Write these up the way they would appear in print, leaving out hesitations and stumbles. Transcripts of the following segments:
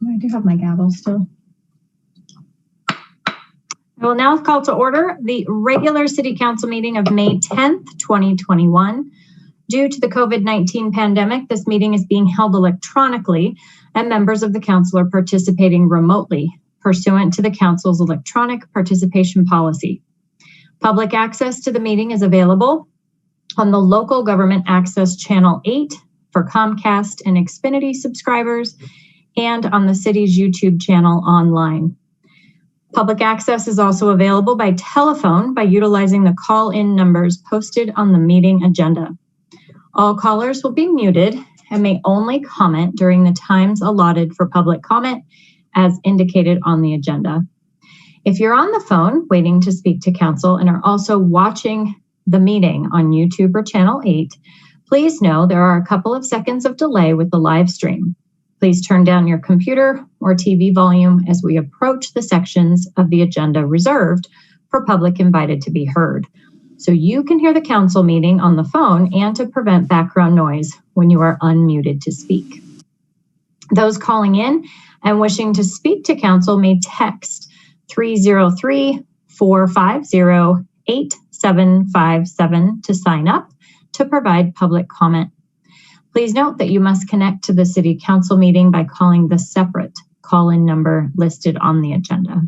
I do have my gavel still. I will now call to order the regular City Council meeting of May 10th, 2021. Due to the COVID-19 pandemic, this meeting is being held electronically, and members of the council are participating remotely, pursuant to the council's electronic participation policy. Public access to the meeting is available on the local government access channel 8 for Comcast and Xfinity subscribers, and on the city's YouTube channel online. Public access is also available by telephone by utilizing the call-in numbers posted on the meeting agenda. All callers will be muted and may only comment during the times allotted for public comment as indicated on the agenda. If you're on the phone waiting to speak to council and are also watching the meeting on YouTube or channel 8, please know there are a couple of seconds of delay with the live stream. Please turn down your computer or TV volume as we approach the sections of the agenda reserved for public invited to be heard, so you can hear the council meeting on the phone and to prevent background noise when you are unmuted to speak. Those calling in and wishing to speak to council may text 303-450-8757 to sign up to provide public comment. Please note that you must connect to the City Council meeting by calling the separate call-in number listed on the agenda.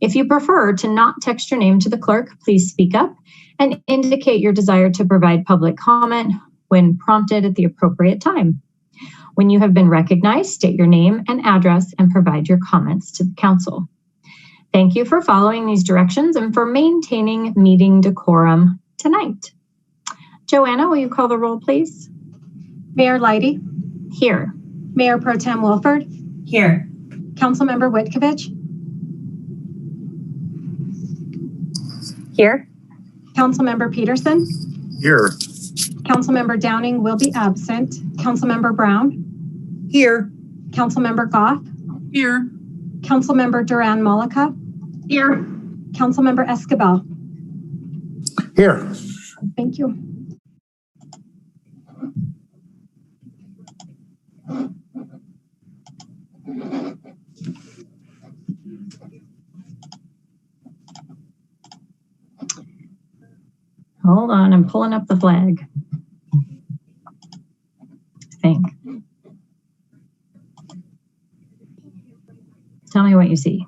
If you prefer to not text your name to the clerk, please speak up and indicate your desire to provide public comment when prompted at the appropriate time. When you have been recognized, state your name and address and provide your comments to the council. Thank you for following these directions and for maintaining meeting decorum tonight. Joanna, will you call the roll, please? Mayor Leidy. Here. Mayor Pro Tem Wilford. Here. Councilmember Witkovich. Here. Councilmember Peterson. Here. Councilmember Downing will be absent. Councilmember Brown. Here. Councilmember Goff. Here. Councilmember Duran-Malika. Here. Councilmember Escobar. Here. Thank you. Hold on, I'm pulling up the flag. I think. Tell me what you see.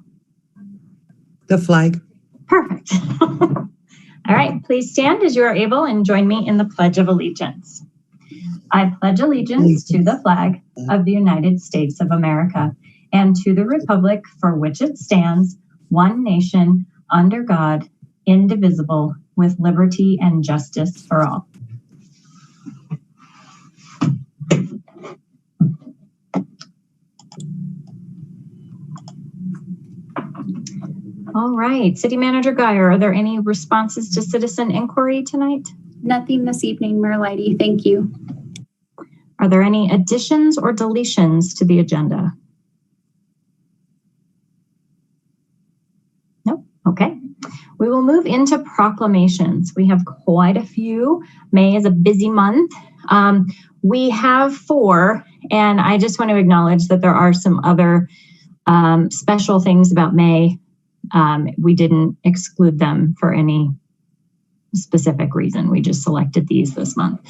The flag. Perfect. All right, please stand as you are able and join me in the Pledge of Allegiance. I pledge allegiance to the flag of the United States of America and to the republic for which it stands, one nation, under God, indivisible, with liberty and justice for all. All right, City Manager Geyer, are there any responses to citizen inquiry tonight? Nothing this evening, Mayor Leidy. Thank you. Are there any additions or deletions to the agenda? Nope. Okay. We will move into proclamations. We have quite a few. May is a busy month. We have 4, and I just want to acknowledge that there are some other special things about May. We didn't exclude them for any specific reason. We just selected these this month.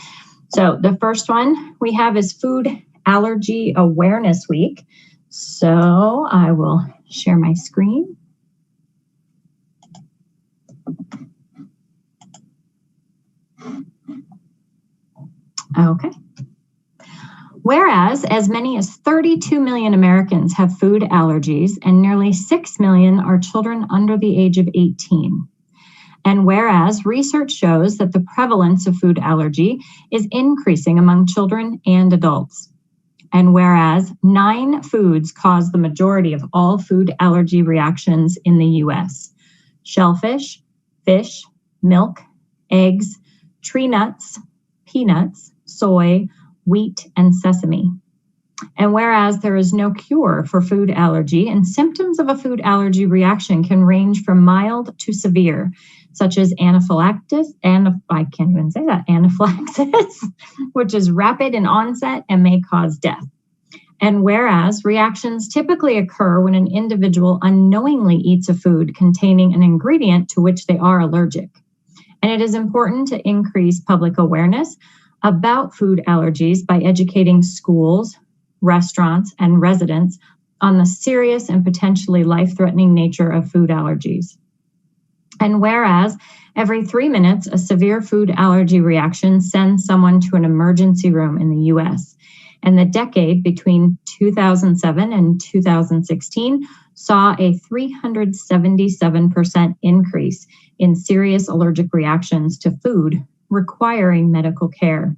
So the first one we have is Food Allergy Awareness Week. So I will share my screen. Okay. Whereas as many as 32 million Americans have food allergies and nearly 6 million are children under the age of 18. And whereas research shows that the prevalence of food allergy is increasing among children and adults. And whereas 9 foods cause the majority of all food allergy reactions in the US: shellfish, fish, milk, eggs, tree nuts, peanuts, soy, wheat, and sesame. And whereas there is no cure for food allergy, and symptoms of a food allergy reaction can range from mild to severe, such as anaphylaxis, anaphylaxis, which is rapid in onset and may cause death. And whereas reactions typically occur when an individual unknowingly eats a food containing an ingredient to which they are allergic. And it is important to increase public awareness about food allergies by educating schools, restaurants, and residents on the serious and potentially life-threatening nature of food allergies. And whereas every 3 minutes, a severe food allergy reaction sends someone to an emergency room in the US. And the decade between 2007 and 2016 saw a 377% increase in serious allergic reactions to food requiring medical care.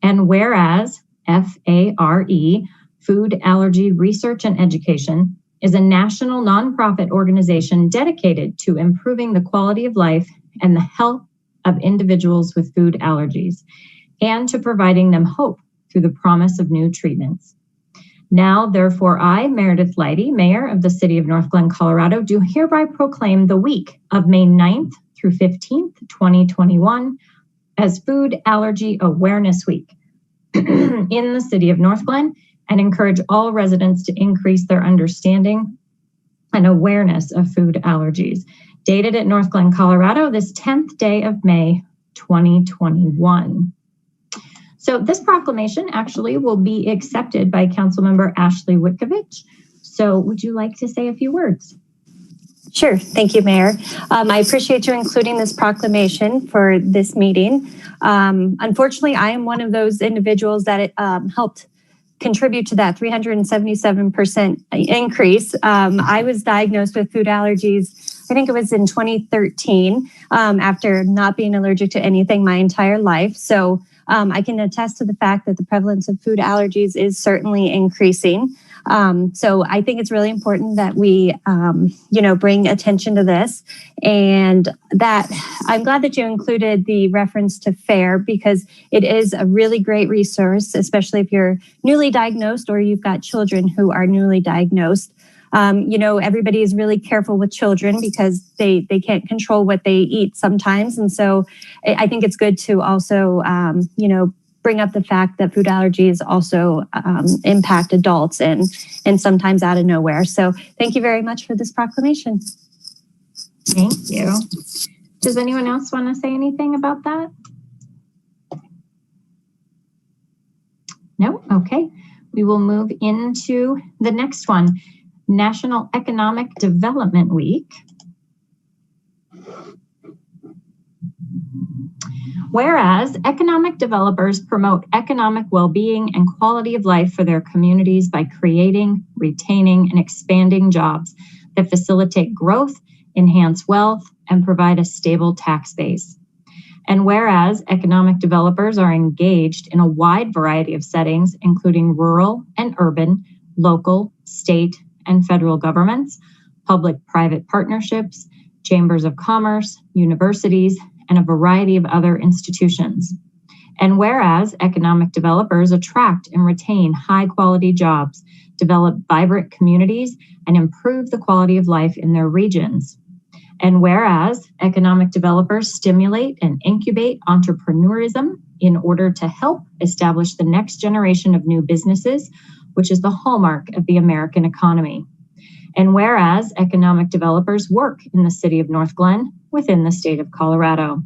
And whereas FARE, Food Allergy Research and Education, is a national nonprofit organization dedicated to improving the quality of life and the health of individuals with food allergies, and to providing them hope through the promise of new treatments. Now, therefore, I, Meredith Leidy, Mayor of the City of Northglenn, Colorado, do hereby proclaim the week of May 9th through 15th, 2021 as Food Allergy Awareness Week in the City of Northglenn, and encourage all residents to increase their understanding and awareness of food allergies. Dated at Northglenn, Colorado, this 10th day of May, 2021. So this proclamation actually will be accepted by Councilmember Ashley Witkovich. So would you like to say a few words? Sure. Thank you, Mayor. I appreciate you including this proclamation for this meeting. Unfortunately, I am one of those individuals that helped contribute to that 377% increase. I was diagnosed with food allergies, I think it was in 2013, after not being allergic to anything my entire life. So I can attest to the fact that the prevalence of food allergies is certainly increasing. So I think it's really important that we, bring attention to this, and that I'm glad that you included the reference to FARE, because it is a really great resource, especially if you're newly diagnosed or you've got children who are newly diagnosed. Everybody is really careful with children because they can't control what they eat sometimes. And so I think it's good to also, bring up the fact that food allergies also impact adults and sometimes out of nowhere. So thank you very much for this proclamation. Thank you. Does anyone else want to say anything about that? No? Okay. We will move into the next one. National Economic Development Week. Whereas economic developers promote economic well-being and quality of life for their communities by creating, retaining, and expanding jobs that facilitate growth, enhance wealth, and provide a stable tax base. And whereas economic developers are engaged in a wide variety of settings, including rural and urban, local, state, and federal governments, public-private partnerships, chambers of commerce, universities, and a variety of other institutions. And whereas economic developers attract and retain high-quality jobs, develop vibrant communities, and improve the quality of life in their regions. And whereas economic developers stimulate and incubate entrepreneurism in order to help establish the next generation of new businesses, which is the hallmark of the American economy. And whereas economic developers work in the City of Northglenn within the state of Colorado.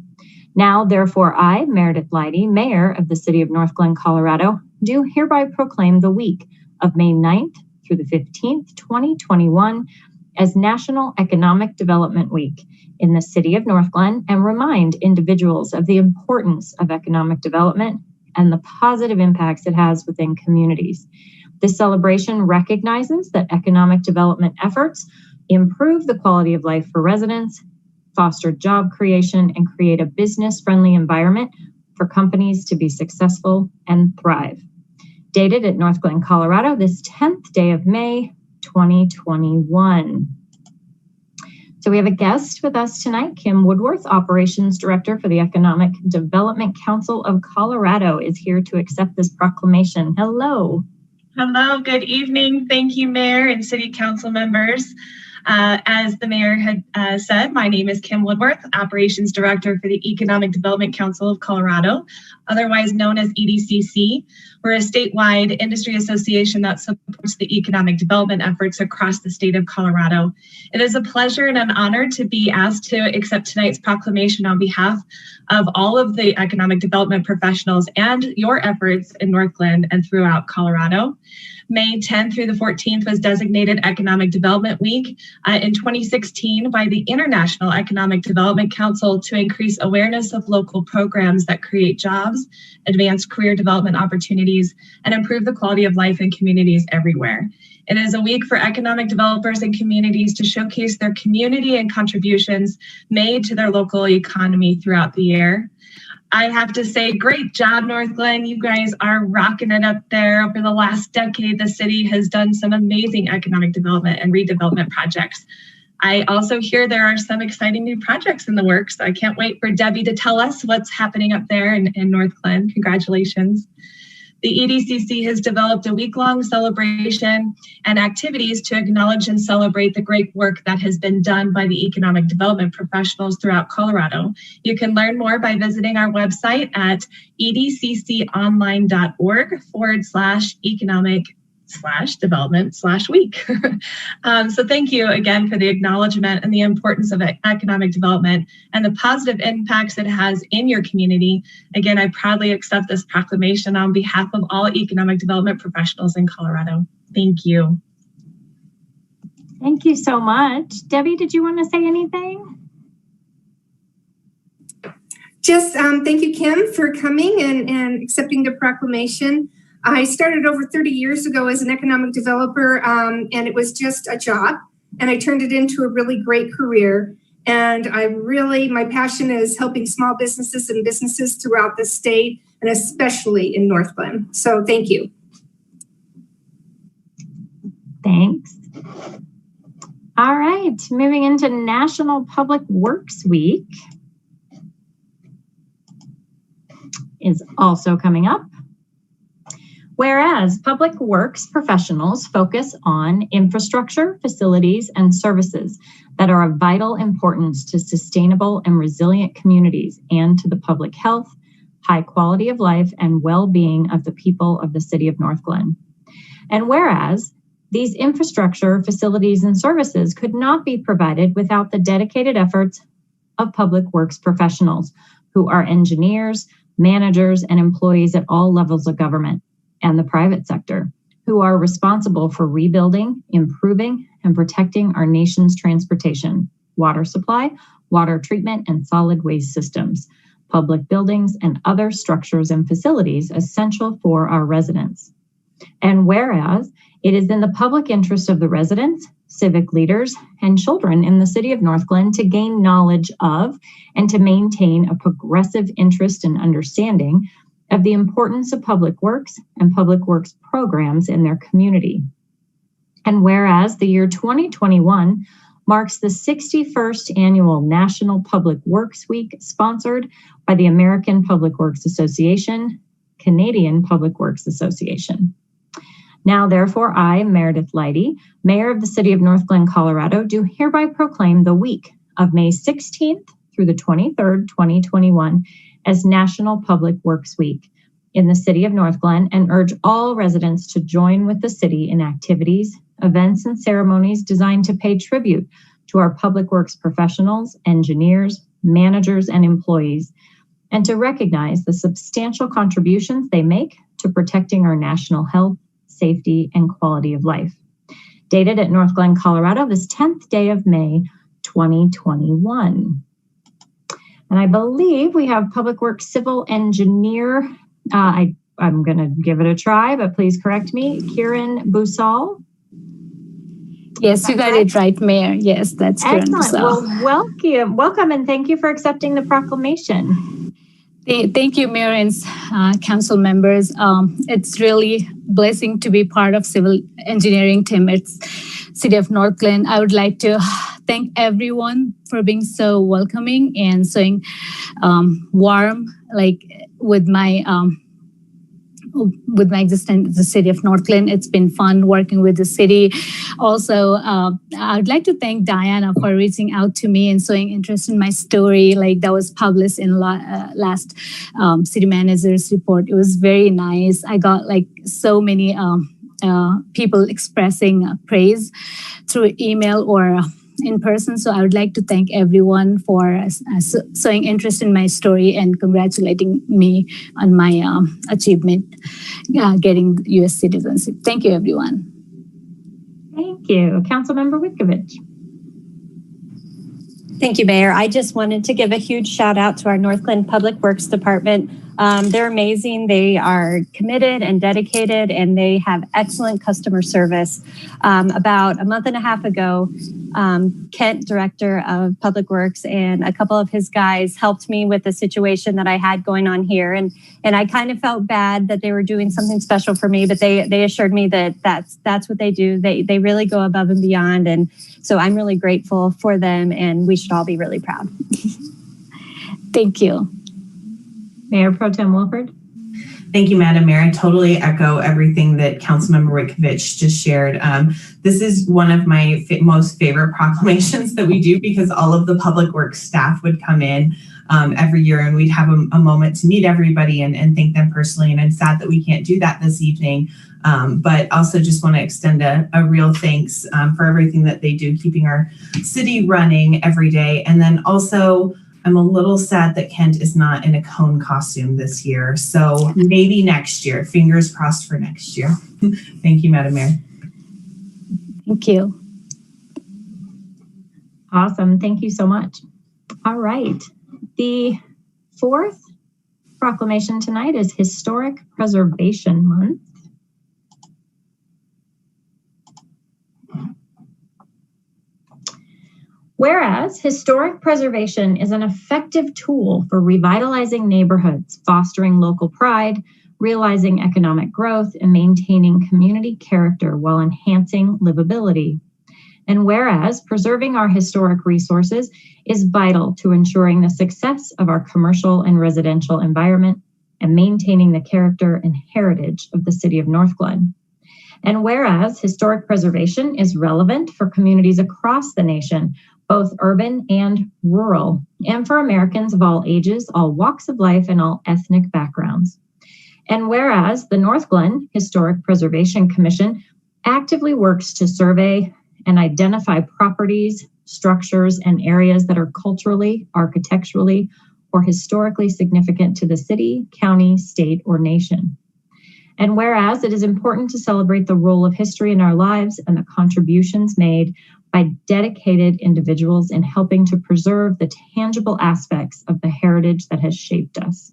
Now, therefore, I, Meredith Leidy, Mayor of the City of Northglenn, Colorado, do hereby proclaim the week of May 9th through the 15th, 2021 as National Economic Development Week in the City of Northglenn, and remind individuals of the importance of economic development and the positive impacts it has within communities. This celebration recognizes that economic development efforts improve the quality of life for residents, foster job creation, and create a business-friendly environment for companies to be successful and thrive. Dated at Northglenn, Colorado, this 10th day of May, 2021. So we have a guest with us tonight. Kim Woodworth, Operations Director for the Economic Development Council of Colorado, is here to accept this proclamation. Hello. Hello, good evening. Thank you, Mayor and City Council members. As the Mayor had said, my name is Kim Woodworth, Operations Director for the Economic Development Council of Colorado, otherwise known as EDCC. We're a statewide industry association that supports the economic development efforts across the state of Colorado. It is a pleasure and an honor to be asked to accept tonight's proclamation on behalf of all of the economic development professionals and your efforts in Northland and throughout Colorado. May 10th through the 14th was designated Economic Development Week in 2016 by the International Economic Development Council to increase awareness of local programs that create jobs, advance career development opportunities, and improve the quality of life in communities everywhere. It is a week for economic developers and communities to showcase their community and contributions made to their local economy throughout the year. I have to say, great job, Northglenn. You guys are rocking it up there. Over the last decade, the city has done some amazing economic development and redevelopment projects. I also hear there are some exciting new projects in the works. I can't wait for Debbie to tell us what's happening up there in Northglenn. Congratulations. The EDCC has developed a week-long celebration and activities to acknowledge and celebrate the great work that has been done by the economic development professionals throughout Colorado. You can learn more by visiting our website at edcconline.org/economic/development/week. So thank you again for the acknowledgement and the importance of economic development and the positive impacts it has in your community. Again, I proudly accept this proclamation on behalf of all economic development professionals in Colorado. Thank you. Thank you so much. Debbie, did you want to say anything? Just thank you, Kim, for coming and accepting the proclamation. I started over 30 years ago as an economic developer, and it was just a job, and I turned it into a really great career. And my passion is helping small businesses and businesses throughout the state, and especially in Northland. So thank you. Thanks. All right, moving into National Public Works Week is also coming up. Whereas public works professionals focus on infrastructure, facilities, and services that are of vital importance to sustainable and resilient communities and to the public health, high quality of life, and well-being of the people of the city of Northglenn. And whereas these infrastructure, facilities, and services could not be provided without the dedicated efforts of public works professionals who are engineers, managers, and employees at all levels of government and the private sector, who are responsible for rebuilding, improving, and protecting our nation's transportation, water supply, water treatment, and solid waste systems, public buildings, and other structures and facilities essential for our residents. And whereas it is in the public interest of the residents, civic leaders, and children in the city of Northglenn to gain knowledge of and to maintain a progressive interest and understanding of the importance of public works and public works programs in their community. And whereas the year 2021 marks the 61st annual National Public Works Week, sponsored by the American Public Works Association, Canadian Public Works Association. Now, therefore, I, Meredith Leidy, Mayor of the City of Northglenn, Colorado, do hereby proclaim the week of May 16th through the 23rd, 2021, as National Public Works Week in the City of Northglenn, and urge all residents to join with the city in activities, events, and ceremonies designed to pay tribute to our public works professionals, engineers, managers, and employees, and to recognize the substantial contributions they make to protecting our national health, safety, and quality of life. Dated at Northglenn, Colorado, this 10th day of May, 2021. And I believe we have Public Works Civil Engineer. I'm going to give it a try, but please correct me. Kieran Busal. Yes, you got it right, Mayor. Yes, that's Kieran Busal. Well, welcome, and thank you for accepting the proclamation. Thank you, Mayor and council members. It's really a blessing to be part of civil engineering team at City of Northland. I would like to thank everyone for being so welcoming and so warm, like with my with my existence in the city of Northland. It's been fun working with the city. Also, I would like to thank Diana for reaching out to me and showing interest in my story. Like that was published in last city manager's report. It was very nice. I got like so many people expressing praise through email or in person. So I would like to thank everyone for showing interest in my story and congratulating me on my achievement, getting U.S. citizenship. Thank you, everyone. Thank you. Councilmember Witkovich. Thank you, Mayor. I just wanted to give a huge shout out to our Northland Public Works Department. They're amazing. They are committed and dedicated, and they have excellent customer service. About a month and a half ago, Kent, Director of Public Works, and a couple of his guys helped me with the situation that I had going on here. And I kind of felt bad that they were doing something special for me, but they assured me that that's what they do. They really go above and beyond. And so I'm really grateful for them, and we should all be really proud. Thank you. Mayor Pro Tem Wilford. Thank you, Madam Mayor. I totally echo everything that Councilmember Witkovich just shared. This is one of my most favorite proclamations that we do, because all of the public works staff would come in every year, and we'd have a moment to meet everybody and thank them personally. And I'm sad that we can't do that this evening, but also just want to extend a real thanks for everything that they do, keeping our city running every day. And then also, I'm a little sad that Kent is not in a cone costume this year. So maybe next year. Fingers crossed for next year. Thank you, Madam Mayor. Thank you. Awesome. Thank you so much. All right. The fourth proclamation tonight is Historic Preservation Month. Whereas historic preservation is an effective tool for revitalizing neighborhoods, fostering local pride, realizing economic growth, and maintaining community character while enhancing livability. And whereas preserving our historic resources is vital to ensuring the success of our commercial and residential environment and maintaining the character and heritage of the city of Northglenn. And whereas historic preservation is relevant for communities across the nation, both urban and rural, and for Americans of all ages, all walks of life, and all ethnic backgrounds. And whereas the Northglenn Historic Preservation Commission actively works to survey and identify properties, structures, and areas that are culturally, architecturally, or historically significant to the city, county, state, or nation. And whereas it is important to celebrate the role of history in our lives and the contributions made by dedicated individuals in helping to preserve the tangible aspects of the heritage that has shaped us.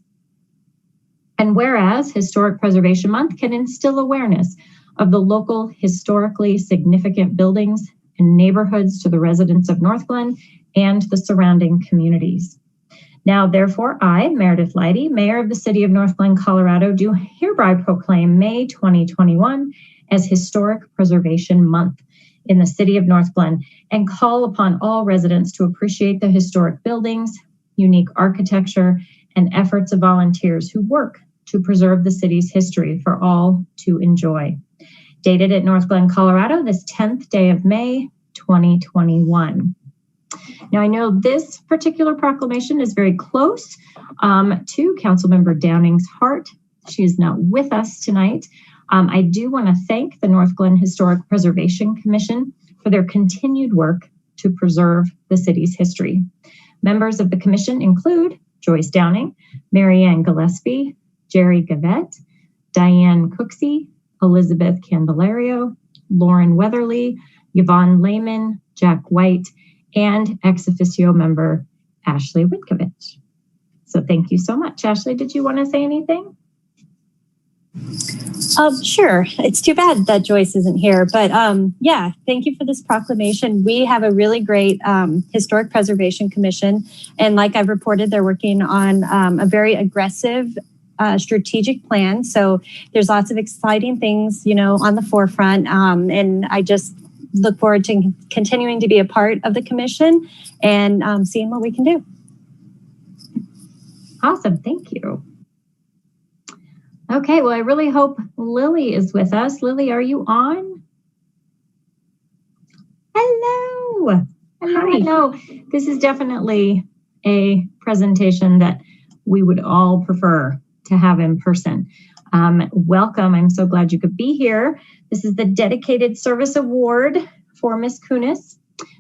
And whereas Historic Preservation Month can instill awareness of the local historically significant buildings and neighborhoods to the residents of Northglenn and the surrounding communities. Now, therefore, I, Meredith Leidy, Mayor of the City of Northglenn, Colorado, do hereby proclaim May 2021 as Historic Preservation Month in the City of Northglenn and call upon all residents to appreciate the historic buildings, unique architecture, and efforts of volunteers who work to preserve the city's history for all to enjoy. Dated at Northglenn, Colorado, this 10th day of May, 2021. Now, I know this particular proclamation is very close to Councilmember Downing's heart. She is not with us tonight. I do want to thank the Northglenn Historic Preservation Commission for their continued work to preserve the city's history. Members of the commission include Joyce Downing, Marianne Gillespie, Jerry Gavette, Diane Cooksey, Elizabeth Candelario, Lauren Weatherly, Yvonne Lehman, Jack White, and ex officio member Ashley Witkovich. So thank you so much. Ashley, did you want to say anything? Sure. It's too bad that Joyce isn't here, but yeah, thank you for this proclamation. We have a really great Historic Preservation Commission, and like I've reported, they're working on a very aggressive strategic plan. So there's lots of exciting things, on the forefront, and I just look forward to continuing to be a part of the commission and seeing what we can do. Awesome. Thank you. Okay, well, I really hope Lily is with us. Lily, are you on? Hello. Hello. Hi. Hello. This is definitely a presentation that we would all prefer to have in person. Welcome. I'm so glad you could be here. This is the Dedicated Service Award for Ms. Kunis.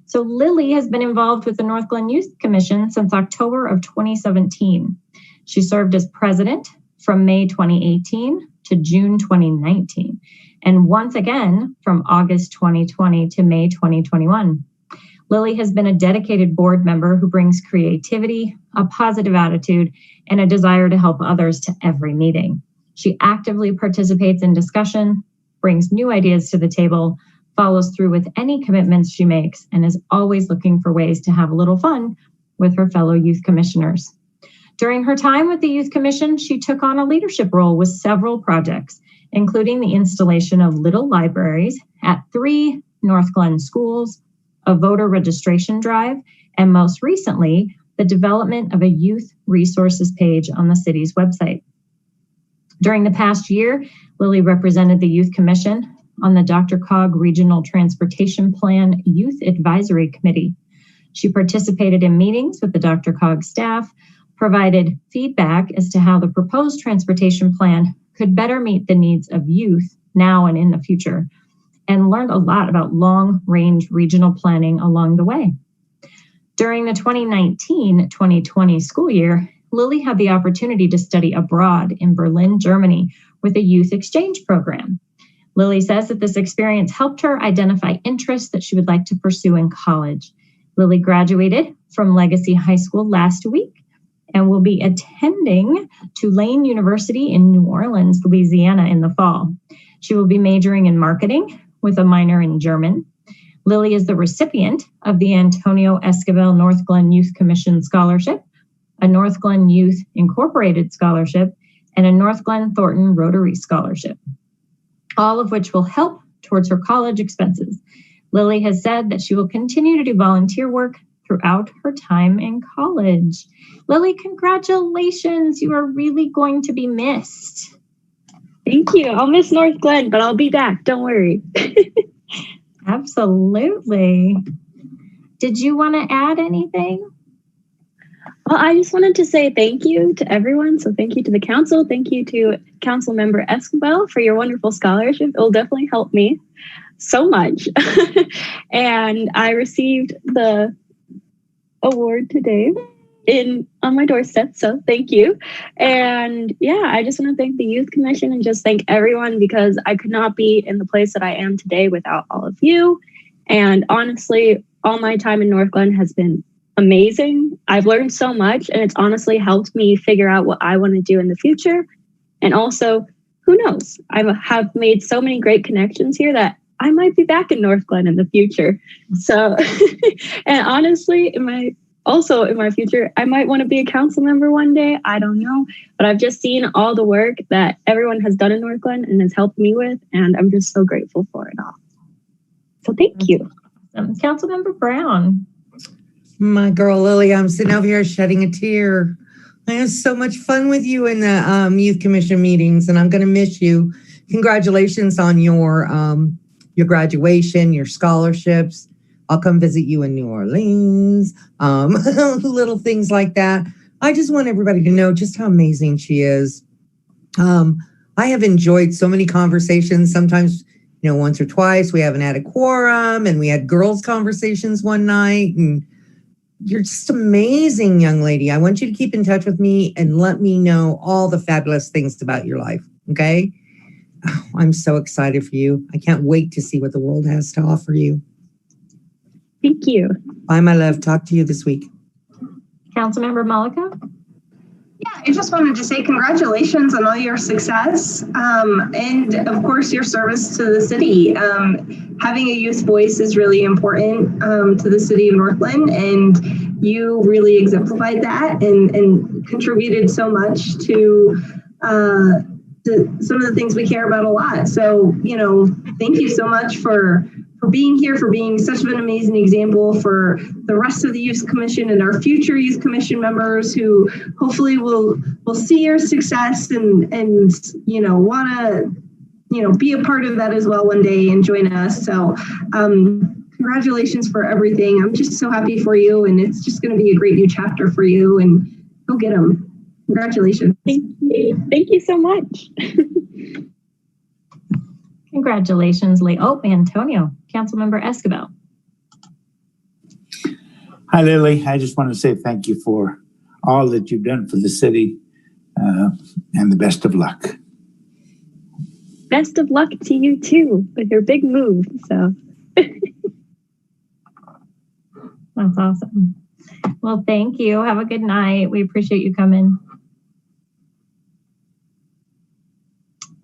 So Lily has been involved with the Northglenn Youth Commission since October of 2017. She served as president from May 2018 to June 2019, and once again from August 2020 to May 2021. Lily has been a dedicated board member who brings creativity, a positive attitude, and a desire to help others to every meeting. She actively participates in discussion, brings new ideas to the table, follows through with any commitments she makes, and is always looking for ways to have a little fun with her fellow youth commissioners. During her time with the Youth Commission, she took on a leadership role with several projects, including the installation of little libraries at 3 Northglenn schools, a voter registration drive, and most recently, the development of a youth resources page on the city's website. During the past year, Lily represented the Youth Commission on the DRCOG Regional Transportation Plan Youth Advisory Committee. She participated in meetings with the DRCOG staff, provided feedback as to how the proposed transportation plan could better meet the needs of youth now and in the future, and learned a lot about long-range regional planning along the way. During the 2019-2020 school year, Lily had the opportunity to study abroad in Berlin, Germany, with a youth exchange program. Lily says that this experience helped her identify interests that she would like to pursue in college. Lily graduated from Legacy High School last week and will be attending Tulane University in New Orleans, Louisiana in the fall. She will be majoring in marketing with a minor in German. Lily is the recipient of the Antonio Esquivel Northglenn Youth Commission Scholarship, a Northglenn Youth Incorporated Scholarship, and a Northglenn Thornton Rotary Scholarship, all of which will help towards her college expenses. Lily has said that she will continue to do volunteer work throughout her time in college. Lily, congratulations. You are really going to be missed. Thank you. I'll miss Northglenn, but I'll be back. Don't worry. Absolutely. Did you want to add anything? Well, I just wanted to say thank you to everyone. So thank you to the council. Thank you to Council Member Esquivel for your wonderful scholarship. It will definitely help me so much. And I received the award today on my doorstep. So thank you. And yeah, I just want to thank the Youth Commission and just thank everyone, because I could not be in the place that I am today without all of you. And honestly, all my time in Northglenn has been amazing. I've learned so much, and it's honestly helped me figure out what I want to do in the future. And also, who knows? I have made so many great connections here that I might be back in Northglenn in the future. So, and honestly, in my future, I might want to be a council member one day. I don't know, but I've just seen all the work that everyone has done in Northglenn and has helped me with, and I'm just so grateful for it all. So thank you. Councilmember Brown. My girl, Lily, I'm sitting over here shedding a tear. I had so much fun with you in the Youth Commission meetings, and I'm going to miss you. Congratulations on your graduation, your scholarships. I'll come visit you in New Orleans, little things like that. I just want everybody to know just how amazing she is. I have enjoyed so many conversations. Sometimes, once or twice, we haven't had a quorum, and we had girls' conversations one night, and you're just amazing, young lady. I want you to keep in touch with me and let me know all the fabulous things about your life, okay? Oh, I'm so excited for you. I can't wait to see what the world has to offer you. Thank you. Bye, my love. Talk to you this week. Councilmember Malika? Yeah, I just wanted to say congratulations on all your success and, of course, your service to the city. Having a youth voice is really important to the city of Northland, and you really exemplified that and contributed so much to some of the things we care about a lot. So, thank you so much for being here, for being such an amazing example for the rest of the Youth Commission and our future Youth Commission members who hopefully will see your success and want to be a part of that as well one day and join us. So congratulations for everything. I'm just so happy for you, and it's just going to be a great new chapter for you, and go get them. Congratulations. Thank you so much. Congratulations, Lee. Oh, Antonio, Councilmember Escobar. Hi, Lily. I just want to say thank you for all that you've done for the city, and the best of luck. Best of luck to you too with your big move. So that's awesome. Well, thank you. Have a good night. We appreciate you coming.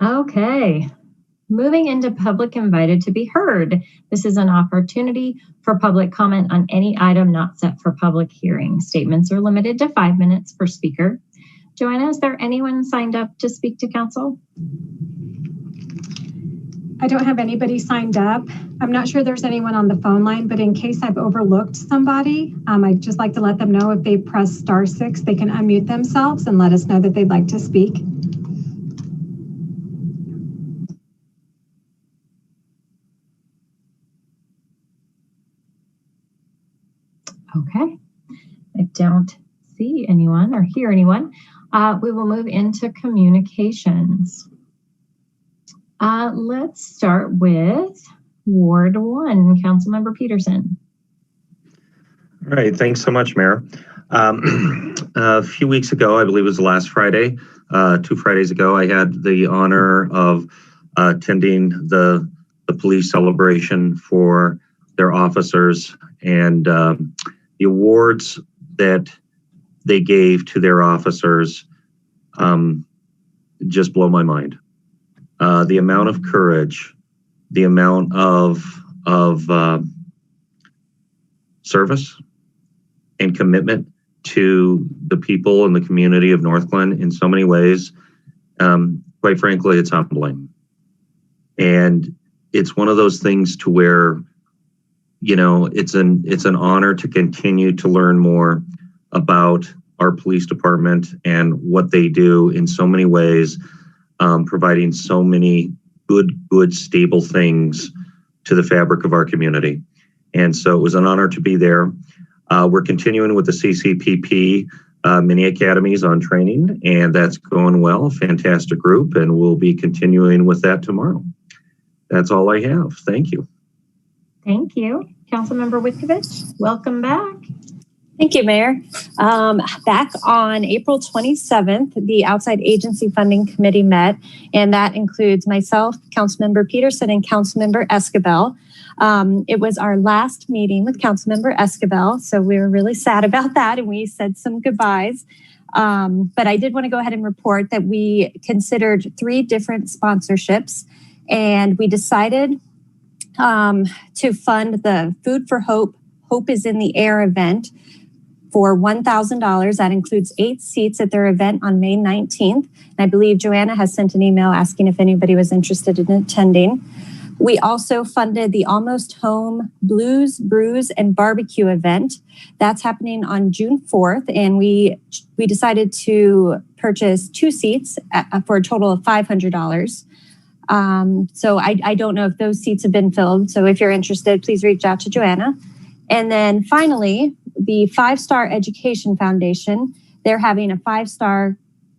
Okay. Moving into public invited to be heard. This is an opportunity for public comment on any item not set for public hearing. Statements are limited to 5 minutes per speaker. Joanna, is there anyone signed up to speak to council? I don't have anybody signed up. I'm not sure there's anyone on the phone line, but in case I've overlooked somebody, I'd just like to let them know if they press *6, they can unmute themselves and let us know that they'd like to speak. Okay, I don't see anyone or hear anyone. We will move into communications. Let's start with Ward 1, Councilmember Peterson. All right, thanks so much, Mayor. A few weeks ago, I believe it was last Friday, 2 Fridays ago, I had the honor of attending the police celebration for their officers, and the awards that they gave to their officers just blow my mind. The amount of courage, the amount of service and commitment to the people and the community of Northglenn in so many ways, quite frankly, it's humbling. And it's one of those things to where, it's an honor to continue to learn more about our police department and what they do in so many ways, providing so many good, stable things to the fabric of our community. And so it was an honor to be there. We're continuing with the CCPP mini academies on training, and that's going well. Fantastic group, and we'll be continuing with that tomorrow. That's all I have. Thank you. Thank you. Councilmember Witkovich, welcome back. Thank you, Mayor. Back on April 27th, the Outside Agency Funding Committee met, and that includes myself, Councilmember Peterson, and Councilmember Escobar. It was our last meeting with Councilmember Escobar, so we were really sad about that, and we said some goodbyes. But I did want to go ahead and report that we considered 3 different sponsorships, and we decided to fund the Food for Hope, Hope is in the Air event for $1,000. That includes 8 seats at their event on May 19th. And I believe Joanna has sent an email asking if anybody was interested in attending. We also funded the Almost Home Blues, Brews, and Barbecue event. That's happening on June 4th, and we decided to purchase 2 seats for a total of $500. So I don't know if those seats have been filled. So if you're interested, please reach out to Joanna. And then finally, the 5-Star Education Foundation, they're having a 5-star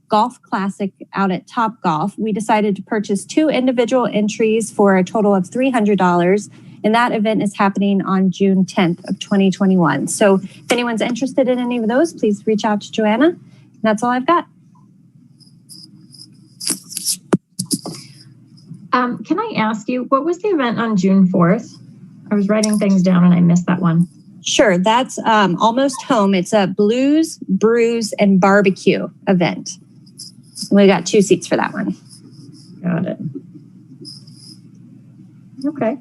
golf classic out at Top Golf. We decided to purchase 2 individual entries for a total of $300. And that event is happening on June 10th of 2021. So if anyone's interested in any of those, please reach out to Joanna. And that's all I've got. Can I ask you, what was the event on June 4th? I was writing things down and I missed that one. Sure, that's Almost Home. It's a Blues, Brews, and Barbecue event. And we got 2 seats for that one. Got it. Okay.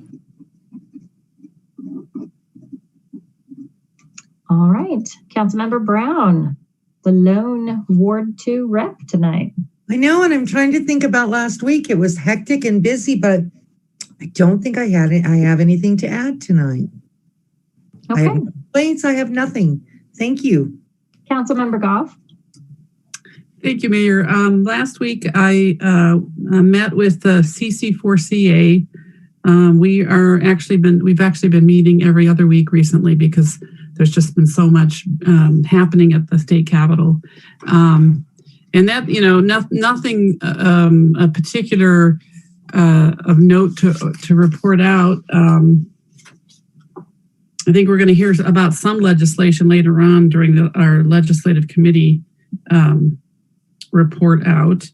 All right, Councilmember Brown, the lone Ward 2 rep tonight. I know, and I'm trying to think about last week. It was hectic and busy, but I don't think I have anything to add tonight. Okay. I have no complaints. I have nothing. Thank you. Councilmember Goff. Thank you, Mayor. Last week I met with the CC4CA. We've actually been meeting every other week recently because there's just been so much happening at the state capitol. And that, nothing a particular of note to report out. I think we're going to hear about some legislation later on during our legislative committee report out.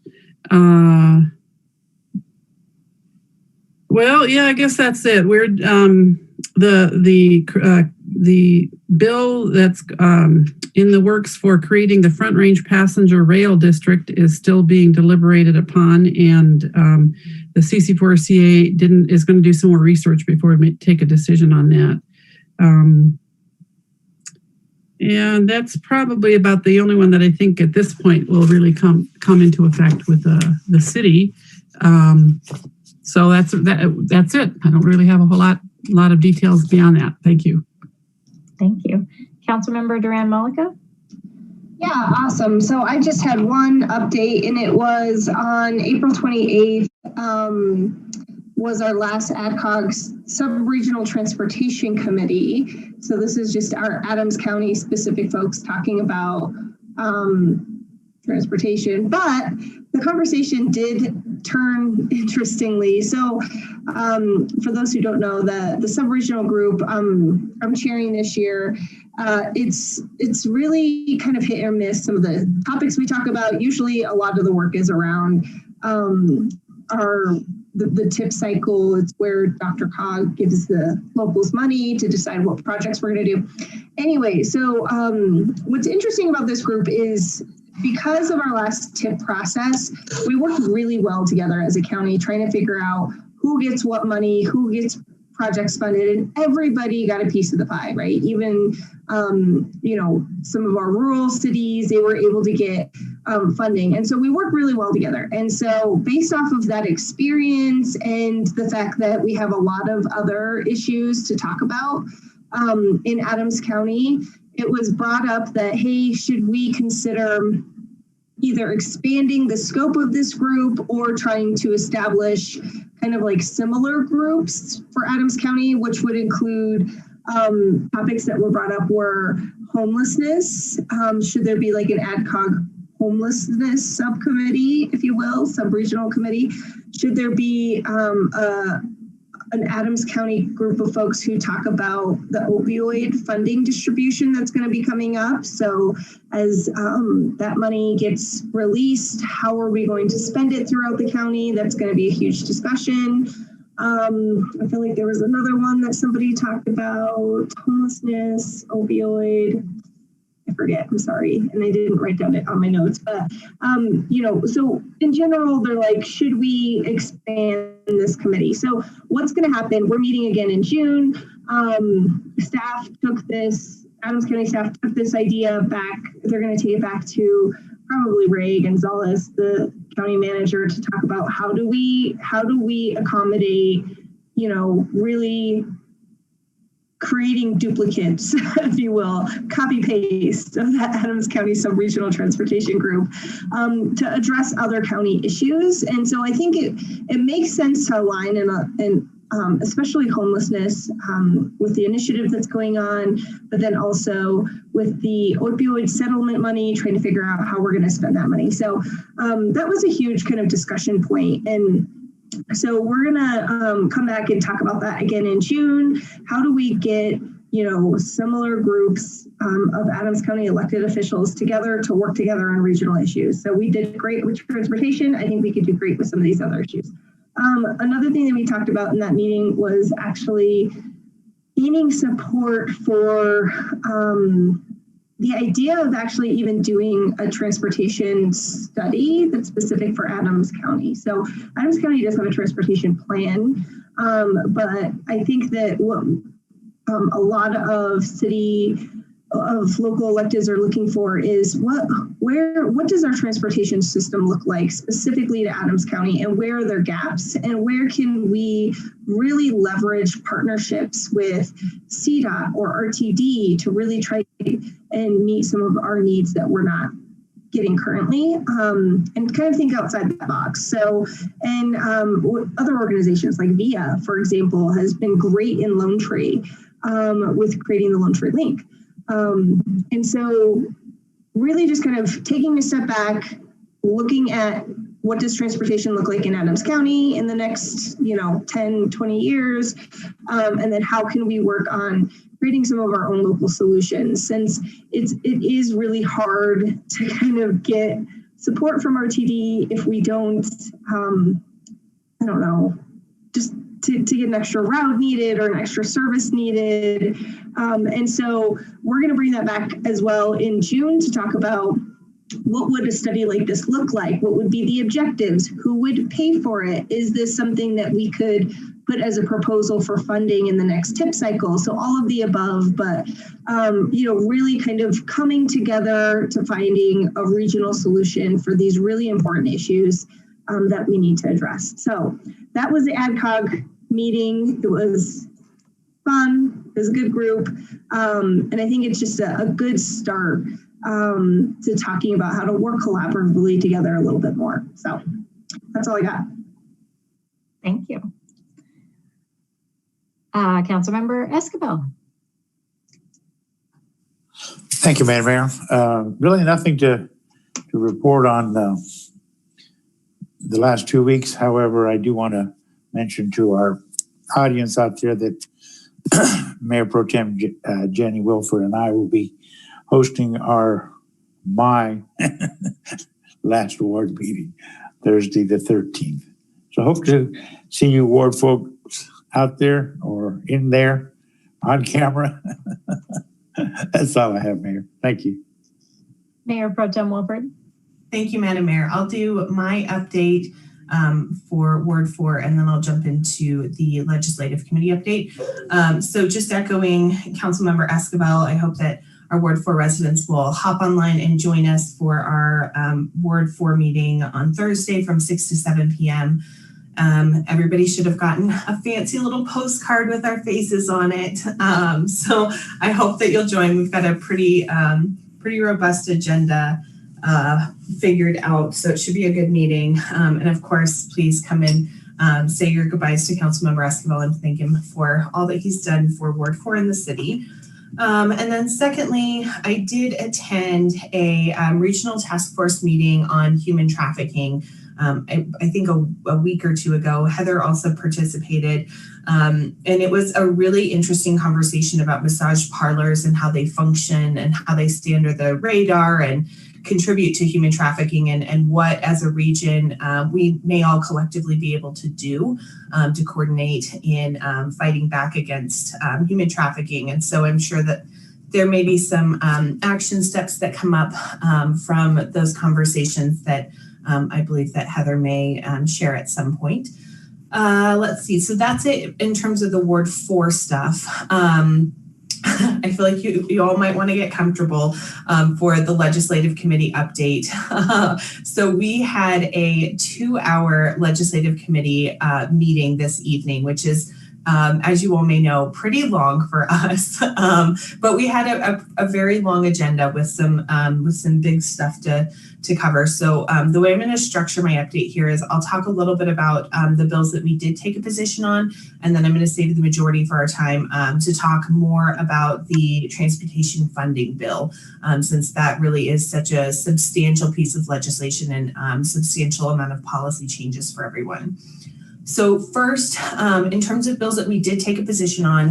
Well, yeah, I guess that's it. We're the bill that's in the works for creating the Front Range Passenger Rail District is still being deliberated upon, and the CC4CA is going to do some more research before we take a decision on that. And that's probably about the only one that I think at this point will really come into effect with the city. So that's it. I don't really have a whole lot of details beyond that. Thank you. Thank you. Councilmember Duran-Mullica. Yeah, awesome. So I just had one update, and it was on April 28th, was our last ADCOG Sub-Regional Transportation Committee. So this is just our Adams County specific folks talking about transportation, but the conversation did turn interestingly. So for those who don't know, the sub-regional group I'm chairing this year, it's really kind of hit or miss. Some of the topics we talk about, usually a lot of the work is around the tip cycle. It's where DRCOG gives the locals money to decide what projects we're going to do. Anyway, so what's interesting about this group is because of our last tip process, we worked really well together as a county trying to figure out who gets what money, who gets projects funded, and everybody got a piece of the pie, right? Even, some of our rural cities, they were able to get funding. And so we work really well together. And so based off of that experience and the fact that we have a lot of other issues to talk about in Adams County, it was brought up that, hey, should we consider either expanding the scope of this group or trying to establish kind of like similar groups for Adams County, which would include topics that were brought up were homelessness. Should there be like an ADCOG homelessness subcommittee, if you will, sub-regional committee? Should there be an Adams County group of folks who talk about the opioid funding distribution that's going to be coming up? So as that money gets released, how are we going to spend it throughout the county? That's going to be a huge discussion. I feel like there was another one that somebody talked about, homelessness, opioid. I forget, I'm sorry, and I didn't write down it on my notes, but so in general, they're like, should we expand this committee? So what's going to happen? We're meeting again in June. Staff took this, Adams County staff took this idea back. They're going to take it back to probably Ray Gonzalez, the county manager, to talk about how do we accommodate, really creating duplicates, if you will, copy paste of that Adams County Sub-Regional Transportation Group to address other county issues. And so I think it makes sense to align in especially homelessness with the initiative that's going on, but then also with the opioid settlement money, trying to figure out how we're going to spend that money. So that was a huge kind of discussion point. And so we're going to come back and talk about that again in June. How do we get, similar groups of Adams County elected officials together to work together on regional issues? So we did great with transportation. I think we could do great with some of these other issues. Another thing that we talked about in that meeting was actually gaining support for the idea of actually even doing a transportation study that's specific for Adams County. So Adams County does have a transportation plan, but I think that what a lot of city local electeds are looking for is what does our transportation system look like specifically to Adams County, and where are there gaps, and where can we really leverage partnerships with CDOT or RTD to really try and meet some of our needs that we're not getting currently, and kind of think outside the box. So, and other organizations like VIA, for example, has been great in Lone Tree with creating the Lone Tree Link. And so really just kind of taking a step back, looking at what does transportation look like in Adams County in the next, 10, 20 years, and then how can we work on creating some of our own local solutions, since it is really hard to kind of get support from RTD if we don't, just to get an extra route needed or an extra service needed. And so we're going to bring that back as well in June to talk about what would a study like this look like? What would be the objectives? Who would pay for it? Is this something that we could put as a proposal for funding in the next TIP cycle? So all of the above, but really kind of coming together to finding a regional solution for these really important issues that we need to address. So that was the AdCog meeting. It was fun. It was a good group. And I think it's just a good start to talking about how to work collaboratively together a little bit more. So that's all I got. Thank you. Councilmember Esquivel. Thank you, Madam Mayor. Really nothing to report on the last 2 weeks. However, I do want to mention to our audience out there that Mayor Pro Tem Jenny Wilford and I will be hosting my last ward meeting Thursday the 13th. So hope to see you ward folks out there or in there on camera. That's all I have, Mayor. Thank you. Mayor Pro Tem Wilford. Thank you, Madam Mayor. I'll do my update for Ward 4, and then I'll jump into the Legislative Committee update. So just echoing Councilmember Esquivel, I hope that our Ward 4 residents will hop online and join us for our Ward 4 meeting on Thursday from 6 to 7 p.m. Everybody should have gotten a fancy little postcard with our faces on it. So I hope that you'll join. We've got a pretty robust agenda figured out, so it should be a good meeting. And of course, please come in, say your goodbyes to Councilmember Esquivel and thank him for all that he's done for Ward 4 in the city. And then secondly, I did attend a regional task force meeting on human trafficking. I think a week or two ago. Heather also participated. And it was a really interesting conversation about massage parlors and how they function and how they stay under the radar and contribute to human trafficking, and what as a region we may all collectively be able to do to coordinate in fighting back against human trafficking. And so I'm sure that there may be some action steps that come up from those conversations that I believe that Heather may share at some point. Let's see. So that's it in terms of the Ward 4 stuff. I feel like you all might want to get comfortable for the Legislative Committee update. So we had a 2-hour Legislative Committee meeting this evening, which is, as you all may know, pretty long for us. But we had a very long agenda with some big stuff to cover. So the way I'm going to structure my update here is I'll talk a little bit about the bills that we did take a position on, and then I'm going to save the majority for our time to talk more about the transportation funding bill, since that really is such a substantial piece of legislation and substantial amount of policy changes for everyone. So first, in terms of bills that we did take a position on,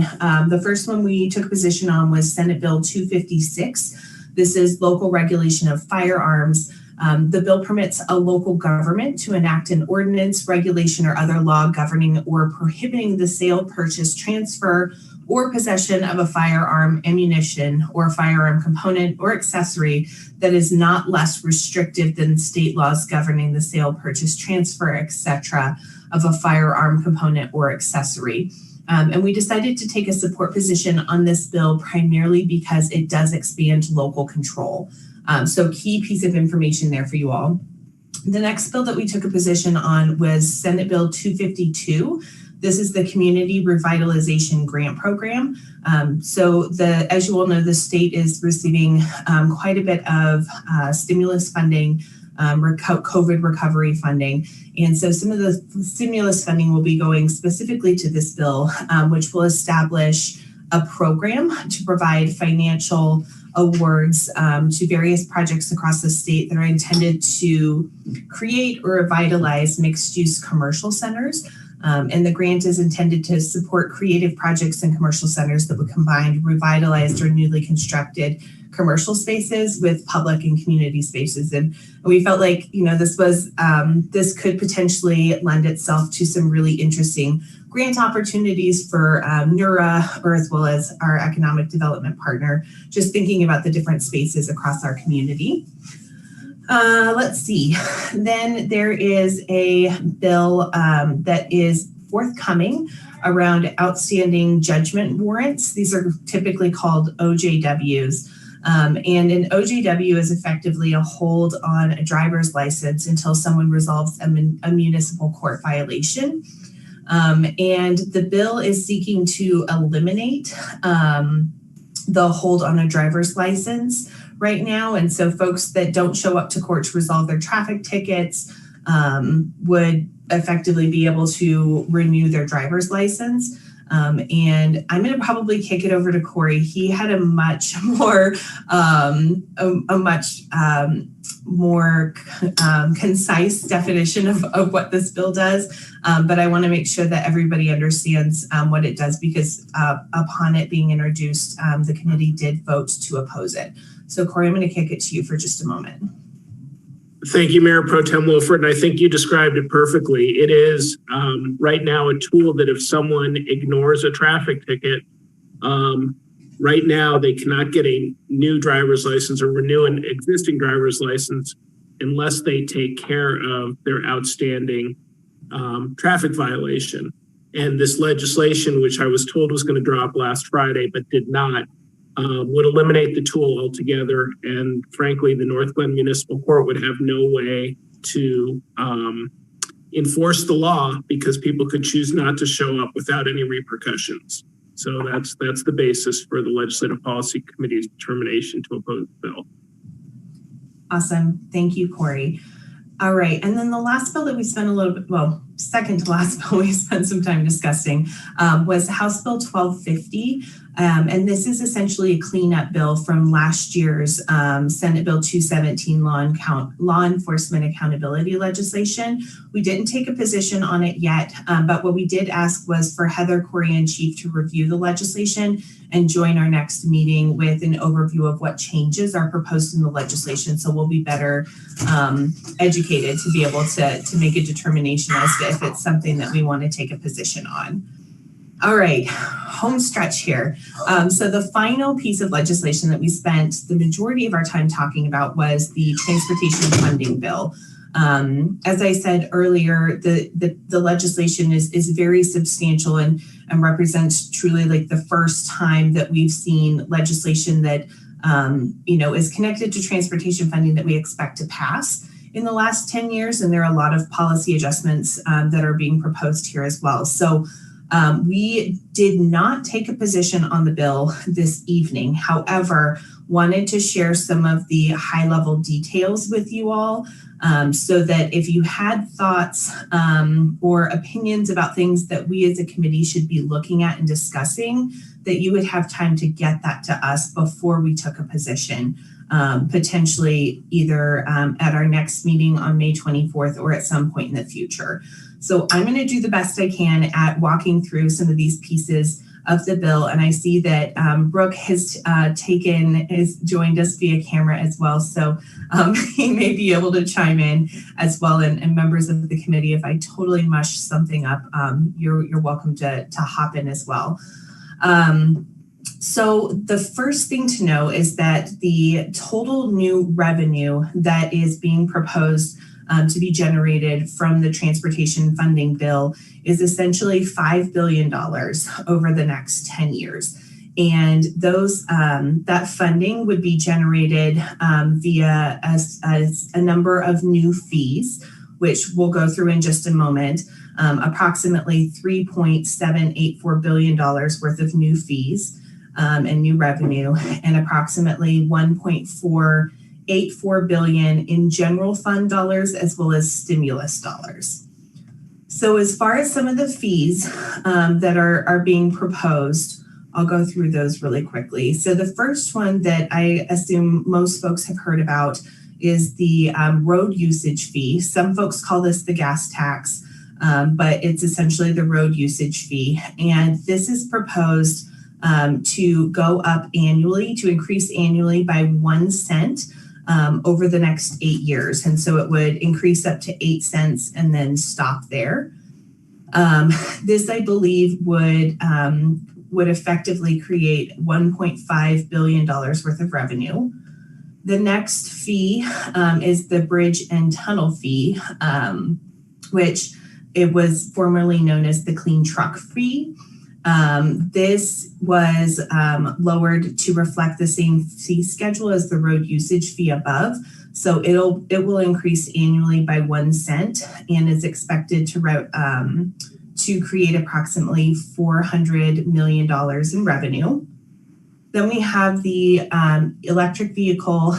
the first one we took a position on was Senate Bill 256. This is local regulation of firearms. The bill permits a local government to enact an ordinance, regulation, or other law governing or prohibiting the sale, purchase, transfer, or possession of a firearm, ammunition, or firearm component or accessory that is not less restrictive than state laws governing the sale, purchase, transfer, etc. of a firearm component or accessory. And we decided to take a support position on this bill primarily because it does expand local control. So key piece of information there for you all. The next bill that we took a position on was Senate Bill 252. This is the Community Revitalization Grant Program. As you all know, the state is receiving quite a bit of stimulus funding, COVID recovery funding. And so some of the stimulus funding will be going specifically to this bill, which will establish a program to provide financial awards to various projects across the state that are intended to create or revitalize mixed-use commercial centers. And the grant is intended to support creative projects and commercial centers that would combine revitalized or newly constructed commercial spaces with public and community spaces. And we felt like, this could potentially lend itself to some really interesting grant opportunities for NURA, or as well as our economic development partner, just thinking about the different spaces across our community. Let's see. Then there is a bill that is forthcoming around outstanding judgment warrants. These are typically called OJWs. And an OJW is effectively a hold on a driver's license until someone resolves a municipal court violation. And the bill is seeking to eliminate the hold on a driver's license right now. And so folks that don't show up to court to resolve their traffic tickets would effectively be able to renew their driver's license. And I'm going to probably kick it over to Corey. He had a much more concise definition of what this bill does. But I want to make sure that everybody understands what it does, because upon it being introduced, the committee did vote to oppose it. So Corey, I'm going to kick it to you for just a moment. Thank you, Mayor Pro Tem Wilford. And I think you described it perfectly. It is right now a tool that if someone ignores a traffic ticket, right now they cannot get a new driver's license or renew an existing driver's license unless they take care of their outstanding traffic violation. And this legislation, which I was told was going to drop last Friday, but did not, would eliminate the tool altogether. And frankly, the Northglenn Municipal Court would have no way to enforce the law because people could choose not to show up without any repercussions. So that's the basis for the Legislative Policy Committee's determination to oppose the bill. Awesome. Thank you, Corey. All right. And then the last bill that we spent second to last bill we spent some time discussing was House Bill 1250. And this is essentially a cleanup bill from last year's Senate Bill 217 law enforcement accountability legislation. We didn't take a position on it yet, but what we did ask was for Heather, Corey, and Chief to review the legislation and join our next meeting with an overview of what changes are proposed in the legislation. So we'll be better educated to be able to make a determination as to if it's something that we want to take a position on. All right, home stretch here. So the final piece of legislation that we spent the majority of our time talking about was the transportation funding bill. As I said earlier, the legislation is very substantial and represents truly like the first time that we've seen legislation that is connected to transportation funding that we expect to pass in the last 10 years. And there are a lot of policy adjustments that are being proposed here as well. So we did not take a position on the bill this evening. However, wanted to share some of the high-level details with you all so that if you had thoughts or opinions about things that we as a committee should be looking at and discussing, that you would have time to get that to us before we took a position, potentially either at our next meeting on May 24th or at some point in the future. So I'm going to do the best I can at walking through some of these pieces of the bill. And I see that Brooke has joined us via camera as well. So he may be able to chime in as well. And members of the committee, if I totally mush something up, you're welcome to hop in as well. So the first thing to know is that the total new revenue that is being proposed to be generated from the transportation funding bill is essentially $5 billion over the next 10 years. And those that funding would be generated via a number of new fees, which we'll go through in just a moment. Approximately $3.784 billion worth of new fees and new revenue, and approximately $1.484 billion in general fund dollars as well as stimulus dollars. So as far as some of the fees that are being proposed, I'll go through those really quickly. So the first one that I assume most folks have heard about is the road usage fee. Some folks call this the gas tax, but it's essentially the road usage fee. And this is proposed to go up annually, to increase annually by 1 cent over the next 8 years. And so it would increase up to 8 cents and then stop there. This, I believe, would effectively create $1.5 billion worth of revenue. The next fee is the bridge and tunnel fee, which it was formerly known as the clean truck fee. This was lowered to reflect the same fee schedule as the road usage fee above. So it will increase annually by 1 cent and is expected to create approximately $400 million in revenue. Then we have the electric vehicle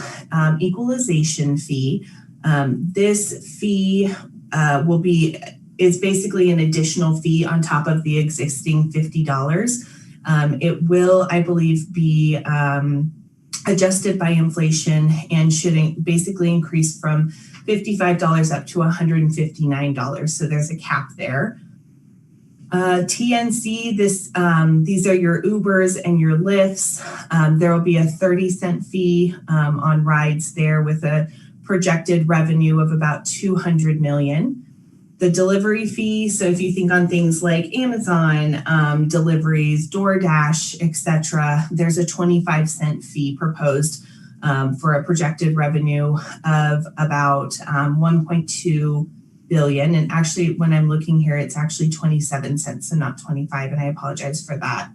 equalization fee. This fee is basically an additional fee on top of the existing $50. It will, I believe, be adjusted by inflation and should basically increase from $55 up to $159. So there's a cap there. TNC, these are your Ubers and your Lyfts. There will be a 30-cent fee on rides there with a projected revenue of about $200 million. The delivery fee, so if you think on things like Amazon deliveries, DoorDash, etc., there's a 25-cent fee proposed for a projected revenue of about 1.2 billion. And actually, when I'm looking here, it's actually 27 cents and not 25, and I apologize for that.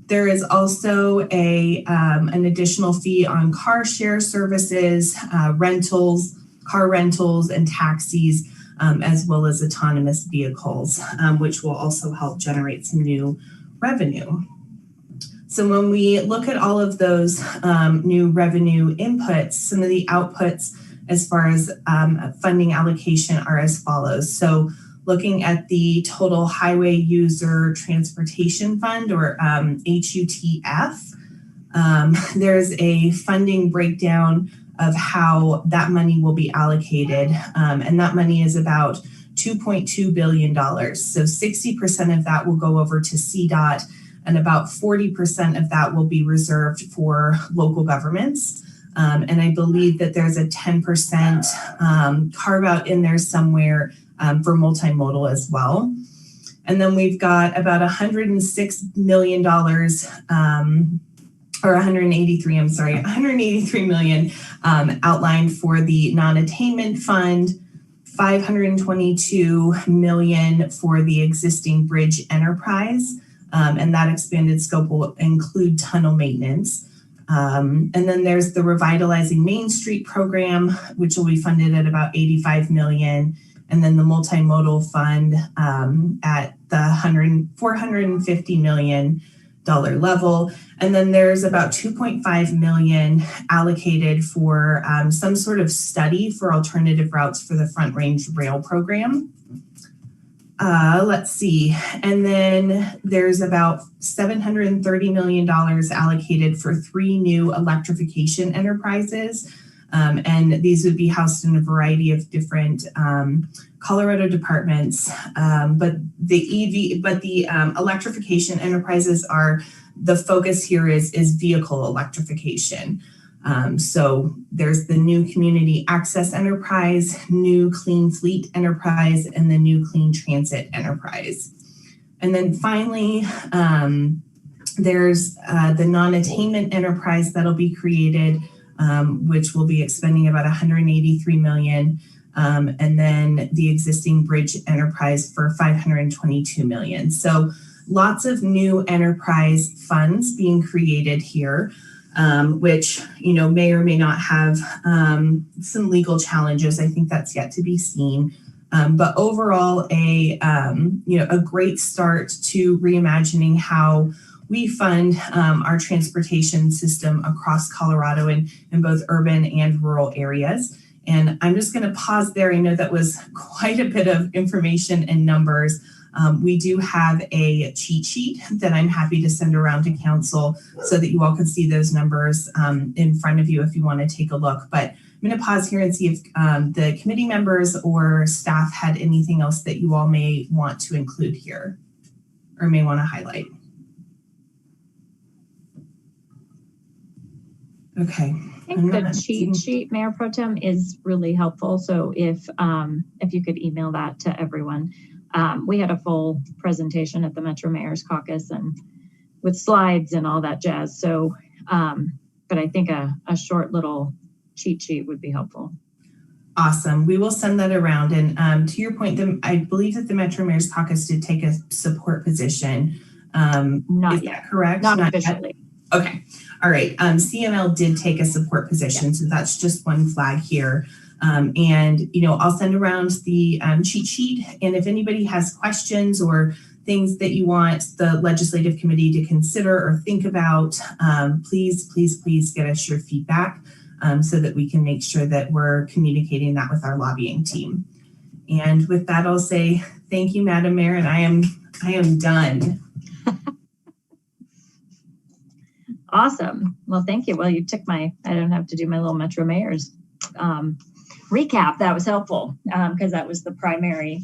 There is also an additional fee on car share services, rentals, car rentals, and taxis, as well as autonomous vehicles, which will also help generate some new revenue. So when we look at all of those new revenue inputs, some of the outputs as far as funding allocation are as follows. So looking at the total highway user transportation fund, or HUTF, there's a funding breakdown of how that money will be allocated. And that money is about $2.2 billion. So 60% of that will go over to CDOT, and about 40% of that will be reserved for local governments. And I believe that there's a 10% carve out in there somewhere for multimodal as well. And then we've got about $106 million, or 183 million outlined for the non-attainment fund, 522 million for the existing bridge enterprise. And that expanded scope will include tunnel maintenance. And then there's the Revitalizing Main Street program, which will be funded at about 85 million. And then the multimodal fund at the $450 million level. And then there's about 2.5 million allocated for some sort of study for alternative routes for the Front Range Rail program. Let's see. And then there's about $730 million allocated for 3 new electrification enterprises. And these would be housed in a variety of different Colorado departments. But the electrification enterprises are, the focus here is vehicle electrification. So there's the new community access enterprise, new clean fleet enterprise, and the new clean transit enterprise. And then finally, there's the non-attainment enterprise that'll be created, which will be expending about 183 million. and then the existing bridge enterprise for $522 million. So lots of new enterprise funds being created here, which, may or may not have some legal challenges. I think that's yet to be seen. But overall, a great start to reimagining how we fund our transportation system across Colorado in both urban and rural areas. And I'm just going to pause there. I know that was quite a bit of information and numbers. We do have a cheat sheet that I'm happy to send around to council so that you all can see those numbers in front of you if you want to take a look. But I'm going to pause here and see if the committee members or staff had anything else that you all may want to include here or may want to highlight. Okay. I think the cheat sheet, Mayor Pro Tem, is really helpful. So if you could email that to everyone. We had a full presentation at the Metro Mayor's Caucus and with slides and all that jazz. So, but I think a short little cheat sheet would be helpful. Awesome. We will send that around. And to your point, I believe that the Metro Mayor's Caucus did take a support position. Not is yet. That correct? Not officially. Yet? Okay. All right. CML did take a support position. So that's just one flag here. And, I'll send around the cheat sheet. And if anybody has questions or things that you want the legislative committee to consider or think about, please get us your feedback so that we can make sure that we're communicating that with our lobbying team. And with that, I'll say thank you, Madam Mayor, and I am done. Awesome. Well, thank you. Well, you took I don't have to do my little Metro Mayor's recap. That was helpful because that was the primary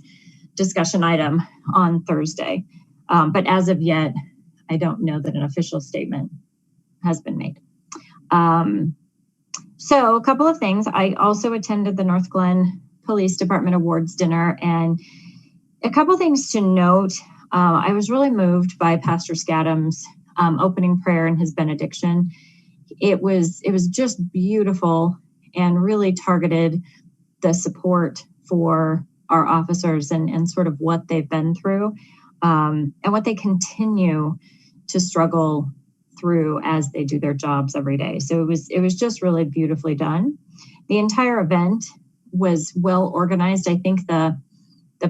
discussion item on Thursday. But as of yet, I don't know that an official statement has been made. So a couple of things. I also attended the Northglenn Police Department Awards dinner, and a couple of things to note. I was really moved by Pastor Scadam's opening prayer and his benediction. It was just beautiful and really targeted the support for our officers and sort of what they've been through and what they continue to struggle through as they do their jobs every day. So it was just really beautifully done. The entire event was well organized. I think the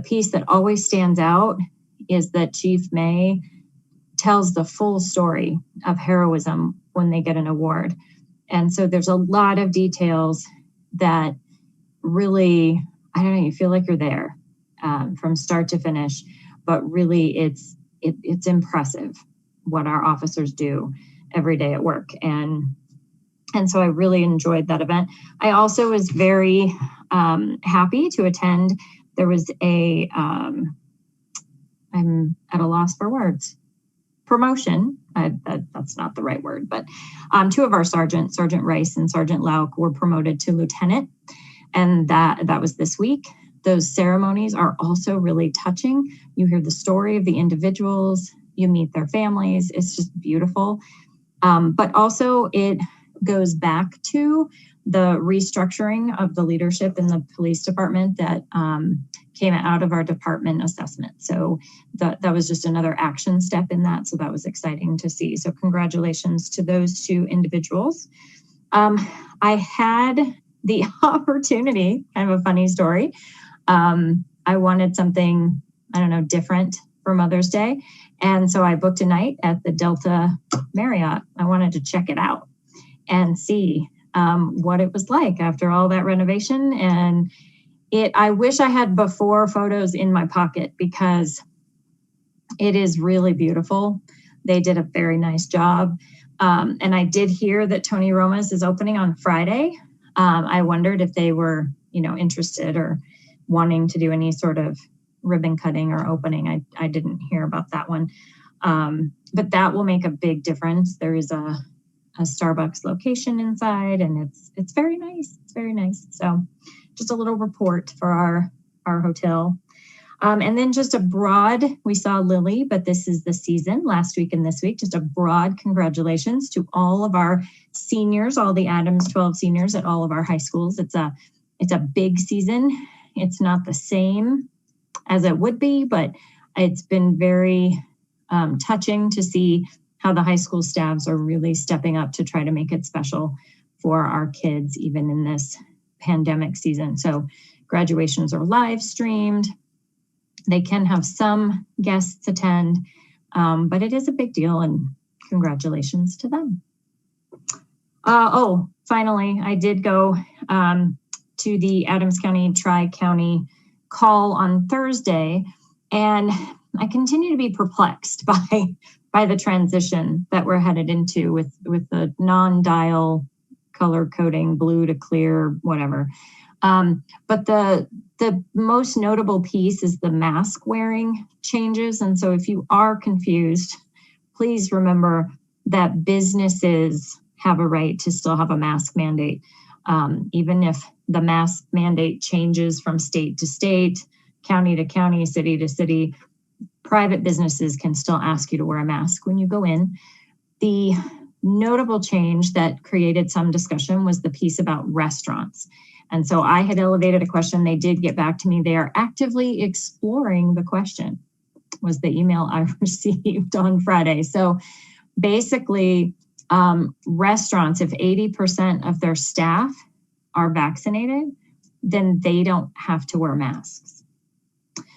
piece that always stands out is that Chief May tells the full story of heroism when they get an award. And so there's a lot of details that really, I don't know, you feel like you're there from start to finish, but really it's impressive what our officers do every day at work. And so I really enjoyed that event. I also was very happy to attend. There was I'm at a loss for words. Promotion, that's not the right word, but two of our sergeants, Sergeant Rice and Sergeant Lauk, were promoted to lieutenant. And that was this week. Those ceremonies are also really touching. You hear the story of the individuals, you meet their families. It's just beautiful. But also it goes back to the restructuring of the leadership in the police department that came out of our department assessment. So that was just another action step in that. So that was exciting to see. So congratulations to those two individuals. I had the opportunity, kind of a funny story. I wanted something, different for Mother's Day. And so I booked a night at the Delta Marriott. I wanted to check it out and see what it was like after all that renovation. And I wish I had before photos in my pocket because it is really beautiful. They did a very nice job. And I did hear that Tony Roma's is opening on Friday. I wondered if they were, interested or wanting to do any sort of ribbon cutting or opening. I didn't hear about that one. But that will make a big difference. There is a Starbucks location inside and it's very nice. It's very nice. So just a little report for our hotel. And then just a broad, we saw Lily, but this is the season last week and this week, just a broad congratulations to all of our seniors, all the Adams 12 seniors at all of our high schools. It's it's a big season. It's not the same as it would be, but it's been very touching to see how the high school staffs are really stepping up to try to make it special for our kids, even in this pandemic season. So graduations are live streamed. They can have some guests attend, but it is a big deal, and congratulations to them. Finally, I did go to the Adams County Tri-County call on Thursday, and I continue to be perplexed by the transition that we're headed into with the non-dial color coding, blue to clear, whatever. But the most notable piece is the mask wearing changes. And so if you are confused, please remember that businesses have a right to still have a mask mandate. Even if the mask mandate changes from state to state, county to county, city to city, private businesses can still ask you to wear a mask when you go in. The notable change that created some discussion was the piece about restaurants. And so I had elevated a question. They did get back to me. They are actively exploring the question, was the email I received on Friday. So basically, restaurants, if 80% of their staff are vaccinated, then they don't have to wear masks.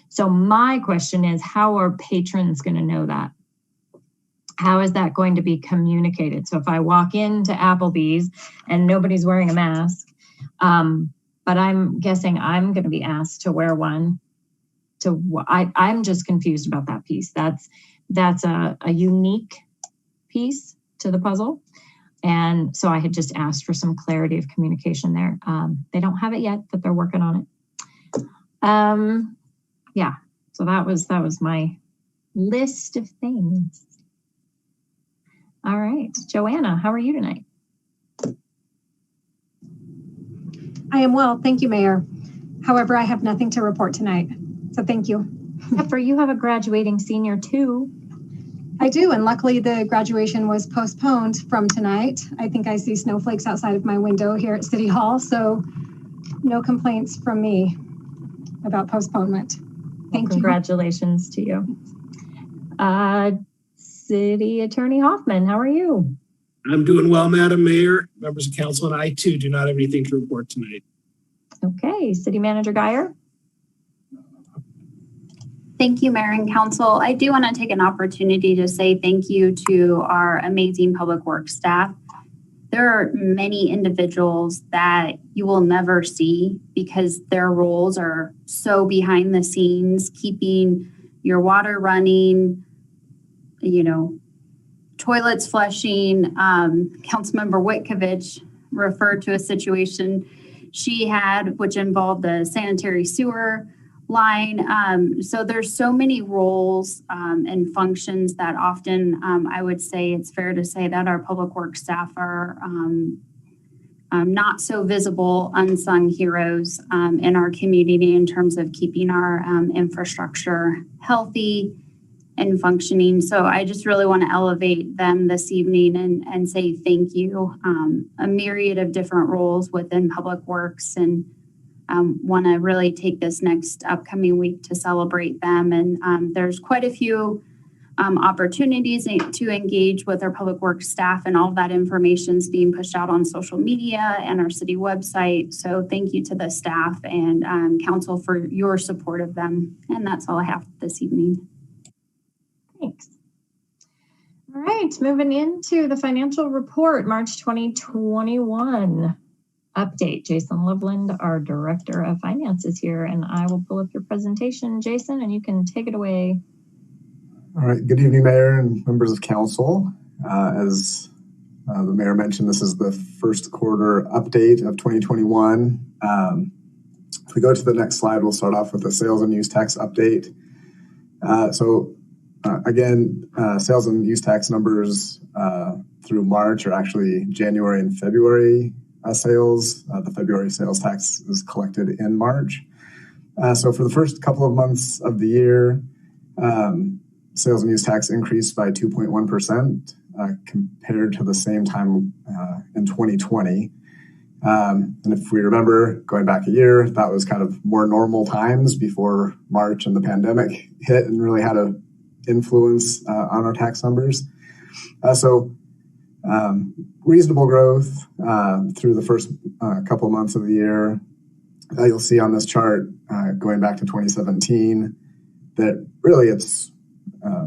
So my question is, how are patrons going to know that? How is that going to be communicated? So if I walk into Applebee's and nobody's wearing a mask, but I'm guessing I'm going to be asked to wear one. I'm just confused about that piece. That's a unique piece to the puzzle. And so I had just asked for some clarity of communication there. They don't have it yet, but they're working on it. Yeah, so that was my list of things. All right, Joanna, how are you tonight? I am well, thank you, Mayor. However, I have nothing to report tonight, so thank you. Pepper, you have a graduating senior too. I do, and luckily the graduation was postponed from tonight. I think I see snowflakes outside of my window here at City Hall, so no complaints from me about postponement. Thank you. Congratulations to you. City Attorney Hoffman, how are you? I'm doing well, Madam Mayor, members of council, and I too do not have anything to report tonight. Okay, City Manager Geyer. Thank you, Mayor and Council. I do want to take an opportunity to say thank you to our amazing public works staff. There are many individuals that you will never see because their roles are so behind the scenes, keeping your water running, toilets flushing. Councilmember Witkovich referred to a situation she had, which involved the sanitary sewer line. So there's so many roles and functions that often I would say it's fair to say that our public works staff are not so visible, unsung heroes in our community in terms of keeping our infrastructure healthy and functioning. So I just really want to elevate them this evening and say thank you. A myriad of different roles within public works, and want to really take this next upcoming week to celebrate them. And there's quite a few opportunities to engage with our public works staff, and all of that information is being pushed out on social media and our city website. So thank you to the staff and council for your support of them. And that's all I have this evening. Thanks. All right, moving into the financial report, March 2021 update. Jason Loveland, our Director of Finance, is here, and I will pull up your presentation, Jason, and you can take it away. All right, good evening, Mayor and members of council. As the Mayor mentioned, this is the first quarter update of 2021. If we go to the next slide, we'll start off with the sales and use tax update. Again, sales and use tax numbers through March are actually January and February sales. The February sales tax is collected in March. So for the first couple of months of the year, sales and use tax increased by 2.1% compared to the same time in 2020. And if we remember going back a year, that was kind of more normal times before March and the pandemic hit and really had an influence on our tax numbers. Reasonable growth through the first couple of months of the year. You'll see on this chart going back to 2017 that really it's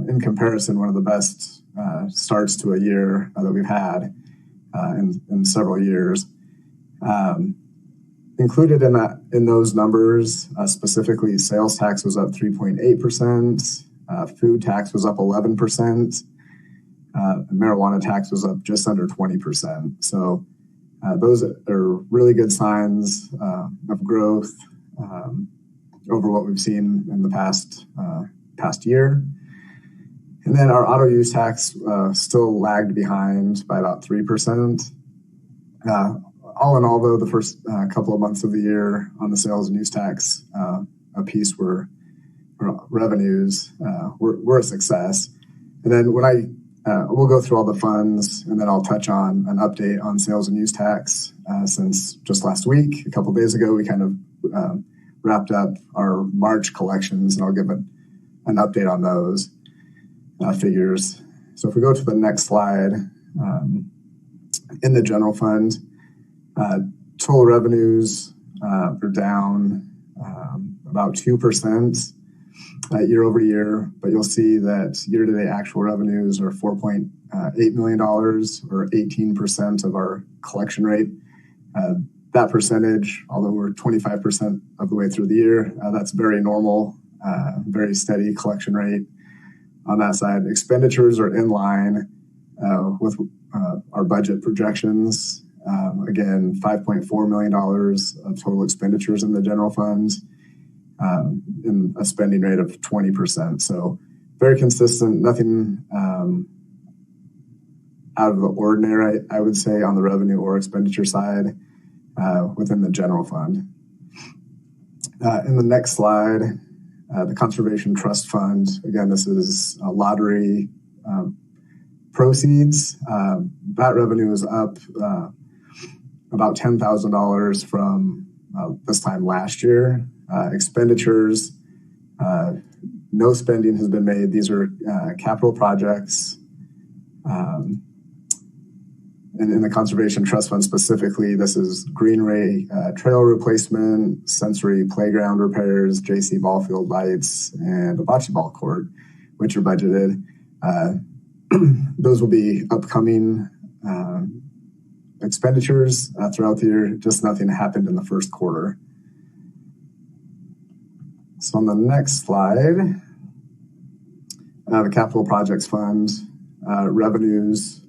in comparison one of the best starts to a year that we've had in several years. Included in those numbers, specifically sales tax was up 3.8%, food tax was up 11%, marijuana tax was up just under 20%. So those are really good signs of growth over what we've seen in the past year. And then our auto use tax still lagged behind by about 3%. All in all, though, the first couple of months of the year on the sales and use tax piece revenues were a success. And then when we'll go through all the funds, and then I'll touch on an update on sales and use tax since just last week. A couple of days ago, we kind of wrapped up our March collections, and I'll give an update on those figures. So if we go to the next slide, in the general fund, total revenues are down about 2% year over year, but you'll see that year-to-date actual revenues are $4.8 million, or 18% of our collection rate. That percentage, although we're 25% of the way through the year, that's very normal, very steady collection rate on that side. Expenditures are in line with our budget projections. Again, $5.4 million of total expenditures in the general funds, in a spending rate of 20%. So very consistent, nothing out of the ordinary, I would say, on the revenue or expenditure side within the general fund. In the next slide, the Conservation Trust Fund, again, this is lottery proceeds. That revenue is up about $10,000 from this time last year. Expenditures, no spending has been made. These are capital projects. And in the Conservation Trust Fund specifically, this is Greenway trail replacement, sensory playground repairs, JC ball field lights, and a bocce ball court, which are budgeted. Those will be upcoming expenditures throughout the year. Just nothing happened in the first quarter. So on the next slide, the Capital Projects Fund, revenues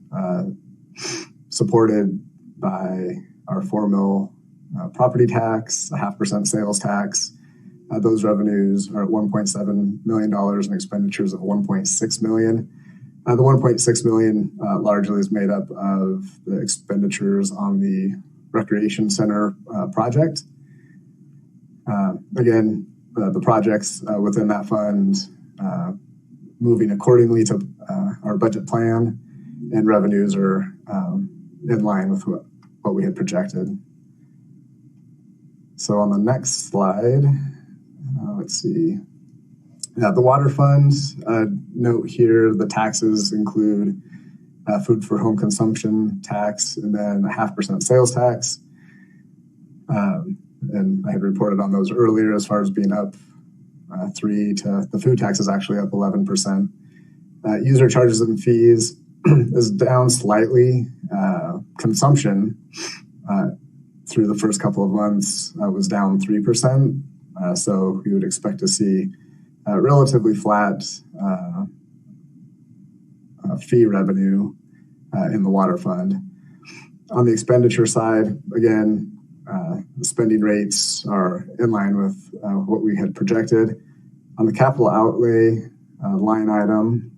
supported by our 4 mil property tax, a 0.5% sales tax. Those revenues are at $1.7 million and expenditures of $1.6 million. The $1.6 million largely is made up of the expenditures on the Recreation Center project. Again, the projects within that fund moving accordingly to our budget plan, and revenues are in line with what we had projected. So on the next slide, let's see. The water fund, note here, the taxes include food for home consumption tax and then a 0.5% sales tax. And I had reported on those earlier as far as being up 3 to the food tax is actually up 11%. User charges and fees is down slightly. Consumption through the first couple of months was down 3%. So we would expect to see relatively flat fee revenue in the water fund. On the expenditure side, again, the spending rates are in line with what we had projected. On the capital outlay line item,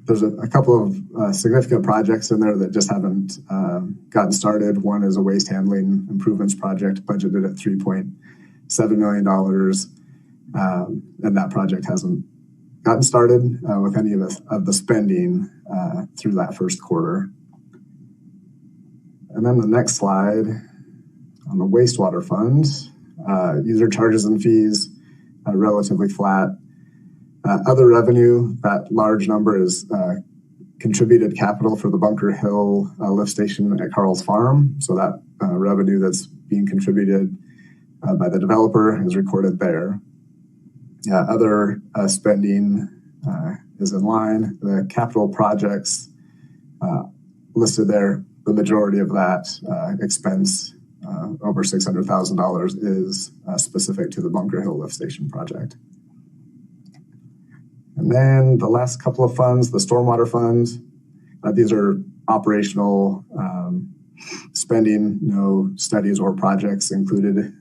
there's a couple of significant projects in there that just haven't gotten started. One is a waste handling improvements project budgeted at $3.7 million, and that project hasn't gotten started with any of the spending through that first quarter. And then the next slide on the wastewater fund, user charges and fees, relatively flat. Other revenue, that large number is contributed capital for the Bunker Hill lift station at Carl's Farm. So that revenue that's being contributed by the developer is recorded there. Other spending is in line. The capital projects listed there, the majority of that expense, over $600,000, is specific to the Bunker Hill lift station project. And then the last couple of funds, the stormwater funds, these are operational spending, no studies or projects included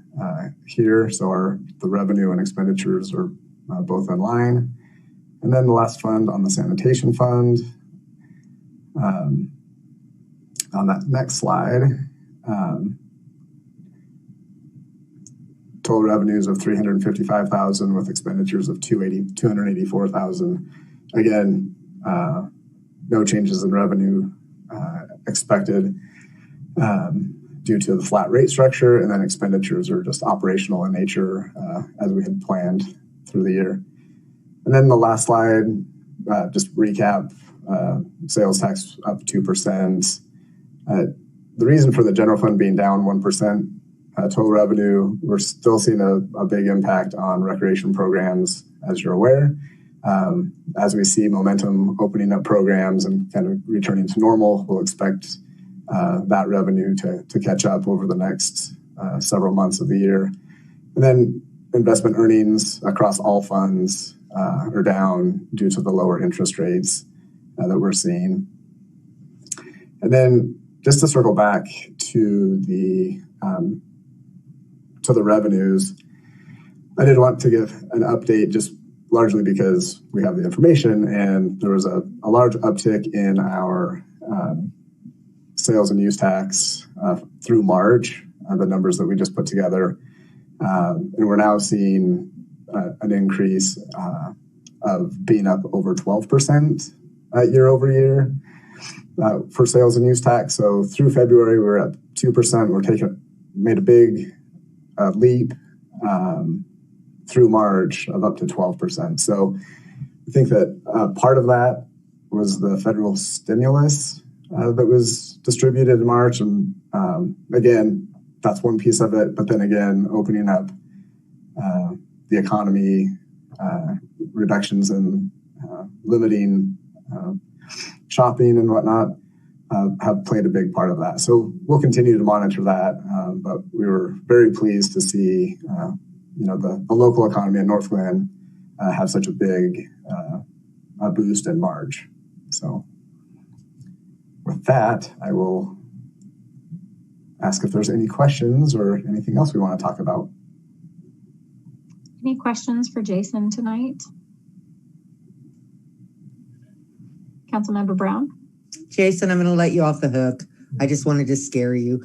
here. So the revenue and expenditures are both in line. And then the last fund on the sanitation fund. On that next slide, total revenues of $355,000 with expenditures of $284,000. Again, no changes in revenue expected due to the flat rate structure, and then expenditures are just operational in nature as we had planned through the year. And then the last slide, just recap, sales tax up 2%. The reason for the general fund being down 1%, total revenue, we're still seeing a big impact on recreation programs, as you're aware. As we see momentum opening up programs and kind of returning to normal, we'll expect that revenue to catch up over the next several months of the year. And then investment earnings across all funds are down due to the lower interest rates that we're seeing. And then just to circle back to the revenues, I did want to give an update just largely because we have the information, and there was a large uptick in our sales and use tax through March, the numbers that we just put together. And we're now seeing an increase of being up over 12% year over year for sales and use tax. So through February, we were at 2%. Made a big leap through March of up to 12%. So I think that part of that was the federal stimulus that was distributed in March. And again, that's one piece of it. But then again, opening up the economy, reductions in limiting shopping and whatnot have played a big part of that. So we'll continue to monitor that. But we were very pleased to see the local economy in Northland have such a big boost in March. So with that, I will ask if there's any questions or anything else we want to talk about. Any questions for Jason tonight? Councilmember Brown? Jason, I'm going to let you off the hook. I just wanted to scare you.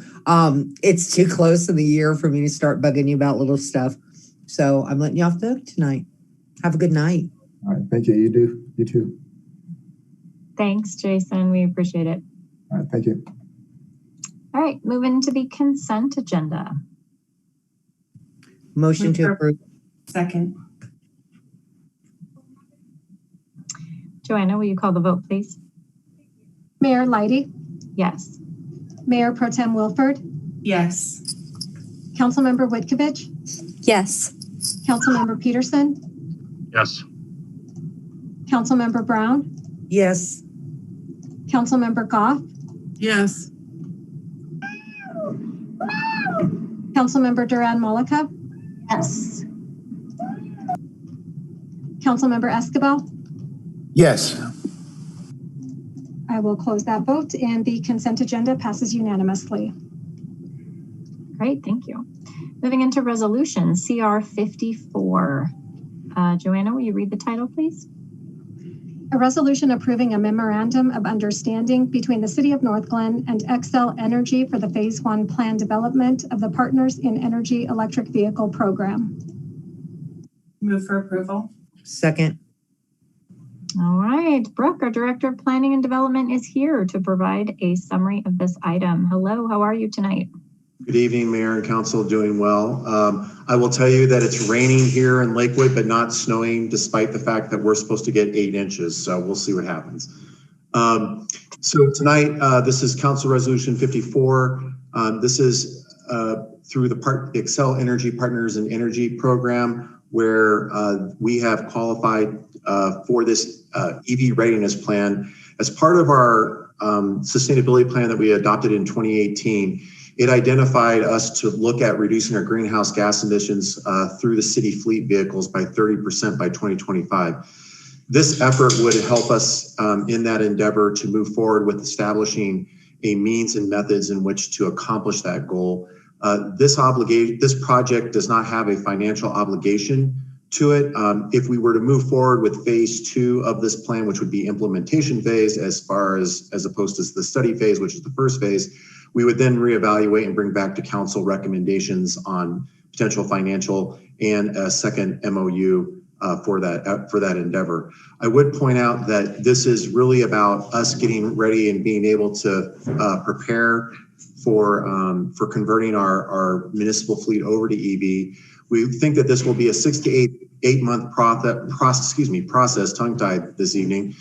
It's too close in the year for me to start bugging you about little stuff. So I'm letting you off the hook tonight. Have a good night. All right. Thank you. You too. Thanks, Jason. We appreciate it. All right. Thank you. All right. Moving to the consent agenda. Motion to approve. Second. Joanna, will you call the vote, please? Mayor Leidy? Yes. Mayor Pro Tem Wilford? Yes. Councilmember Whitkovich? Yes. Councilmember Peterson? Yes. Councilmember Brown? Yes. Councilmember Goff? Yes. Councilmember Duran Malika? Yes. Councilmember Escobar? Yes. I will close that vote, and the consent agenda passes unanimously. Great, thank you. Moving into resolution CR 54. Joanna, will you read the title, please? A resolution approving a memorandum of understanding between the City of Northglenn and Xcel Energy for the Phase 1 plan development of the Partners in Energy electric vehicle program. Move for approval. Second. All right, Brooke, our Director of Planning and Development, is here to provide a summary of this item. Hello, how are you tonight? Good evening, Mayor and Council, doing well. I will tell you that it's raining here in Lakewood, but not snowing, despite the fact that we're supposed to get 8 inches. So we'll see what happens. So tonight, this is Council Resolution 54. This is through the Excel Energy Partners and Energy Program, where we have qualified for this EV readiness plan. As part of our sustainability plan that we adopted in 2018, it identified us to look at reducing our greenhouse gas emissions through the city fleet vehicles by 30% by 2025. This effort would help us in that endeavor to move forward with establishing a means and methods in which to accomplish that goal. This project does not have a financial obligation to it. If we were to move forward with phase 2 of this plan, which would be implementation phase as opposed to the study phase, which is the first phase, we would then reevaluate and bring back to council recommendations on potential financial and a second MOU for that endeavor. I would point out that this is really about us getting ready and being able to prepare for converting our municipal fleet over to EV. We think that this will be a 6 to 8 month process, tongue-tied this evening,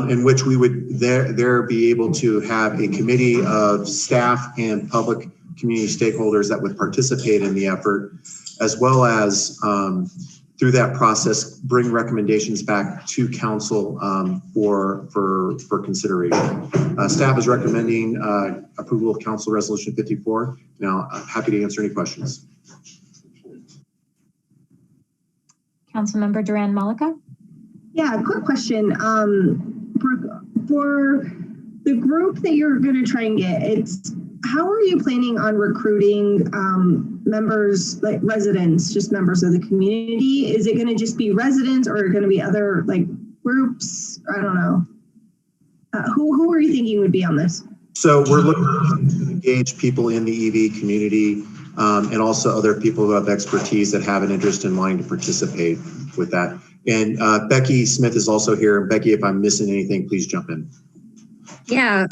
in which we would there be able to have a committee of staff and public community stakeholders that would participate in the effort, as well as through that process, bring recommendations back to council for consideration. Staff is recommending approval of Council Resolution 54. Now, I'm happy to answer any questions. Councilmember Duran-Malika. Yeah, quick question. For the group that you're going to try and get, how are you planning on recruiting members, like residents, just members of the community? Is it going to just be residents, or are going to be other like groups? I don't know. Who are you thinking would be on this? So we're looking to engage people in the EV community and also other people who have expertise that have an interest in wanting to participate with that. And Becky Smith is also here. And Becky, if I'm missing anything, please jump in. Yeah,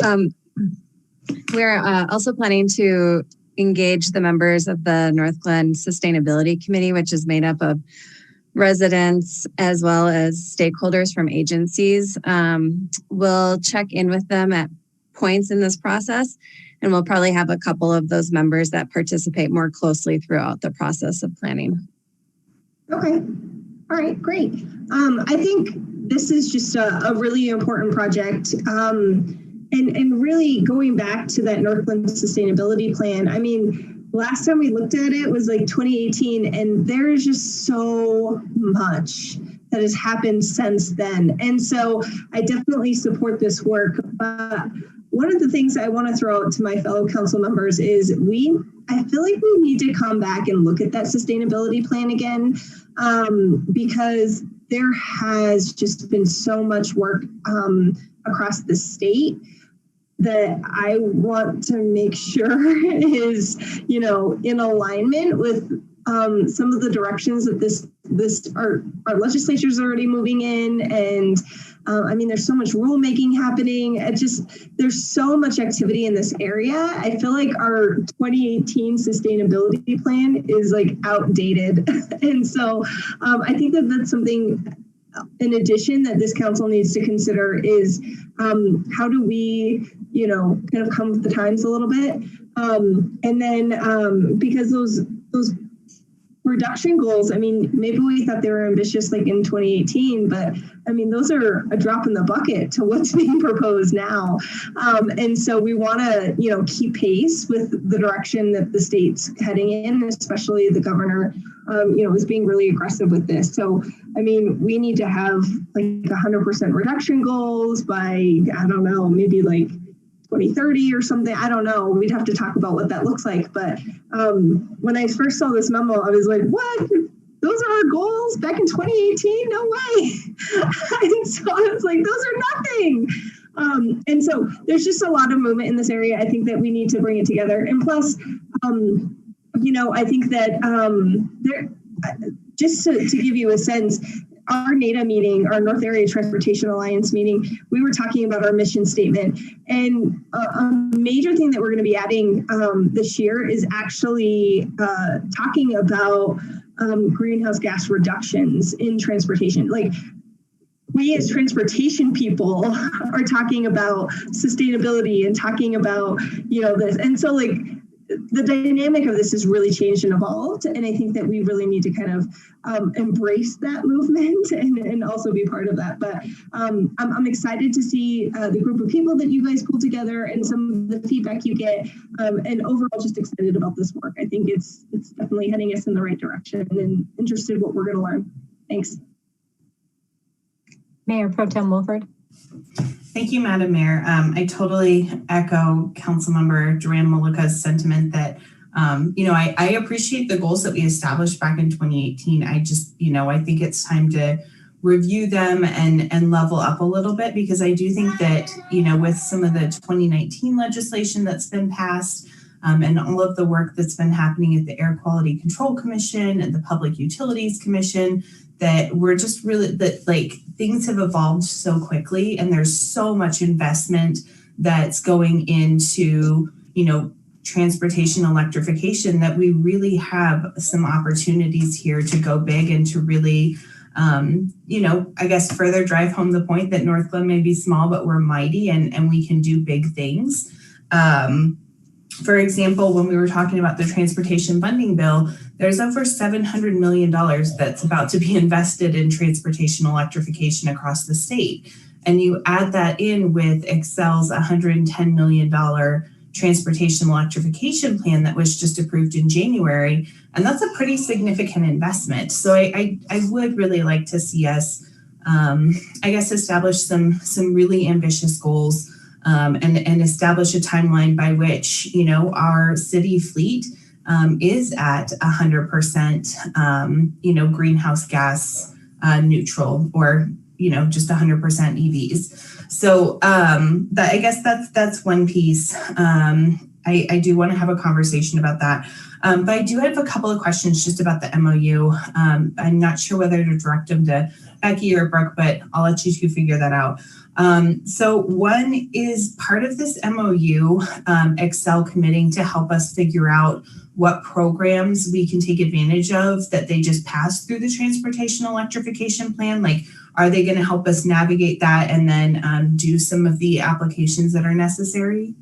we're also planning to engage the members of the Northglenn Sustainability Committee, which is made up of residents as well as stakeholders from agencies. We'll check in with them at points in this process, and we'll probably have a couple of those members that participate more closely throughout the process of planning. Okay. All right, great. I think this is just a really important project. And really going back to that Northland Sustainability Plan, I mean, last time we looked at it was like 2018, and there is just so much that has happened since then. And so I definitely support this work. But one of the things I want to throw out to my fellow council members is I feel like we need to come back and look at that sustainability plan again, because there has just been so much work across the state that I want to make sure is, in alignment with some of the directions that our legislature is already moving in. And I mean, there's so much rulemaking happening. There's so much activity in this area. I feel like our 2018 sustainability plan is like outdated. And so I think that that's something in addition that this council needs to consider is how do we, kind of come with the times a little bit. And then because those reduction goals, I mean, maybe we thought they were ambitious like in 2018, but I mean, those are a drop in the bucket to what's being proposed now. And so we want to, keep pace with the direction that the state's heading in, especially the governor, is being really aggressive with this. So, I mean, we need to have like 100% reduction goals by, I don't know, maybe like 2030 or something. I don't know. We'd have to talk about what that looks like. But when I first saw this memo, I was like, what? Those are our goals back in 2018? No way. And so I was like, those are nothing. And so there's just a lot of movement in this area. I think that we need to bring it together. And plus, I think that just to give you a sense, our NATA meeting, our North Area Transportation Alliance meeting, we were talking about our mission statement. And a major thing that we're going to be adding this year is actually talking about greenhouse gas reductions in transportation. Like, we as transportation people are talking about sustainability and talking about, this. And so like the dynamic of this has really changed and evolved. And I think that we really need to kind of embrace that movement and also be part of that. But I'm excited to see the group of people that you guys pull together and some of the feedback you get, and overall just excited about this work. I think it's definitely heading us in the right direction and interested in what we're going to learn. Thanks. Mayor Pro Tem Wolford. Thank you, Madam Mayor. I totally echo Councilmember Duran Maluka's sentiment that, I appreciate the goals that we established back in 2018. I just, I think it's time to review them and level up a little bit, because I do think that, with some of the 2019 legislation that's been passed, and all of the work that's been happening at the Air Quality Control Commission and the Public Utilities Commission, that we're just really, that like things have evolved so quickly, and there's so much investment that's going into, transportation electrification, that we really have some opportunities here to go big and to really, I guess further drive home the point that Northland may be small, but we're mighty and we can do big things. For example, when we were talking about the transportation funding bill, there's over $700 million that's about to be invested in transportation electrification across the state. And you add that in with Excel's $110 million transportation electrification plan that was just approved in January. And that's a pretty significant investment. So I would really like to see us, establish some really ambitious goals, and establish a timeline by which, our city fleet is at 100%, greenhouse gas neutral, or, just 100% EVs. So I guess that's one piece. I do want to have a conversation about that. But I do have a couple of questions just about the MOU. I'm not sure whether to direct them to Becky or Brooke, but I'll let you two figure that out. So one is, part of this MOU, Excel committing to help us figure out what programs we can take advantage of that they just passed through the transportation electrification plan. Like, are they going to help us navigate that and then do some of the applications that are necessary?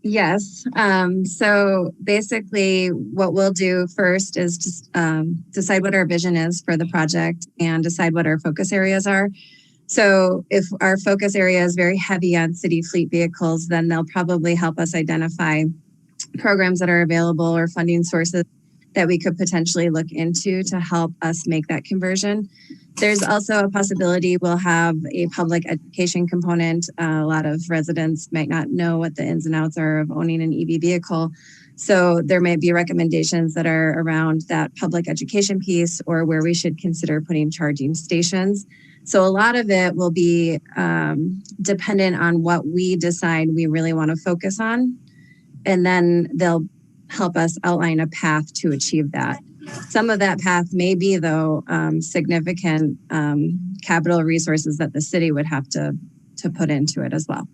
Yes. So basically what we'll do first is just decide what our vision is for the project and decide what our focus areas are. So if our focus area is very heavy on city fleet vehicles, then they'll probably help us identify programs that are available or funding sources that we could potentially look into to help us make that conversion. There's also a possibility we'll have a public education component. A lot of residents might not know what the ins and outs are of owning an EV vehicle. So there may be recommendations that are around that public education piece, or where we should consider putting charging stations. So a lot of it will be dependent on what we decide we really want to focus on. And then they'll help us outline a path to achieve that. Some of that path may be, though, significant capital resources that the city would have to put into it as well.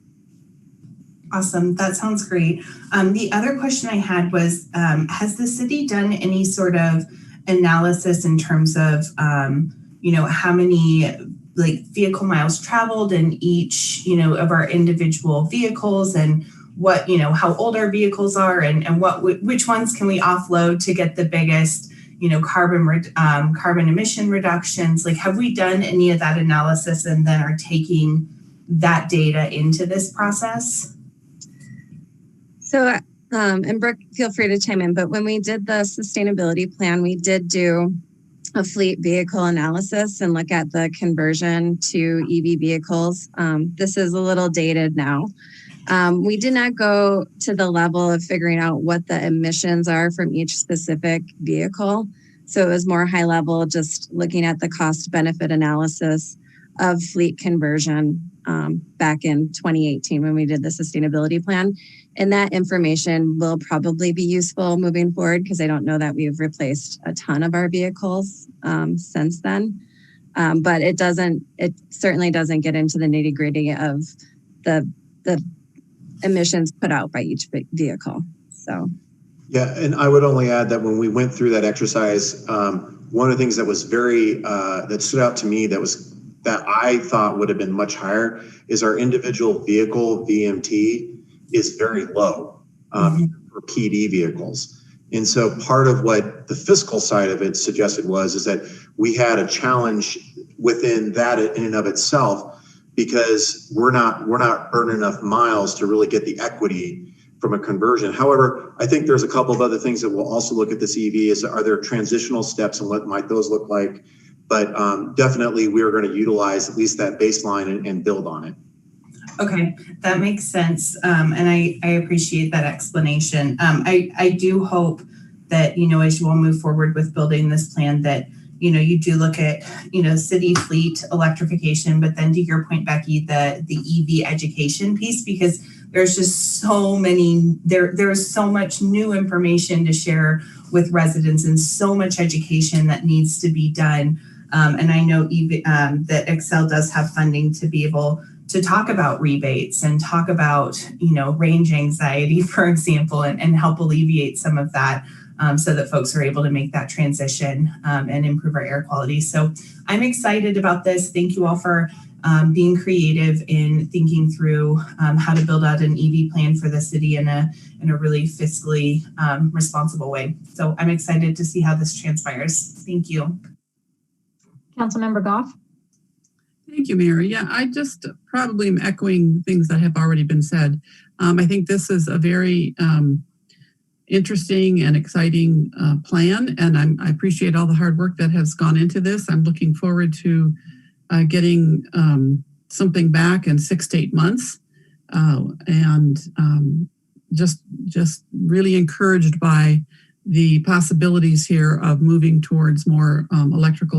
Awesome. That sounds great. The other question I had was, has the city done any sort of analysis in terms of, how many vehicle miles traveled in each, of our individual vehicles, and what, how old our vehicles are, and which ones can we offload to get the biggest, carbon emission reductions? Like, have we done any of that analysis and then are taking that data into this process? So, and Brooke, feel free to chime in, but when we did the sustainability plan, we did do a fleet vehicle analysis and look at the conversion to EV vehicles. This is a little dated now. We did not go to the level of figuring out what the emissions are from each specific vehicle. So it was more high level, just looking at the cost benefit analysis of fleet conversion. back in 2018 when we did the sustainability plan. And that information will probably be useful moving forward because I don't know that we've replaced a ton of our vehicles since then. But it certainly doesn't get into the nitty gritty of the emissions put out by each vehicle. So. Yeah, and I would only add that when we went through that exercise, one of the things that was that stood out to me that I thought would have been much higher is our individual vehicle VMT is very low for PD vehicles. And so part of what the fiscal side of it suggested is that we had a challenge within that in and of itself, because we're not burning enough miles to really get the equity from a conversion. However, I think there's a couple of other things that we'll also look at this EV are there transitional steps and what might those look like? But definitely we are going to utilize at least that baseline and build on it. Okay, that makes sense. And I appreciate that explanation. I do hope that, as you all move forward with building this plan, that, you do look at, city fleet electrification, but then to your point, Becky, the EV education piece, because there's just so many, there's so much new information to share with residents and so much education that needs to be done. And I know that Excel does have funding to be able to talk about rebates and talk about, range anxiety, for example, and help alleviate some of that so that folks are able to make that transition and improve our air quality. So I'm excited about this. Thank you all for being creative in thinking through how to build out an EV plan for the city in a really fiscally responsible way. So I'm excited to see how this transpires. Thank you. Councilmember Goff. Thank you, Mayor. Yeah, I just probably am echoing things that have already been said. I think this is a very interesting and exciting plan, and I appreciate all the hard work that has gone into this. I'm looking forward to getting something back in 6 to 8 months, and just really encouraged by the possibilities here of moving towards more electric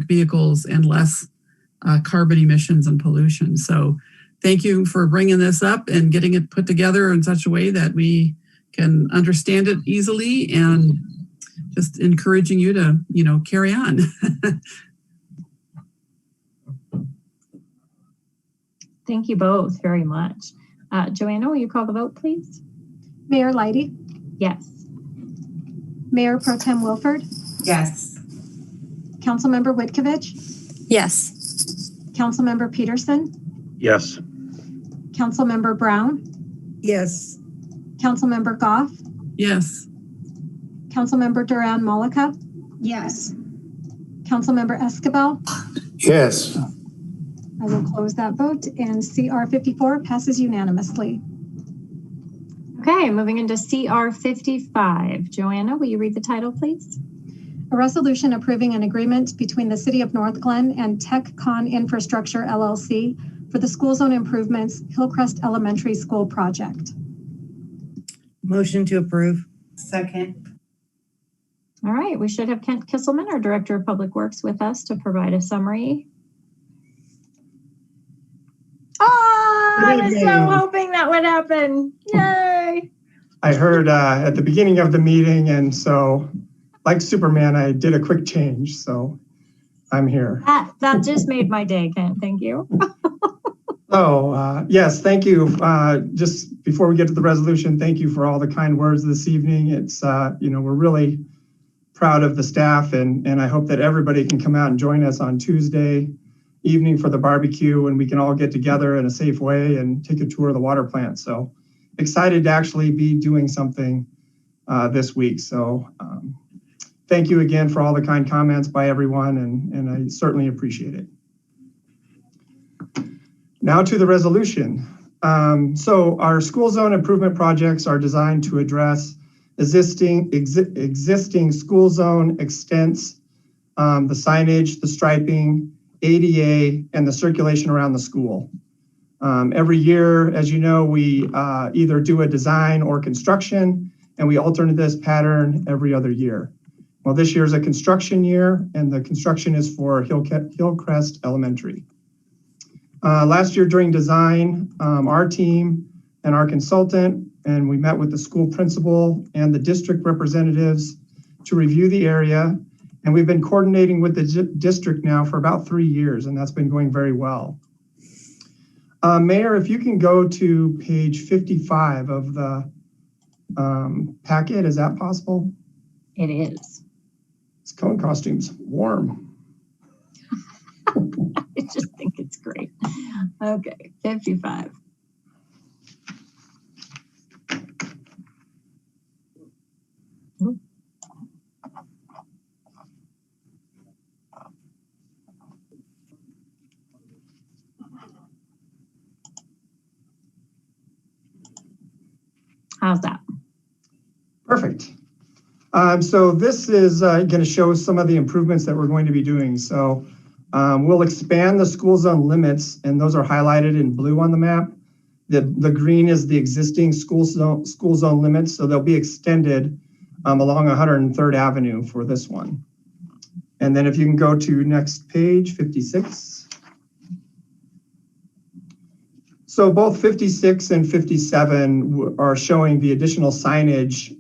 vehicles and less carbon emissions and pollution. So thank you for bringing this up and getting it put together in such a way that we can understand it easily, and just encouraging you to, carry on. Thank you both very much. Joanna, will you call the vote, please? Mayor Leidy? Yes. Mayor Pro Tem Wilford? Yes. Councilmember Witkovich? Yes. Councilmember Peterson? Yes. Councilmember Brown? Yes. Councilmember Goff? Yes. Councilmember Duran Malika? Yes. Councilmember Escobar? Yes. I will close that vote, and CR 54 passes unanimously. Okay, moving into CR 55. Joanna, will you read the title, please? A resolution approving an agreement between the City of Northglenn and TechCon Infrastructure LLC for the school zone improvements Hillcrest Elementary School project. Motion to approve. Second. All right, we should have Kent Kisselman, our Director of Public Works, with us to provide a summary. Oh, I was so hoping that would happen. Yay! I heard at the beginning of the meeting, and so like Superman, I did a quick change, so I'm here. That just made my day, Kent. Thank you. Yes, thank you. Just before we get to the resolution, thank you for all the kind words this evening. It's, we're really proud of the staff, and I hope that everybody can come out and join us on Tuesday evening for the barbecue, and we can all get together in a safe way and take a tour of the water plant. So excited to actually be doing something this week. So thank you again for all the kind comments by everyone, and I certainly appreciate it. Now to the resolution. So our school zone improvement projects are designed to address existing school zone extents, the signage, the striping, ADA, and the circulation around the school. Every year, as you know, we either do a design or construction, and we alternate this pattern every other year. Well, this year is a construction year, and the construction is for Hillcrest Elementary. Last year during design, our team and our consultant, and we met with the school principal and the district representatives to review the area. And we've been coordinating with the district now for about 3 years, and that's been going very well. Mayor, if you can go to page 55 of the packet, is that possible? It is. This cone costume's warm. I just think it's great. Okay, 55. How's that? Perfect. So this is going to show some of the improvements that we're going to be doing. So we'll expand the school zone limits, and those are highlighted in blue on the map. The green is the existing school zone limits, so they'll be extended along 103rd Avenue for this one. And then if you can go to next page, 56. So both 56 and 57 are showing the additional signage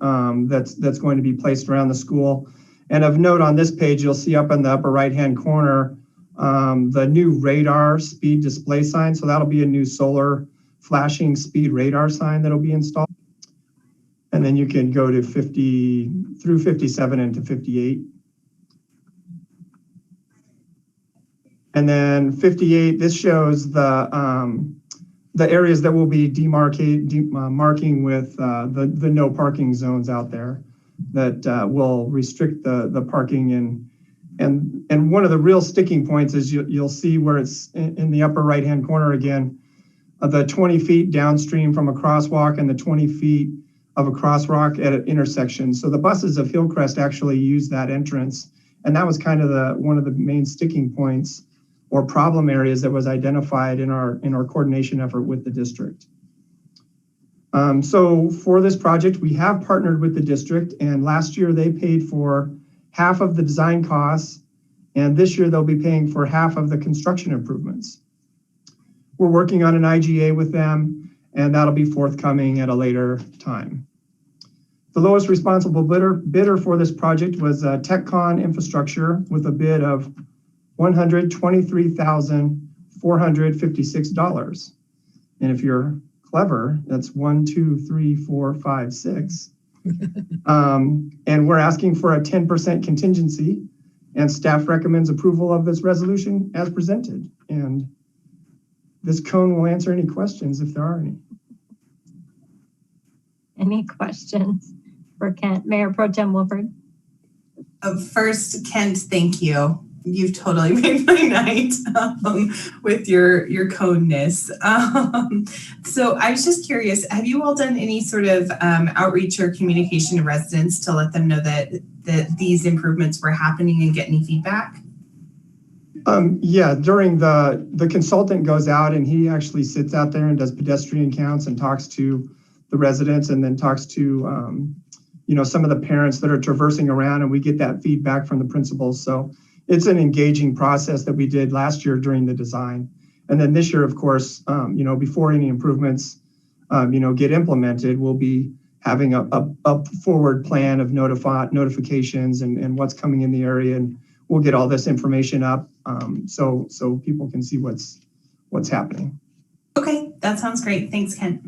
that's going to be placed around the school. And of note on this page, you'll see up in the upper right-hand corner, the new radar speed display sign. So that'll be a new solar flashing speed radar sign that'll be installed. And then you can go to 50 through 57 and to 58. And then 58, this shows the areas that will be marking with the no parking zones out there that will restrict the parking. And one of the real sticking points is you'll see where it's in the upper right-hand corner again, the 20 feet downstream from a crosswalk and the 20 feet of a crosswalk at an intersection. So the buses of Hillcrest actually use that entrance. And that was kind of one of the main sticking points or problem areas that was identified in our coordination effort with the district. So for this project, we have partnered with the district, and last year they paid for half of the design costs, and this year they'll be paying for half of the construction improvements. We're working on an IGA with them, and that'll be forthcoming at a later time. The lowest responsible bidder for this project was TechCon Infrastructure with a bid of $123,456. And if you're clever, that's 1, 2, 3, 4, 5, 6. And we're asking for a 10% contingency, and staff recommends approval of this resolution as presented. And this cone will answer any questions if there are any. Any questions for Kent? Mayor Pro Tem Wilford. First, Kent, thank you. You've totally made my night with your coneness. So I was just curious, have you all done any sort of outreach or communication to residents to let them know that these improvements were happening and get any feedback? Yeah, during the consultant goes out and he actually sits out there and does pedestrian counts and talks to the residents, and then talks to some of the parents that are traversing around, and we get that feedback from the principals. So it's an engaging process that we did last year during the design. And then this year, of course, before any improvements, get implemented, we'll be having a forward plan of notifications and what's coming in the area. And we'll get all this information up so people can see what's happening. Okay, that sounds great. Thanks, Kent.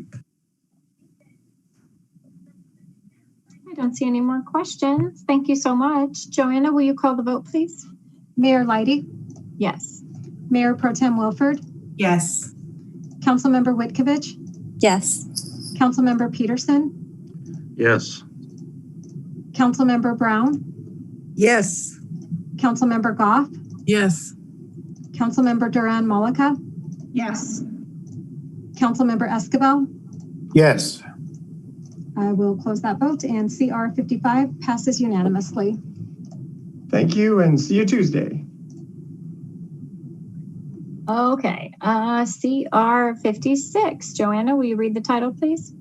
I don't see any more questions. Thank you so much. Joanna, will you call the vote, please? Mayor Leidy? Yes. Mayor Pro Tem Wilford? Yes. Councilmember Witkovich? Yes. Councilmember Peterson? Yes. Councilmember Brown? Yes. Councilmember Goff? Yes. Councilmember Duran Malika? Yes. Councilmember Esquivel? Yes. I will close that vote, and CR 55 passes unanimously. Thank you, and see you Tuesday. Okay, CR 56. Joanna, will you read the title, please?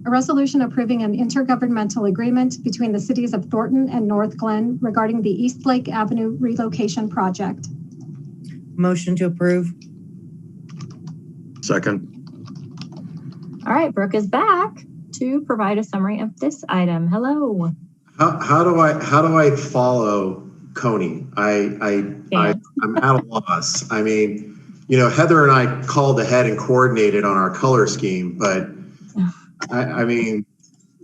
A resolution approving an intergovernmental agreement between the cities of Thornton and Northglenn regarding the East Lake Avenue relocation project. Motion to approve. Second. All right, Brooke is back to provide a summary of this item. Hello. How do I follow Coney? I'm at a loss. I mean, you know, Heather and I called ahead and coordinated on our color scheme, but I mean,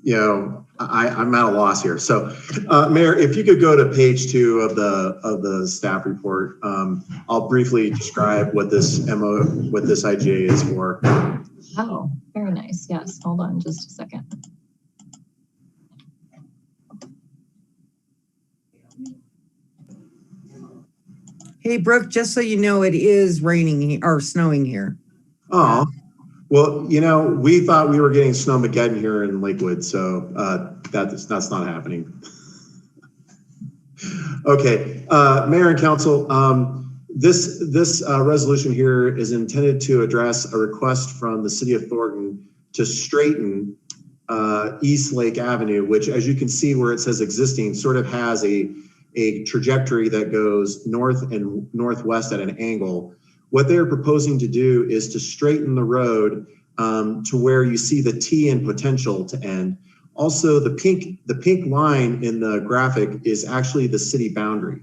you know, I'm at a loss here. So, Mayor, if you could go to page 2 of the staff report, I'll briefly describe what this IGA is for. Oh, very nice. Yes. Hold on just a second. Hey, Brooke, just so you know, it is raining or snowing here. Oh, well, you know, we thought we were getting snowmageddon here in Lakewood, so that's not happening. Okay, Mayor and Council, this resolution here is intended to address a request from the City of Thornton to straighten East Lake Avenue, which, as you can see where it says existing, sort of has a trajectory that goes north and northwest at an angle. What they're proposing to do is to straighten the road to where you see the T in potential to end. Also, the pink line in the graphic is actually the city boundary.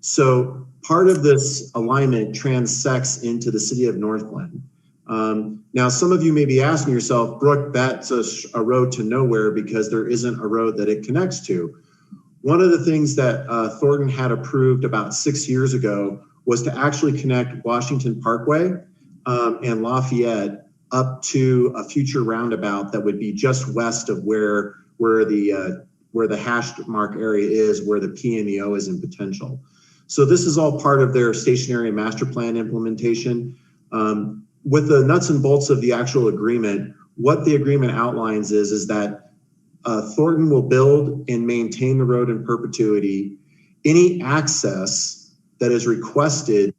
So part of this alignment transects into the city of Northland. Now, some of you may be asking yourself, Brooke, that's a road to nowhere because there isn't a road that it connects to. One of the things that Thornton had approved about 6 years ago was to actually connect Washington Parkway and Lafayette up to a future roundabout that would be just west of where the hash mark area is, where the P and the O is in potential. So this is all part of their stationary master plan implementation. With the nuts and bolts of the actual agreement, what the agreement outlines is that Thornton will build and maintain the road in perpetuity. Any access that is requested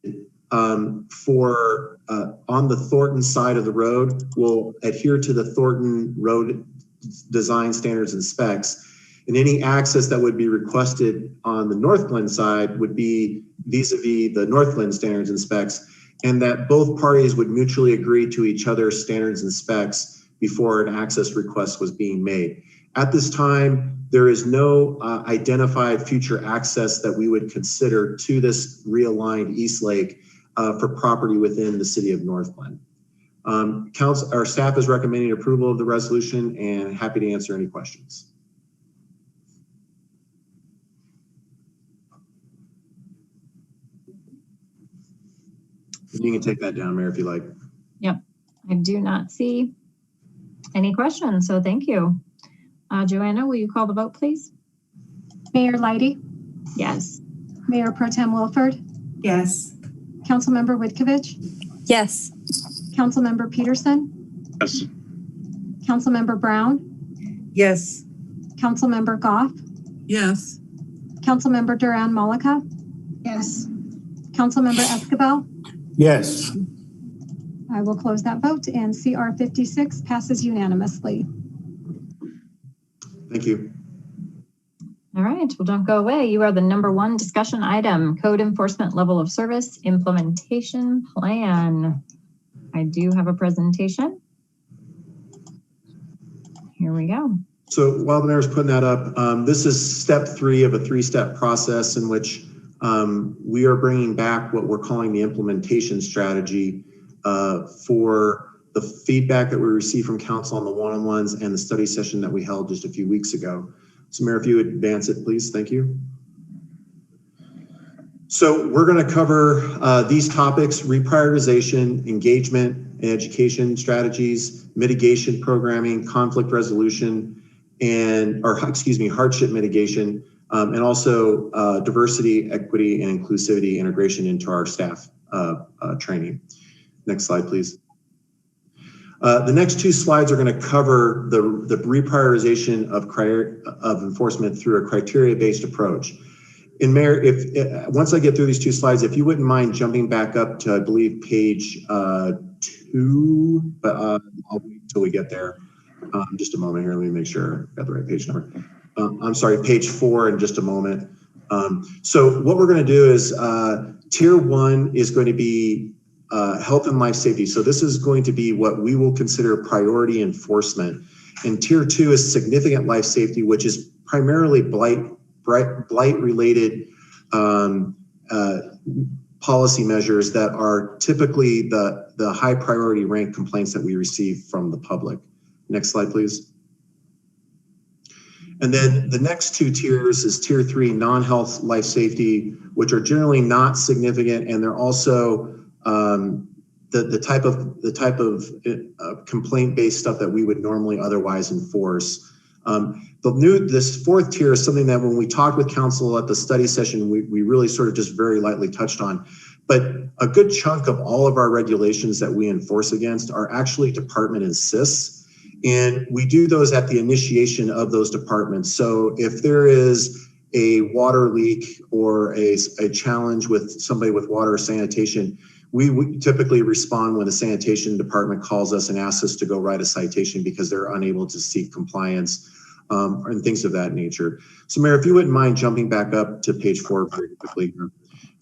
on the Thornton side of the road will adhere to the Thornton road design standards and specs. And any access that would be requested on the Northglenn side would be vis-a-vis the Northland standards and specs, and that both parties would mutually agree to each other's standards and specs before an access request was being made. At this time, there is no identified future access that we would consider to this realigned East Lake for property within the city of Northland. Our staff is recommending approval of the resolution and happy to answer any questions. You can take that down, Mayor, if you like. Yep, I do not see any questions, so thank you. Joanna, will you call the vote, please? Mayor Leidy? Yes. Mayor Pro Tem Wilford? Yes. Councilmember Whitkovich? Yes. Councilmember Peterson? Yes. Councilmember Brown? Yes. Councilmember Goff? Yes. Councilmember Duran Malika? Yes. Councilmember Escabel? Yes. I will close that vote and CR 56 passes unanimously. Thank you. All right, well, don't go away. You are the #1 discussion item, Code Enforcement Level of Service Implementation Plan. I do have a presentation. Here we go. So while the mayor's putting that up, this is step 3 of a 3-step process in which we are bringing back what we're calling the implementation strategy for the feedback that we received from council on the one-on-ones and the study session that we held just a few weeks ago. So Mayor, if you would advance it, please. Thank you. So we're going to cover these topics: reprioritization, engagement and education strategies, mitigation programming, conflict resolution, hardship mitigation, and also diversity, equity, and inclusivity integration into our staff training. Next slide, please. The next 2 slides are going to cover the reprioritization of enforcement through a criteria-based approach. And Mayor, once I get through these 2 slides, if you wouldn't mind jumping back up to, I believe, page 2, but I'll wait until we get there. Just a moment here. Let me make sure I've got the right page number. I'm sorry, page 4 in just a moment. So what we're going to do is tier 1 is going to be health and life safety. So this is going to be what we will consider priority enforcement. And tier 2 is significant life safety, which is primarily blight-related policy measures that are typically the high priority rank complaints that we receive from the public. Next slide, please. And then the next 2 tiers is tier 3, non-health life safety, which are generally not significant, and they're also the type of complaint-based stuff that we would normally otherwise enforce. This 4th tier is something that when we talked with council at the study session, we really sort of just very lightly touched on. But a good chunk of all of our regulations that we enforce against are actually department insists. And we do those at the initiation of those departments. So if there is a water leak or a challenge with somebody with water or sanitation, we typically respond when the sanitation department calls us and asks us to go write a citation because they're unable to seek compliance and things of that nature. So Mayor, if you wouldn't mind jumping back up to page 4 very quickly.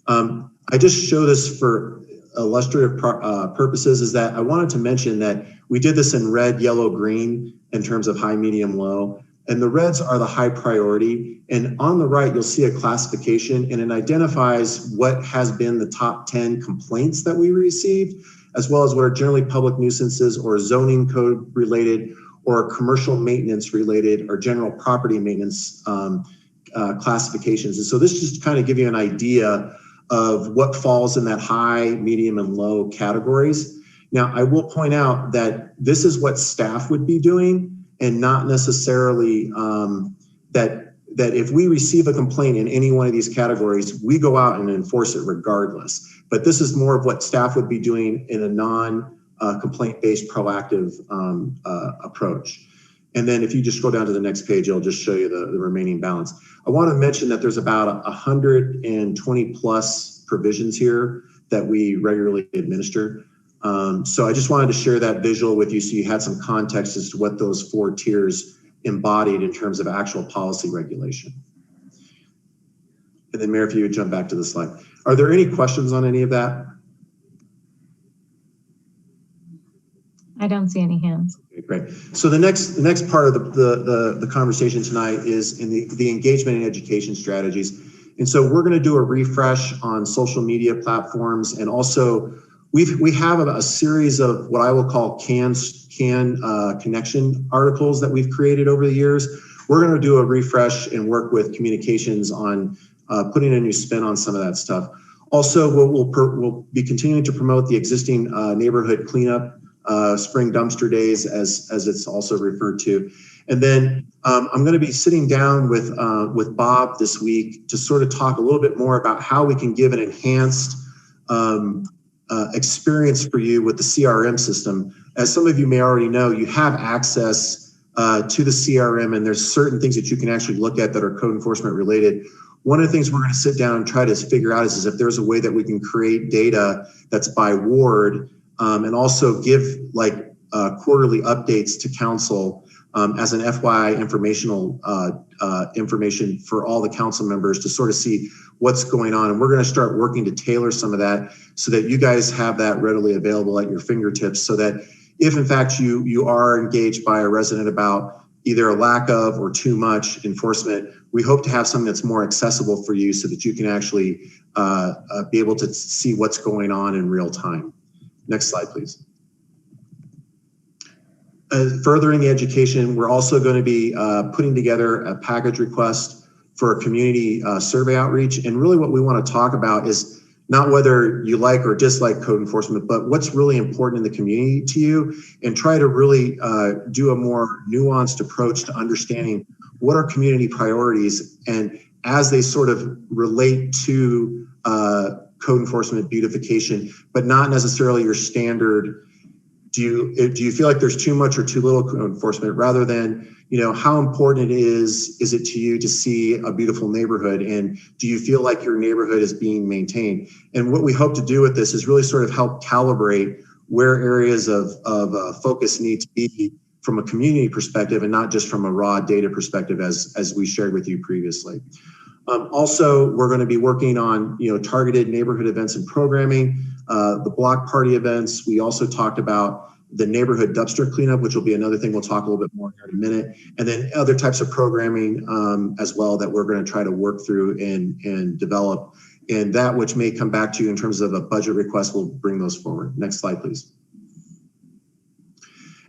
I just show this for illustrative purposes, is that I wanted to mention that we did this in red, yellow, green in terms of high, medium, low. And the reds are the high priority. And on the right, you'll see a classification, and it identifies what has been the top 10 complaints that we received, as well as what are generally public nuisances or zoning code related or commercial maintenance related or general property maintenance classifications. And so this just kind of give you an idea of what falls in that high, medium, and low categories. Now, I will point out that this is what staff would be doing, and not necessarily that if we receive a complaint in any one of these categories, we go out and enforce it regardless. But this is more of what staff would be doing in a non-complaint-based proactive approach. And then if you just scroll down to the next page, it'll just show you the remaining balance. I want to mention that there's about 120 plus provisions here that we regularly administer. So I just wanted to share that visual with you so you had some context as to what those 4 tiers embodied in terms of actual policy regulation. And then Mayor, if you would jump back to the slide. Are there any questions on any of that? I don't see any hands. Okay, great. So the next part of the conversation tonight is in the engagement and education strategies. And so we're going to do a refresh on social media platforms, and also we have a series of what I will call CAN connection articles that we've created over the years. We're going to do a refresh and work with communications on putting a new spin on some of that stuff. Also, we'll be continuing to promote the existing neighborhood cleanup spring dumpster days, as it's also referred to. And then I'm going to be sitting down with Bob this week to sort of talk a little bit more about how we can give an enhanced experience for you with the CRM system. As some of you may already know, you have access to the CRM, and there's certain things that you can actually look at that are code enforcement related. One of the things we're going to sit down and try to figure out is if there's a way that we can create data that's by ward, and also give like quarterly updates to council as an FYI informational information for all the council members to sort of see what's going on. And we're going to start working to tailor some of that so that you guys have that readily available at your fingertips, so that if in fact you are engaged by a resident about either a lack of or too much enforcement, we hope to have something that's more accessible for you so that you can actually be able to see what's going on in real time. Next slide, please. Furthering the education, we're also going to be putting together a package request for a community survey outreach. And really what we want to talk about is not whether you like or dislike code enforcement, but what's really important in the community to you, and try to really do a more nuanced approach to understanding what are community priorities, and as they sort of relate to code enforcement beautification, but not necessarily your standard. Do you feel like there's too much or too little code enforcement, rather than, you know, how important is it to you to see a beautiful neighborhood, and do you feel like your neighborhood is being maintained? And what we hope to do with this is really sort of help calibrate where areas of focus need to be from a community perspective, and not just from a raw data perspective, as we shared with you previously. Also, we're going to be working on targeted neighborhood events and programming, the block party events. We also talked about the neighborhood dumpster cleanup, which will be another thing we'll talk a little bit more here in a minute, and then other types of programming as well that we're going to try to work through and develop. And that which may come back to you in terms of a budget request, we'll bring those forward. Next slide, please.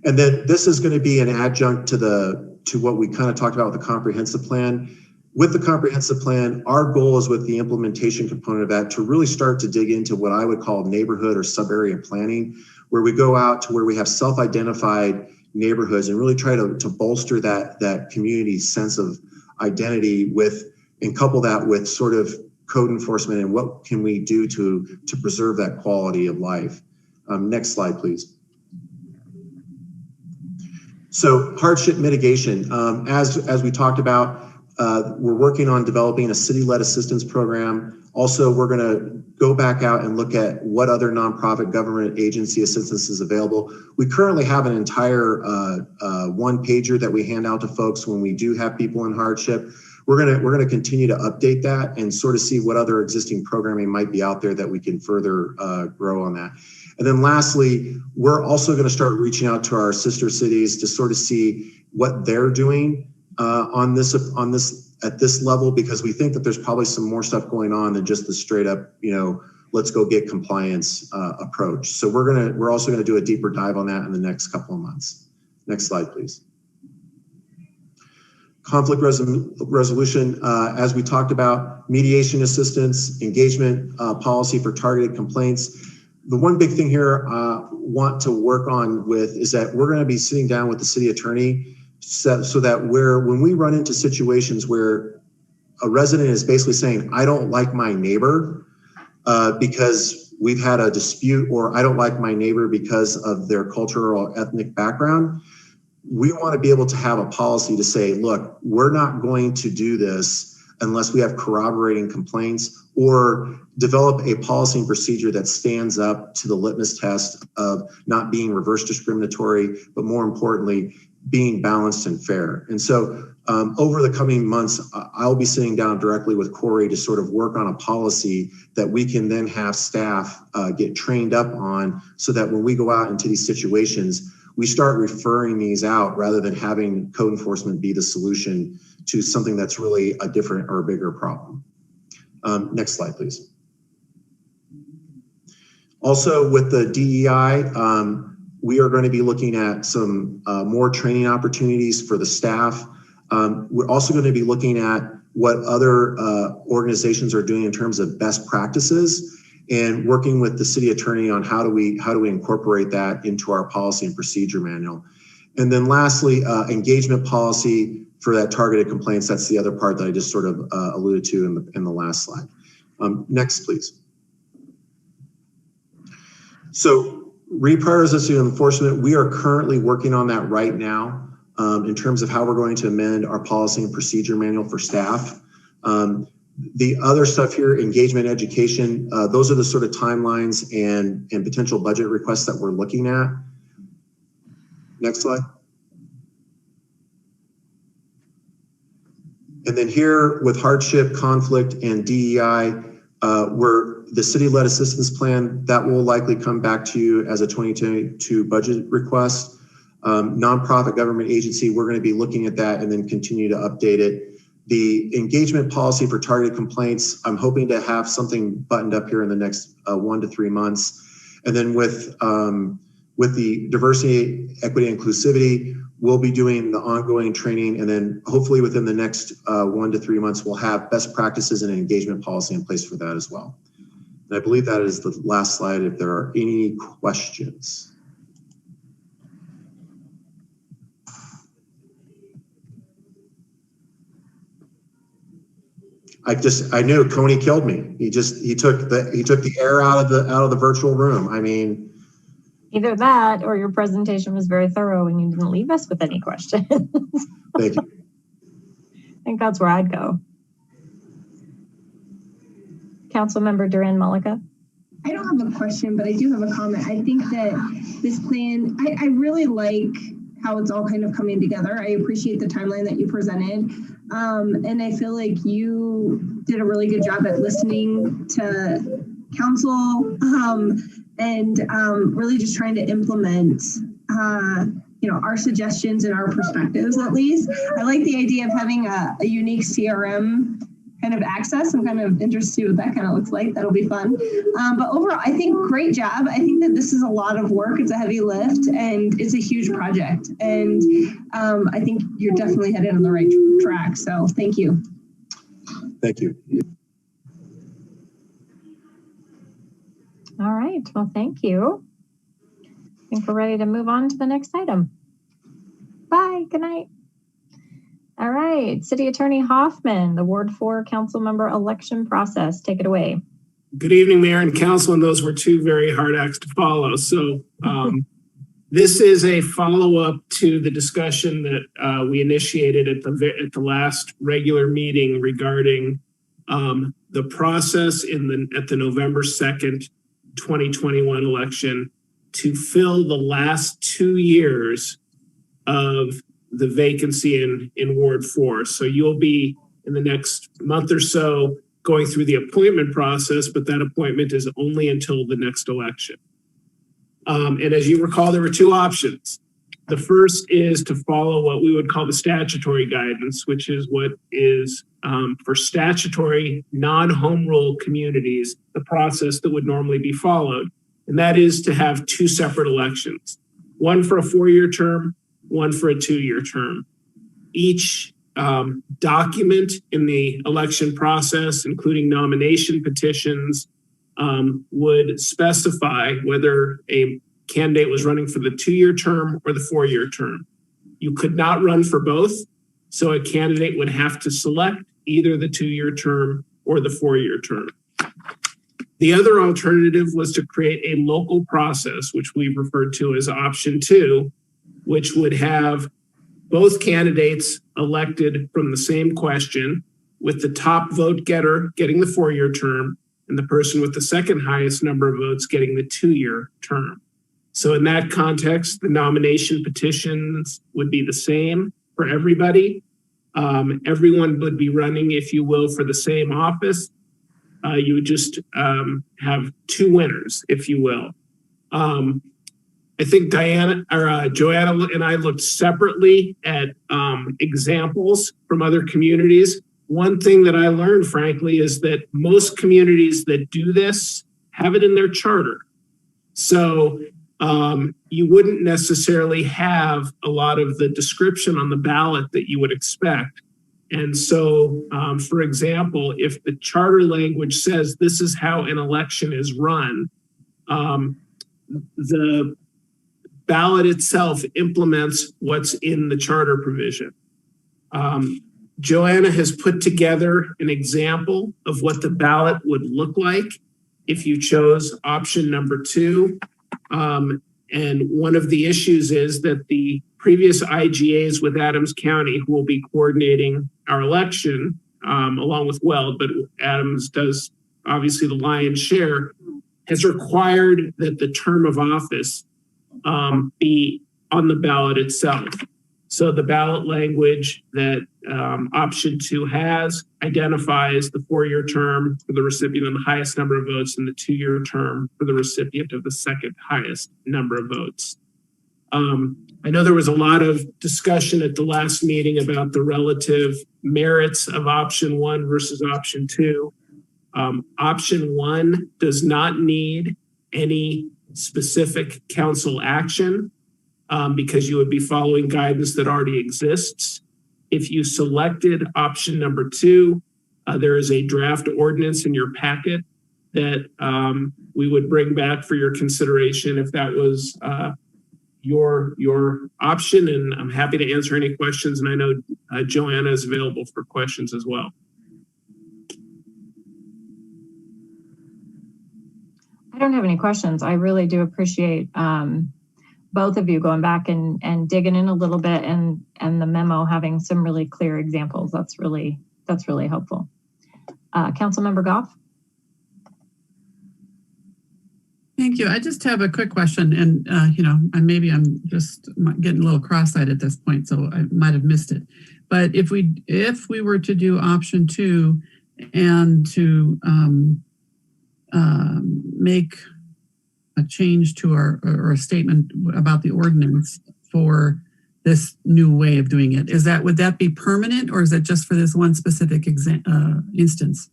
And then this is going to be an adjunct to what we kind of talked about with the comprehensive plan. With the comprehensive plan, our goal is with the implementation component of that to really start to dig into what I would call neighborhood or sub-area planning, where we go out to where we have self-identified neighborhoods and really try to bolster that community sense of identity and couple that with sort of code enforcement and what can we do to preserve that quality of life. Next slide, please. So hardship mitigation, as we talked about, we're working on developing a city-led assistance program. Also, we're going to go back out and look at what other nonprofit government agency assistance is available. We currently have an entire one-pager that we hand out to folks when we do have people in hardship. We're going to continue to update that and sort of see what other existing programming might be out there that we can further grow on that. And then lastly, we're also going to start reaching out to our sister cities to sort of see what they're doing on this at this level, because we think that there's probably some more stuff going on than just the straight up, let's go get compliance approach. So we're also going to do a deeper dive on that in the next couple of months. Next slide, please. Conflict resolution, as we talked about, mediation assistance, engagement policy for targeted complaints. The one big thing here I want to work on with is that we're going to be sitting down with the city attorney so that when we run into situations where a resident is basically saying, I don't like my neighbor because we've had a dispute, or I don't like my neighbor because of their cultural or ethnic background, we want to be able to have a policy to say, look, we're not going to do this unless we have corroborating complaints, or develop a policy and procedure that stands up to the litmus test of not being reverse discriminatory, but more importantly, being balanced and fair. And so over the coming months, I'll be sitting down directly with Corey to sort of work on a policy that we can then have staff get trained up on, so that when we go out into these situations, we start referring these out rather than having code enforcement be the solution to something that's really a different or a bigger problem. Next slide, please. Also with the DEI, we are going to be looking at some more training opportunities for the staff. We're also going to be looking at what other organizations are doing in terms of best practices, and working with the city attorney on how do we incorporate that into our policy and procedure manual. And then lastly, engagement policy for that targeted complaints. That's the other part that I just sort of alluded to in the last slide. Next, please. So reprioritization and enforcement, we are currently working on that right now in terms of how we're going to amend our policy and procedure manual for staff. The other stuff here, engagement, education, those are the sort of timelines and potential budget requests that we're looking at. Next slide. And then here with hardship, conflict, and DEI, we're the city-led assistance plan that will likely come back to you as a 2022 budget request. Nonprofit government agency, we're going to be looking at that and then continue to update it. The engagement policy for targeted complaints, I'm hoping to have something buttoned up here in the next 1 to 3 months. And then with the diversity, equity, inclusivity, we'll be doing the ongoing training, and then hopefully within the next 1 to 3 months, we'll have best practices and an engagement policy in place for that as well. And I believe that is the last slide if there are any questions. I knew Coney killed me. He took the air out of the virtual room. I mean, either that or your presentation was very thorough and you didn't leave us with any questions. Thank you. I think that's where I'd go. Councilmember Duran Malika. I don't have a question, but I do have a comment. I think that this plan, I really like how it's all kind of coming together. I appreciate the timeline that you presented. And I feel like you did a really good job at listening to council and really just trying to implement our suggestions and our perspectives, at least. I like the idea of having a unique CRM kind of access. I'm kind of interested to see what that kind of looks like. That'll be fun. But overall, I think great job. I think that this is a lot of work. It's a heavy lift and it's a huge project. And I think you're definitely headed on the right track. So thank you. Thank you. All right. Well, thank you. I think we're ready to move on to the next item. Bye. Good night. All right. City Attorney Hoffman, the Ward 4 council member election process. Take it away. Good evening, Mayor and Council, and those were two very hard acts to follow. So this is a follow-up to the discussion that we initiated at the last regular meeting regarding the process at the November 2nd, 2021 election to fill the last 2 years of the vacancy in Ward 4. So you'll be in the next month or so going through the appointment process, but that appointment is only until the next election. And as you recall, there were two options. The first is to follow what we would call the statutory guidance, which is what is for statutory non-home rule communities, the process that would normally be followed. And that is to have two separate elections, one for a 4-year term, one for a 2-year term. Each document in the election process, including nomination petitions, would specify whether a candidate was running for the 2-year term or the 4-year term. You could not run for both, so a candidate would have to select either the 2-year term or the 4-year term. The other alternative was to create a local process, which we've referred to as option 2, which would have both candidates elected from the same question, with the top vote getter getting the 4-year term and the person with the second highest number of votes getting the 2-year term. So in that context, the nomination petitions would be the same for everybody. Everyone would be running, if you will, for the same office. You would just have two winners, if you will. I think Joanna and I looked separately at examples from other communities. One thing that I learned, frankly, is that most communities that do this have it in their charter. So you wouldn't necessarily have a lot of the description on the ballot that you would expect. And so, for example, if the charter language says this is how an election is run, the ballot itself implements what's in the charter provision. Joanna has put together an example of what the ballot would look like if you chose option number 2. And one of the issues is that the previous IGAs with Adams County, who will be coordinating our election, along with Weld, but Adams does obviously the lion's share, has required that the term of office be on the ballot itself. So the ballot language that option 2 has identifies the 4-year term for the recipient of the highest number of votes and the 2-year term for the recipient of the second highest number of votes. I know there was a lot of discussion at the last meeting about the relative merits of option 1 versus option 2. Option 1 does not need any specific council action because you would be following guidance that already exists. If you selected option number 2, there is a draft ordinance in your packet that we would bring back for your consideration if that was your option. And I'm happy to answer any questions. And I know Joanna is available for questions as well. I don't have any questions. I really do appreciate both of you going back and digging in a little bit, and the memo having some really clear examples. That's really helpful. Councilmember Goff. Thank you. I just have a quick question, and maybe I'm just getting a little cross-eyed at this point, so I might have missed it. But if we were to do option 2 and to make a change to or a statement about the ordinance for this new way of doing it, would that be permanent, or is it just for this one specific instance?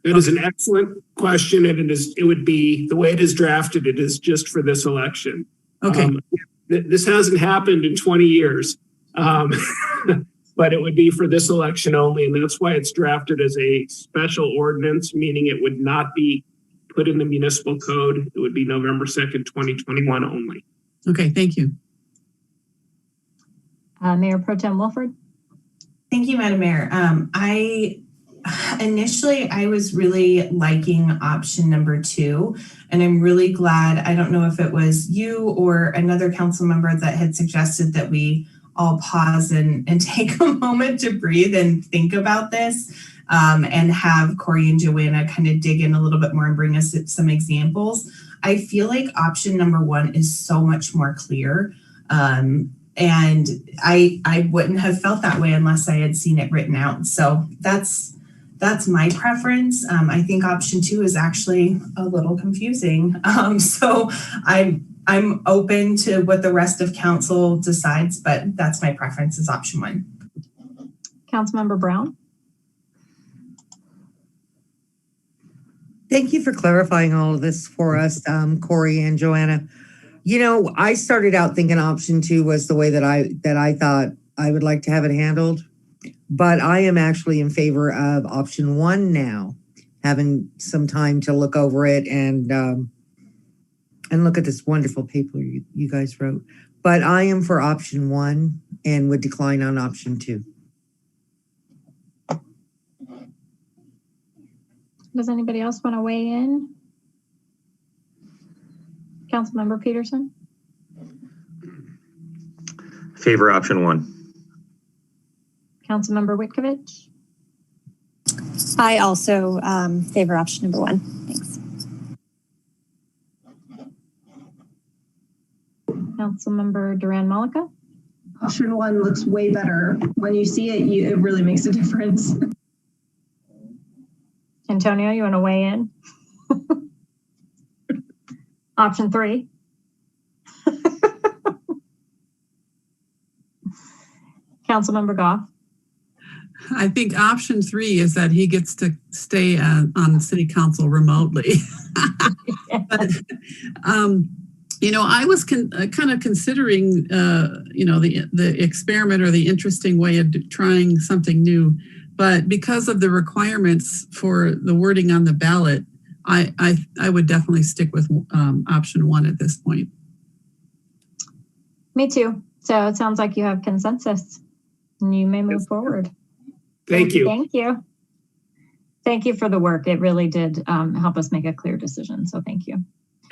That is an excellent question, and it would be the way it is drafted. It is just for this election. Okay. This hasn't happened in 20 years, but it would be for this election only, and that's why it's drafted as a special ordinance, meaning it would not be put in the municipal code. It would be November 2nd, 2021 only. Okay, thank you. Mayor Pro Tem Wilford. Thank you, Madam Mayor. Initially, I was really liking option number 2, and I'm really glad, I don't know if it was you or another council member that had suggested that we all pause and take a moment to breathe and think about this, and have Corey and Joanna kind of dig in a little bit more and bring us some examples. I feel like option number 1 is so much more clear. And I wouldn't have felt that way unless I had seen it written out. So that's my preference. I think option 2 is actually a little confusing. So I'm open to what the rest of council decides, but that's my preference is option 1. Councilmember Brown. Thank you for clarifying all of this for us, Corey and Joanna. I started out thinking option 2 was the way that I thought I would like to have it handled. But I am actually in favor of option 1 now, having some time to look over it and look at this wonderful paper you guys wrote. But I am for option 1 and would decline on option 2. Does anybody else want to weigh in? Councilmember Peterson. Favor option 1. Councilmember Witkovich. I also favor option number 1. Thanks. Councilmember Duran Malika. Option 1 looks way better. When you see it, it really makes a difference. Antonio, you want to weigh in? Option 3. Councilmember Goff. I think option 3 is that he gets to stay on city council remotely. But, I was kind of considering, the experiment or the interesting way of trying something new. But because of the requirements for the wording on the ballot, I would definitely stick with option 1 at this point. Me too. So it sounds like you have consensus and you may move forward. Thank you. Thank you. Thank you for the work. It really did help us make a clear decision. So thank you.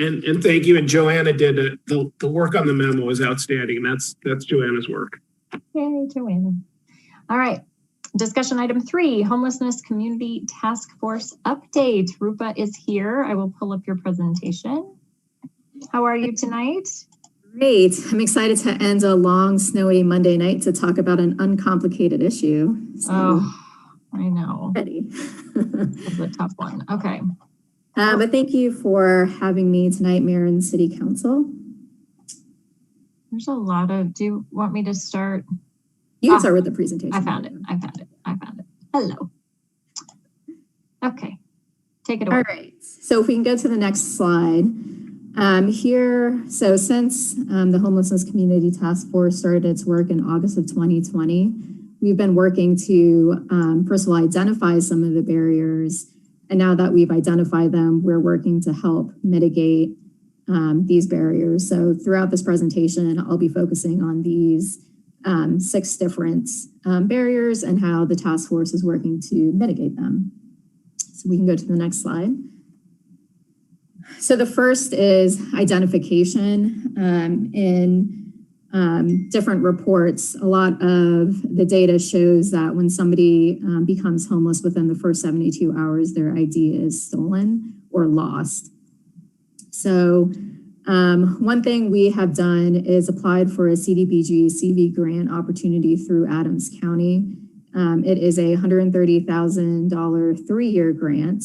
And thank you. And Joanna did the work on the memo is outstanding. And that's Joanna's work. Yay, Joanna. All right. Discussion item 3, Homelessness Community Task Force update. Rupa is here. I will pull up your presentation. How are you tonight? Great. I'm excited to end a long, snowy Monday night to talk about an uncomplicated issue. So, I know. Ready. It's a tough one. Okay. But thank you for having me tonight, Mayor and City Council. There's a lot of, do you want me to start? You can start with the presentation. I found it. Hello. Okay. Take it away. All right. So if we can go to the next slide. So since the Homelessness Community Task Force started its work in August of 2020, we've been working to, first of all, identify some of the barriers. And now that we've identified them, we're working to help mitigate these barriers. So throughout this presentation, I'll be focusing on these 6 different barriers and how the task force is working to mitigate them. So we can go to the next slide. So the first is identification. In different reports, a lot of the data shows that when somebody becomes homeless within the first 72 hours, their ID is stolen or lost. So one thing we have done is applied for a CDBG CV grant opportunity through Adams County. It is a $130,000 3-year grant.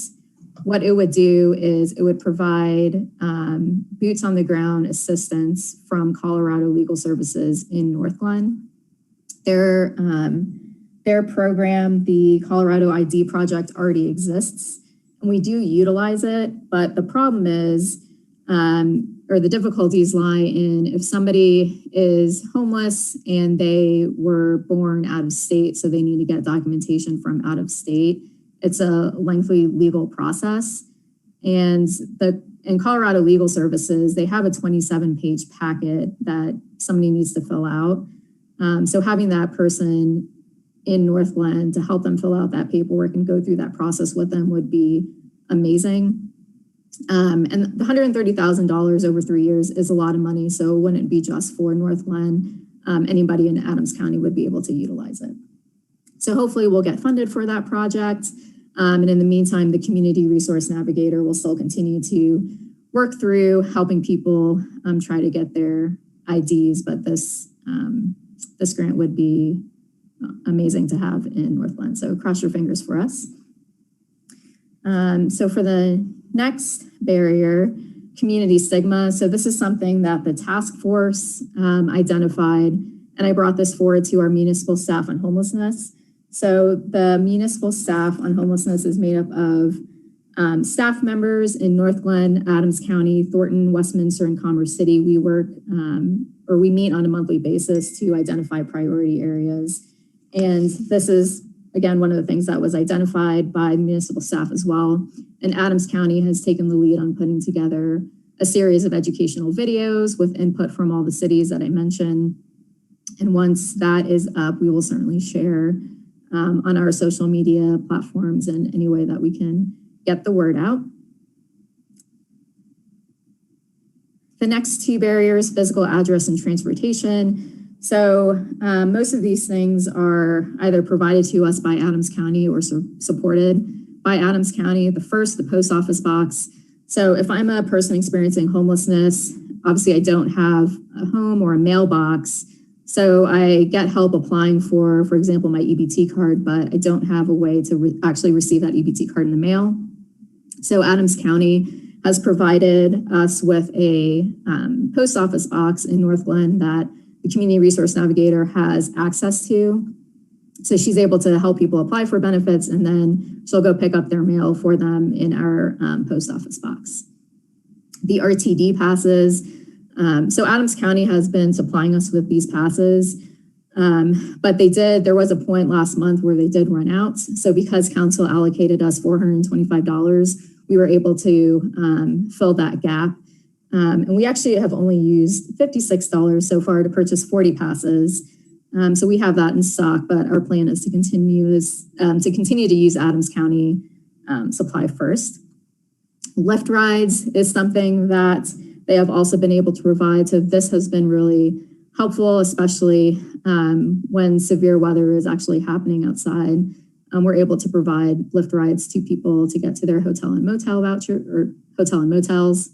What it would do is it would provide boots on the ground assistance from Colorado Legal Services in Northglenn. Their program, the Colorado ID Project, already exists, and we do utilize it. But the problem is, or the difficulties lie in if somebody is homeless and they were born out of state, so they need to get documentation from out of state. It's a lengthy legal process. And in Colorado Legal Services, they have a 27-page packet that somebody needs to fill out. So having that person in Northland to help them fill out that paperwork and go through that process with them would be amazing. And the $130,000 over 3 years is a lot of money, so it wouldn't be just for Northland. Anybody in Adams County would be able to utilize it. So hopefully we'll get funded for that project. And in the meantime, the Community Resource Navigator will still continue to work through helping people try to get their IDs, but this grant would be amazing to have in Northland. So cross your fingers for us. So for the next barrier, community stigma. So this is something that the task force identified, and I brought this forward to our municipal staff on homelessness. So the municipal staff on homelessness is made up of staff members in Northglenn, Adams County, Thornton, Westminster, and Commerce City. We work we meet on a monthly basis to identify priority areas. And this is, again, one of the things that was identified by municipal staff as well. And Adams County has taken the lead on putting together a series of educational videos with input from all the cities that I mentioned. And once that is up, we will certainly share on our social media platforms in any way that we can get the word out. The next two barriers, physical address and transportation. So most of these things are either provided to us by Adams County or supported by Adams County. The first, the post office box. So if I'm a person experiencing homelessness, obviously I don't have a home or a mailbox. So I get help applying for example, my EBT card, but I don't have a way to actually receive that EBT card in the mail. So Adams County has provided us with a post office box in Northland that the Community Resource Navigator has access to. So she's able to help people apply for benefits, and then she'll go pick up their mail for them in our post office box. The RTD passes. So Adams County has been supplying us with these passes, but there was a point last month where they did run out. So because council allocated us $425, we were able to fill that gap. And we actually have only used $56 so far to purchase 40 passes. So we have that in stock, but our plan is to continue to use Adams County supply first. Lift rides is something that they have also been able to provide. So this has been really helpful, especially when severe weather is actually happening outside. We're able to provide lift rides to people to get to their hotel and motel voucher or hotel and motels.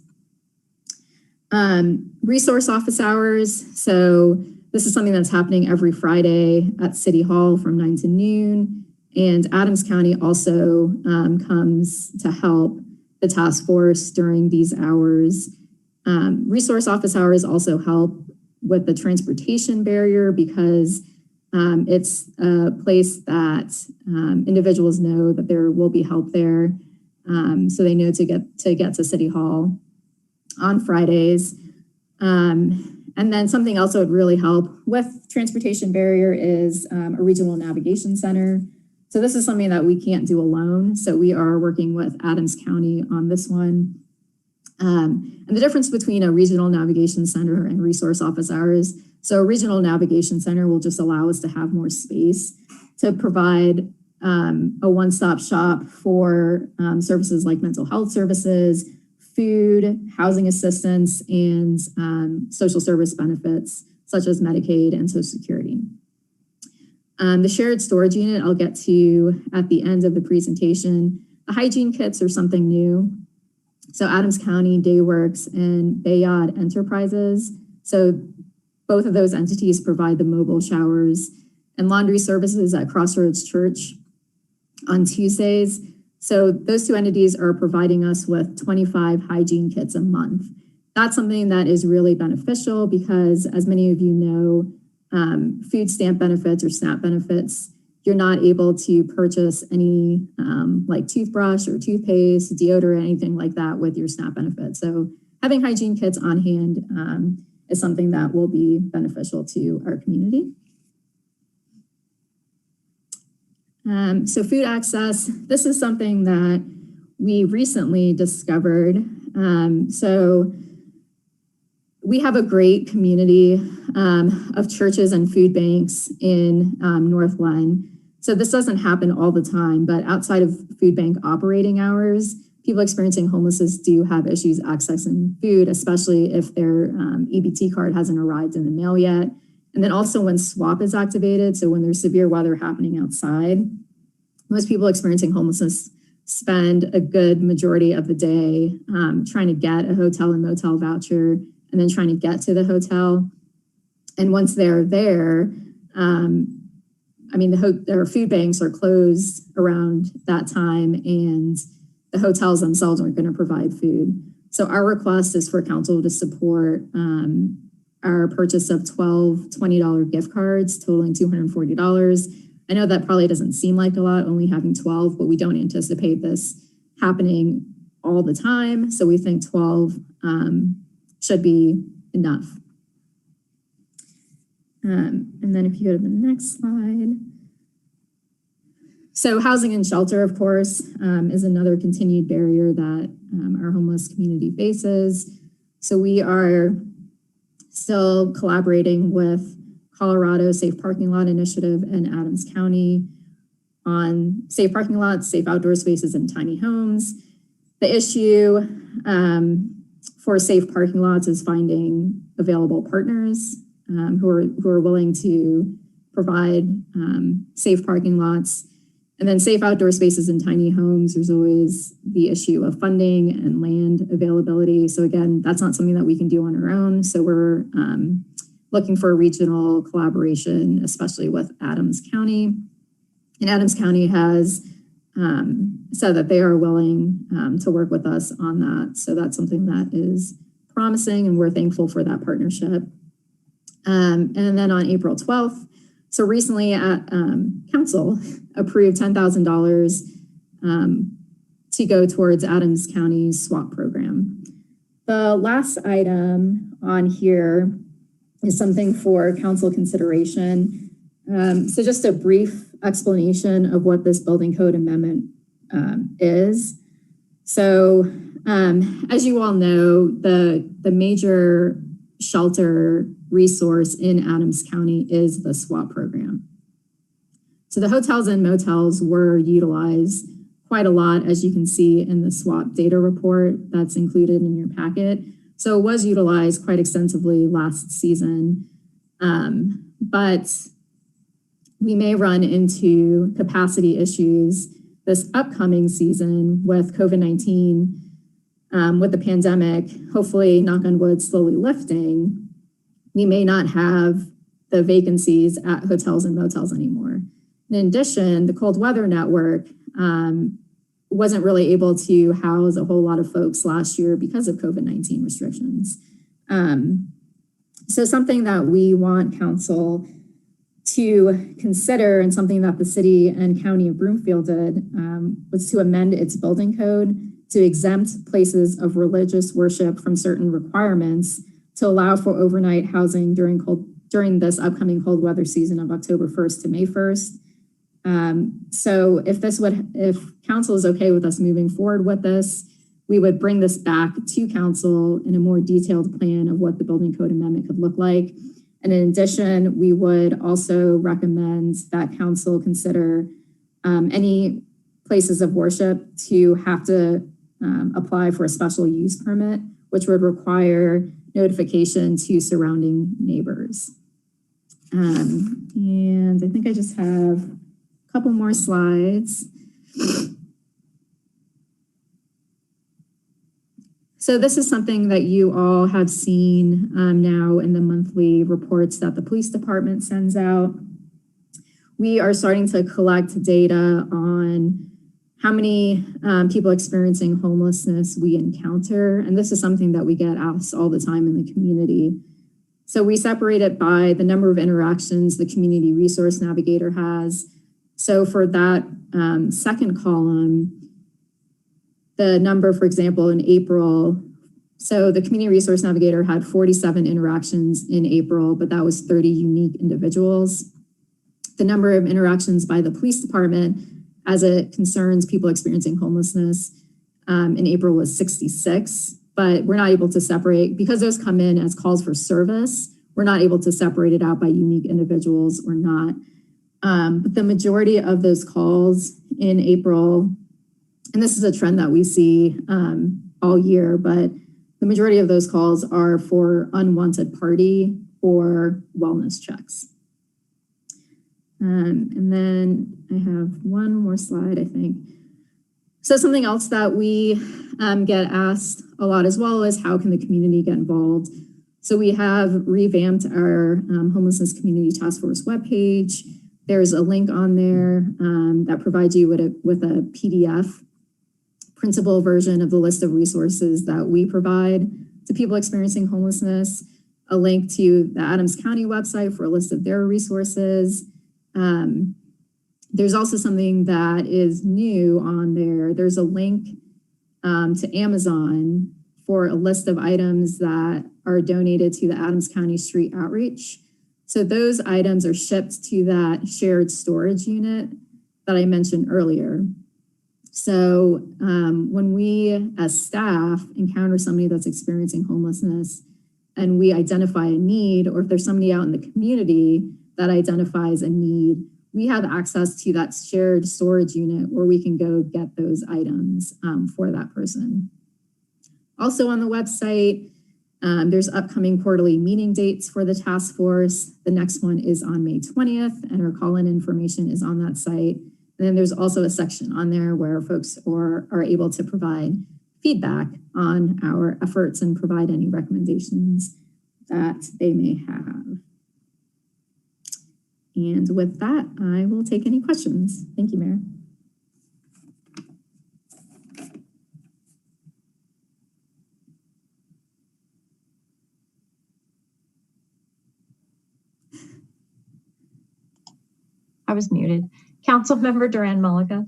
Resource office hours. So this is something that's happening every Friday at City Hall from 9 to noon. And Adams County also comes to help the task force during these hours. Resource office hours also help with the transportation barrier because it's a place that individuals know that there will be help there. So they know to get to City Hall on Fridays. And then something else that would really help with transportation barrier is a regional navigation center. So this is something that we can't do alone. So we are working with Adams County on this one. And the difference between a regional navigation center and resource office hours. So a regional navigation center will just allow us to have more space to provide a one-stop shop for services like mental health services, food, housing assistance, and social service benefits such as Medicaid and Social Security. The shared storage unit I'll get to at the end of the presentation. The hygiene kits are something new. So Adams County Dayworks and Bayard Enterprises. So both of those entities provide the mobile showers and laundry services at Crossroads Church on Tuesdays. So those two entities are providing us with 25 hygiene kits a month. That's something that is really beneficial because, as many of you know, food stamp benefits or SNAP benefits, you're not able to purchase any like toothbrush or toothpaste, deodorant, anything like that with your SNAP benefit. So having hygiene kits on hand is something that will be beneficial to our community. So food access, this is something that we recently discovered. So we have a great community of churches and food banks in Northland. So this doesn't happen all the time, but outside of food bank operating hours, people experiencing homelessness do have issues accessing food, especially if their EBT card hasn't arrived in the mail yet. And then also when SWAP is activated, so when there's severe weather happening outside, most people experiencing homelessness spend a good majority of the day trying to get a hotel and motel voucher and then trying to get to the hotel. And once they're there, their food banks are closed around that time and the hotels themselves aren't going to provide food. So our request is for council to support our purchase of 12 $20 gift cards totaling $240. I know that probably doesn't seem like a lot, only having 12, but we don't anticipate this happening all the time. So we think 12 should be enough. And then if you go to the next slide. So housing and shelter, of course, is another continued barrier that our homeless community faces. So we are still collaborating with Colorado Safe Parking Lot Initiative and Adams County on safe parking lots, safe outdoor spaces, and tiny homes. The issue for safe parking lots is finding available partners who are willing to provide safe parking lots. And then safe outdoor spaces and tiny homes, there's always the issue of funding and land availability. So again, that's not something that we can do on our own. So we're looking for a regional collaboration, especially with Adams County. And Adams County has said that they are willing to work with us on that. So that's something that is promising and we're thankful for that partnership. And then on April 12th, so recently council approved $10,000 to go towards Adams County's SWAP program. The last item on here is something for council consideration. So just a brief explanation of what this building code amendment is. So as you all know, the major shelter resource in Adams County is the SWAP program. So the hotels and motels were utilized quite a lot, as you can see in the SWAP data report that's included in your packet. So it was utilized quite extensively last season, but we may run into capacity issues this upcoming season with COVID-19, with the pandemic, hopefully, knock on wood, slowly lifting. We may not have the vacancies at hotels and motels anymore. In addition, the cold weather network wasn't really able to house a whole lot of folks last year because of COVID-19 restrictions. So something that we want council to consider and something that the city and county of Broomfield did was to amend its building code to exempt places of religious worship from certain requirements to allow for overnight housing during this upcoming cold weather season of October 1st to May 1st. So if council is okay with us moving forward with this, we would bring this back to council in a more detailed plan of what the building code amendment could look like. And in addition, we would also recommend that council consider any places of worship to have to apply for a special use permit, which would require notification to surrounding neighbors. And I think I just have a couple more slides. So this is something that you all have seen now in the monthly reports that the police department sends out. We are starting to collect data on how many people experiencing homelessness we encounter. And this is something that we get asked all the time in the community. So we separate it by the number of interactions the community resource navigator has. So for that second column, the number, for example, in April, so the community resource navigator had 47 interactions in April, but that was 30 unique individuals. The number of interactions by the police department as it concerns people experiencing homelessness in April was 66, but we're not able to separate, because those come in as calls for service, we're not able to separate it out by unique individuals or not. But the majority of those calls in April, and this is a trend that we see all year, but the majority of those calls are for unwanted party or wellness checks. And then I have one more slide, I think. So something else that we get asked a lot as well is how can the community get involved? So we have revamped our Homelessness Community Task Force webpage. There's a link on there that provides you with a PDF printable version of the list of resources that we provide to people experiencing homelessness, a link to the Adams County website for a list of their resources. There's also something that is new on there. There's a link to Amazon for a list of items that are donated to the Adams County Street Outreach. So those items are shipped to that shared storage unit that I mentioned earlier. So when we as staff encounter somebody that's experiencing homelessness and we identify a need, or if there's somebody out in the community that identifies a need, we have access to that shared storage unit where we can go get those items for that person. Also on the website, there's upcoming quarterly meeting dates for the task force. The next one is on May 20th, and our call-in information is on that site. And then there's also a section on there where folks are able to provide feedback on our efforts and provide any recommendations that they may have. And with that, I will take any questions. Thank you, Mayor. I was muted. Councilmember Duran-Mulliga.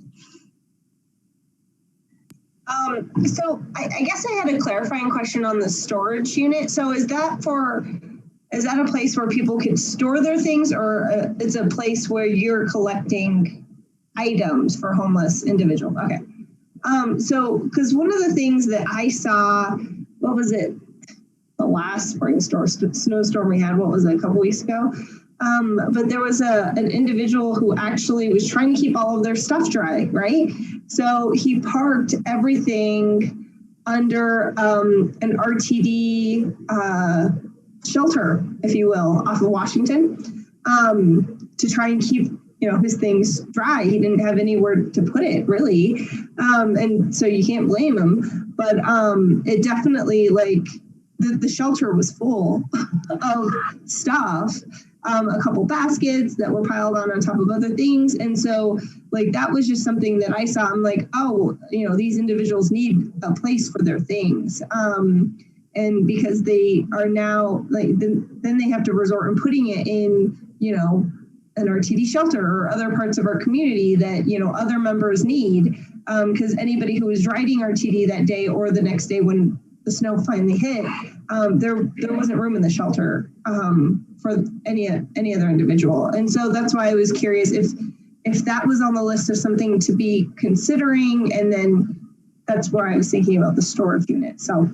So I guess I had a clarifying question on the storage unit. So is that a place where people can store their things, or it's a place where you're collecting items for homeless individuals? Okay. So, because one of the things that I saw, what was it? The last snowstorm we had, what was it, a couple weeks ago? But there was an individual who actually was trying to keep all of their stuff dry, right? So he parked everything under an RTD shelter, if you will, off of Washington, to try and keep his things dry. He didn't have anywhere to put it, really, and so you can't blame him. But it definitely, like, the shelter was full of stuff. A couple baskets that were piled on top of other things. And so, like, that was just something that I saw. I'm like, oh, these individuals need a place for their things. And because they are now, like, then they have to resort in putting it in, an RTD shelter or other parts of our community that, other members need. Because anybody who was riding RTD that day or the next day when the snow finally hit, there wasn't room in the shelter for any other individual. And so that's why I was curious if that was on the list of something to be considering, and then that's where I was thinking about the storage unit. So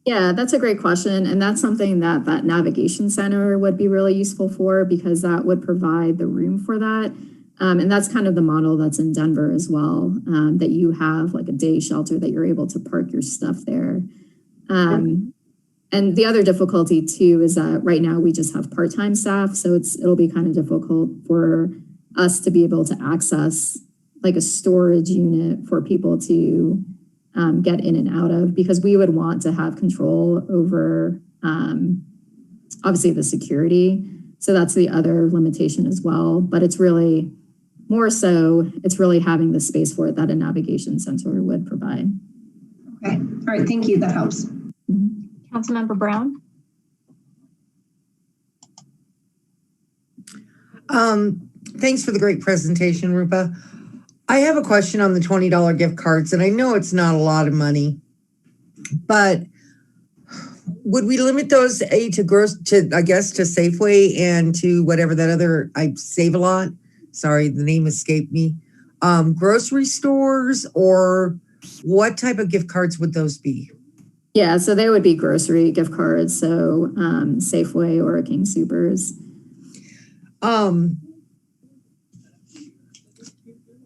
yeah, that's a great question. And that's something that navigation center would be really useful for, because that would provide the room for that. And that's kind of the model that's in Denver as well, that you have like a day shelter that you're able to park your stuff there. And the other difficulty too is that right now we just have part-time staff. So it'll be kind of difficult for us to be able to access like a storage unit for people to get in and out of, because we would want to have control over obviously the security. So that's the other limitation as well. But it's really more so, it's really having the space for it that a navigation center would provide. Okay. All right. Thank you. That helps. Councilmember Brown. Thanks for the great presentation, Rupa. I have a question on the $20 gift cards, and I know it's not a lot of money, but would we limit those to Safeway and to whatever that other, I Save a Lot? Sorry, the name escaped me. Grocery stores, or what type of gift cards would those be? Yeah, so they would be grocery gift cards. So Safeway or King Soopers.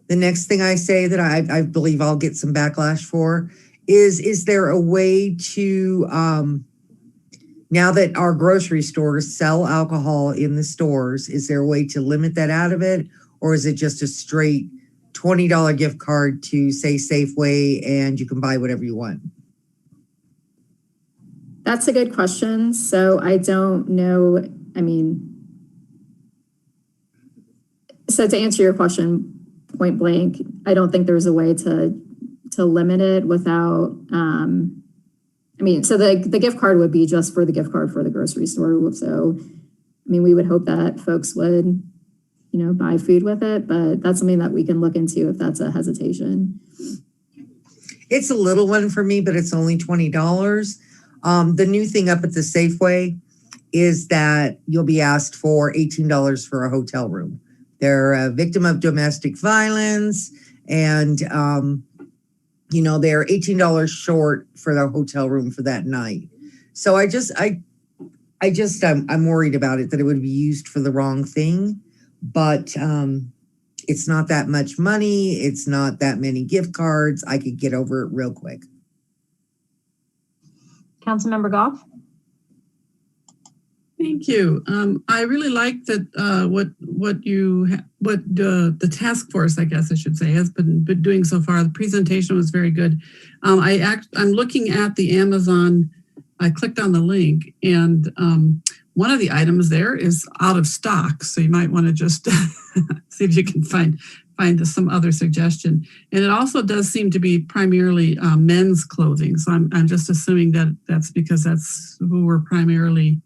The next thing I say that I believe I'll get some backlash for is there a way to, now that our grocery stores sell alcohol in the stores, is there a way to limit that out of it? Or is it just a straight $20 gift card to, say, Safeway, and you can buy whatever you want? That's a good question. So I don't know. I mean, so to answer your question point blank, I don't think there's a way to limit it without, I mean, so the gift card would be just for the gift card for the grocery store. So, I mean, we would hope that folks would, buy food with it, but that's something that we can look into if that's a hesitation. It's a little one for me, but it's only $20. The new thing up at the Safeway is that you'll be asked for $18 for a hotel room. They're a victim of domestic violence, and they're $18 short for the hotel room for that night. So I'm worried about it, that it would be used for the wrong thing, but it's not that much money. It's not that many gift cards. I could get over it real quick. Councilmember Goff. Thank you. I really like that what the task force, I guess I should say, has been doing so far. The presentation was very good. I'm looking at the Amazon. I clicked on the link, and one of the items there is out of stock. So you might want to just see if you can find some other suggestion. And it also does seem to be primarily men's clothing. So I'm just assuming that that's because that's who we're primarily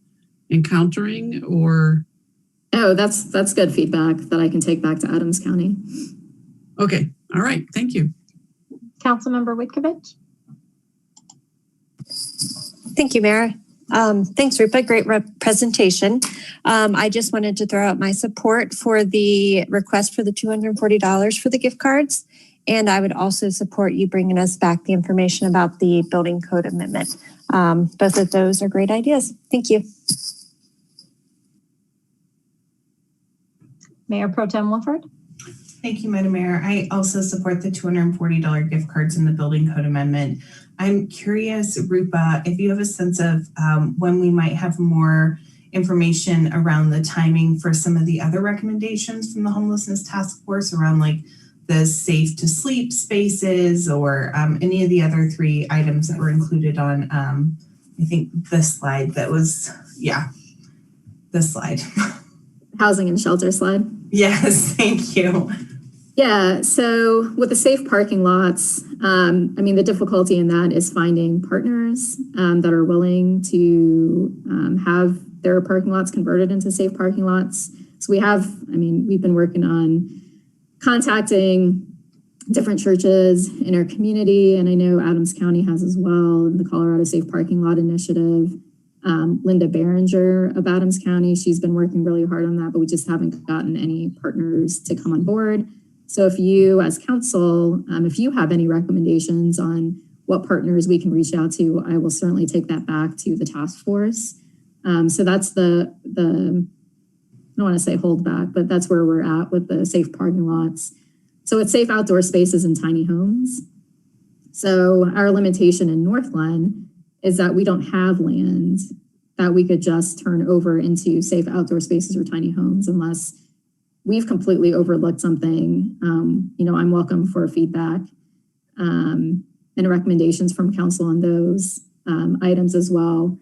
encountering, or? Oh, that's good feedback that I can take back to Adams County. Okay. All right. Thank you. Councilmember Witkovich. Thank you, Mayor. Thanks, Rupa. Great presentation. I just wanted to throw out my support for the request for the $240 for the gift cards. And I would also support you bringing us back the information about the building code amendment. Both of those are great ideas. Thank you. Mayor Pro Tem Wilford. Thank you, Madam Mayor. I also support the $240 gift cards in the building code amendment. I'm curious, Rupa, if you have a sense of when we might have more information around the timing for some of the other recommendations from the Homelessness Task Force around like the safe to sleep spaces, or any of the other 3 items that were included on, I think the slide that was, this slide. Housing and shelter slide. Yes, thank you. Yeah, so with the safe parking lots, I mean, the difficulty in that is finding partners that are willing to have their parking lots converted into safe parking lots. So we've been working on contacting different churches in our community, and I know Adams County has as well, in the Colorado Safe Parking Lot Initiative. Linda Behringer of Adams County, she's been working really hard on that, but we just haven't gotten any partners to come on board. So if you as council, if you have any recommendations on what partners we can reach out to, I will certainly take that back to the task force. So that's the I don't want to say hold back, but that's where we're at with the safe parking lots. So it's safe outdoor spaces in tiny homes. So our limitation in Northland is that we don't have land that we could just turn over into safe outdoor spaces or tiny homes unless we've completely overlooked something. I'm welcome for feedback. And and recommendations from council on those items as well.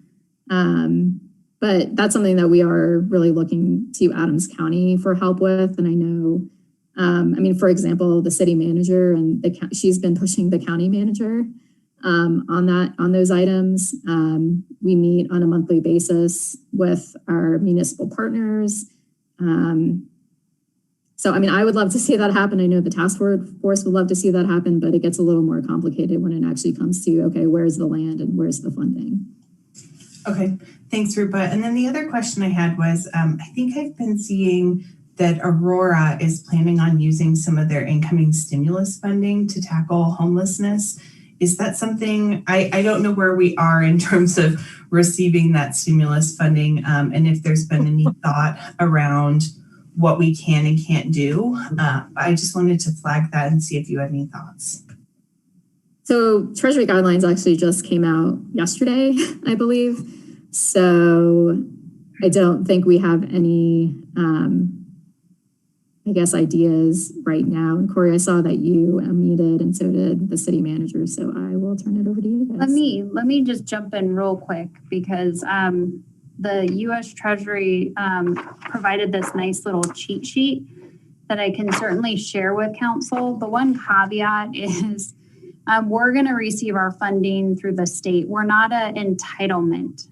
But that's something that we are really looking to Adams County for help with. And I know, I mean, for example, the city manager and she's been pushing the county manager on those items. We meet on a monthly basis with our municipal partners. So, I mean, I would love to see that happen. I know the task force would love to see that happen, but it gets a little more complicated when it actually comes to, okay, where's the land and where's the funding? Okay, thanks, Rupa. And then the other question I had was, I think I've been seeing that Aurora is planning on using some of their incoming stimulus funding to tackle homelessness. Is that something, I don't know where we are in terms of receiving that stimulus funding, and if there's been any thought around what we can and can't do. I just wanted to flag that and see if you had any thoughts. So Treasury guidelines actually just came out yesterday, I believe. So I don't think we have any, I guess, ideas right now. And Corey, I saw that you unmuted and so did the city manager. So I will turn it over to you guys. Let me just jump in real quick because the U.S. Treasury provided this nice little cheat sheet that I can certainly share with council. The one caveat is we're going to receive our funding through the state. We're not an entitlement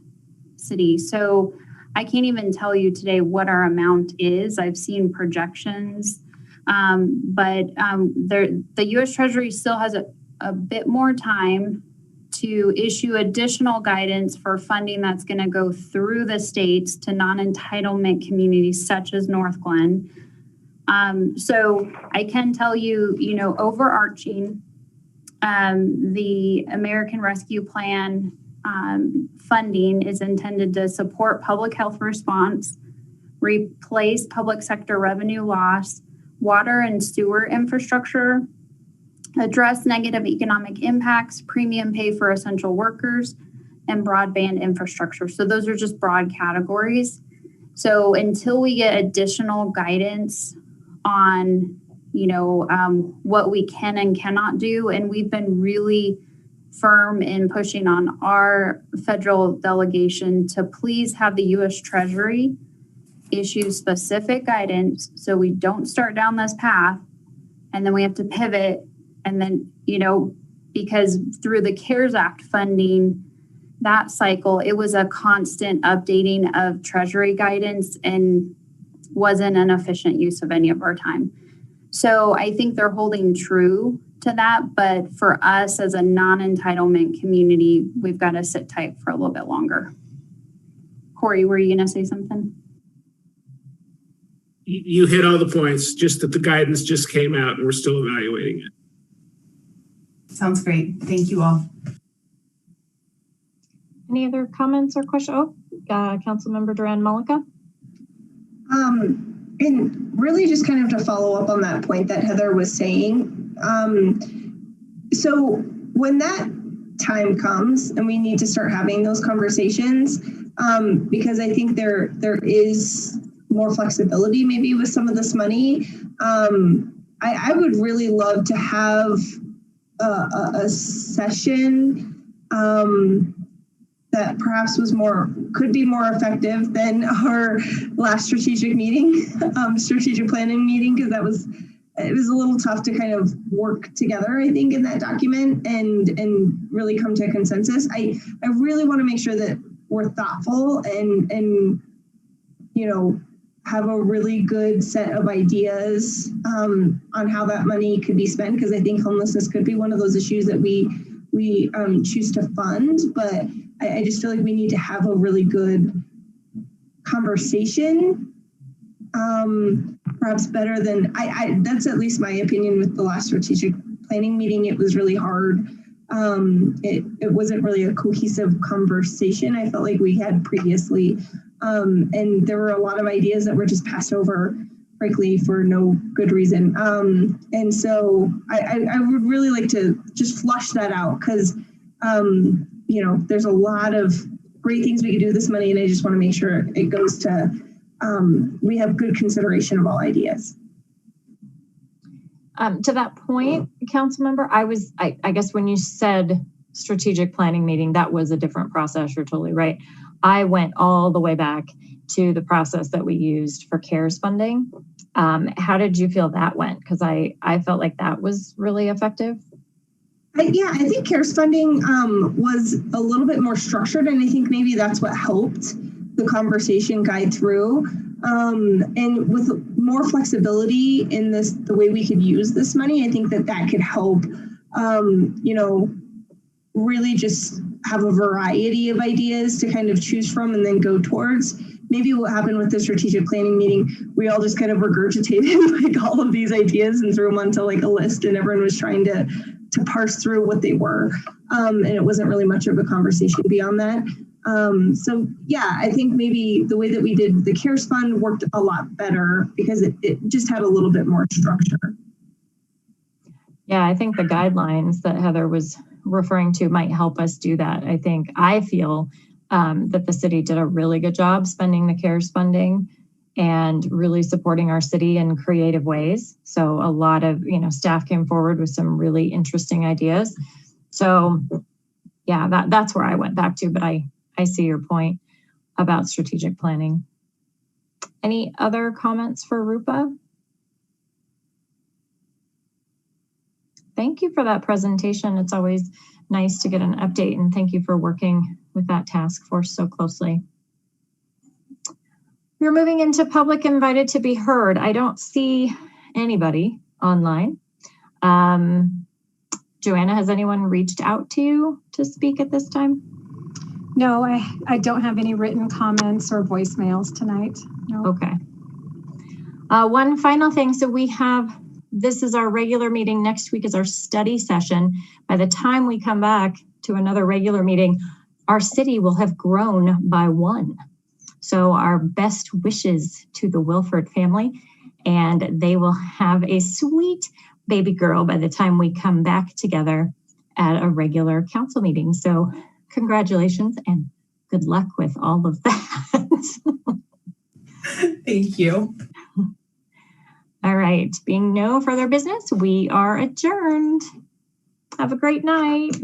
city. So I can't even tell you today what our amount is. I've seen projections, but the U.S. Treasury still has a bit more time to issue additional guidance for funding that's going to go through the states to non-entitlement communities such as Northglenn. So I can tell you, overarching, the American Rescue Plan funding is intended to support public health response, replace public sector revenue loss, water and sewer infrastructure, address negative economic impacts, premium pay for essential workers, and broadband infrastructure. So those are just broad categories. So until we get additional guidance on, what we can and cannot do, and we've been really firm in pushing on our federal delegation to please have the U.S. Treasury issue specific guidance so we don't start down this path and then we have to pivot. And then, because through the CARES Act funding, that cycle, it was a constant updating of Treasury guidance and wasn't an efficient use of any of our time. So I think they're holding true to that. But for us as a non-entitlement community, we've got to sit tight for a little bit longer. Corey, were you going to say something? You hit all the points, just that the guidance just came out and we're still evaluating it. Sounds great. Thank you all. Any other comments or questions? Councilmember Duran Malika. And really just kind of to follow up on that point that Heather was saying. So when that time comes and we need to start having those conversations, because I think there is more flexibility maybe with some of this money. I would really love to have a session that perhaps could be more effective than our last strategic planning meeting, because it was a little tough to kind of work together, I think, in that document and really come to a consensus. I really want to make sure that we're thoughtful and have a really good set of ideas on how that money could be spent, because I think homelessness could be one of those issues that we choose to fund, but I just feel like we need to have a really good conversation, perhaps better than, that's at least my opinion with the last strategic planning meeting. It was really hard. It wasn't really a cohesive conversation I felt like we had previously. And there were a lot of ideas that were just passed over, frankly, for no good reason. And so I would really like to just flush that out, because, there's a lot of great things we could do with this money, and I just want to make sure it goes to, we have good consideration of all ideas. To that point, council member, I guess when you said strategic planning meeting, that was a different process. You're totally right. I went all the way back to the process that we used for CARES funding. How did you feel that went? Because I felt like that was really effective. Yeah, I think CARES funding was a little bit more structured, and I think maybe that's what helped the conversation guide through. And with more flexibility in the way we could use this money, I think that could help, really just have a variety of ideas to kind of choose from and then go towards. Maybe what happened with the strategic planning meeting, we all just kind of regurgitated like all of these ideas and threw them onto like a list, and everyone was trying to parse through what they were. And it wasn't really much of a conversation beyond that. So yeah, I think maybe the way that we did the CARES fund worked a lot better because it just had a little bit more structure. Yeah, I think the guidelines that Heather was referring to might help us do that. I feel that the city did a really good job spending the CARES funding and really supporting our city in creative ways. So a lot of, staff came forward with some really interesting ideas. So yeah, that's where I went back to, but I see your point about strategic planning. Any other comments for Rupa? Thank you for that presentation. It's always nice to get an update, and thank you for working with that task force so closely. We're moving into public invited to be heard. I don't see anybody online. Joanna, has anyone reached out to you to speak at this time? No, I don't have any written comments or voicemails tonight. No. Okay. One final thing. So this is our regular meeting. Next week is our study session. By the time we come back to another regular meeting, our city will have grown by 1. So our best wishes to the Wilford family, and they will have a sweet baby girl by the time we come back together at a regular council meeting. So congratulations and good luck with all of that. Thank you. All right, being no further business, we are adjourned. Have a great night.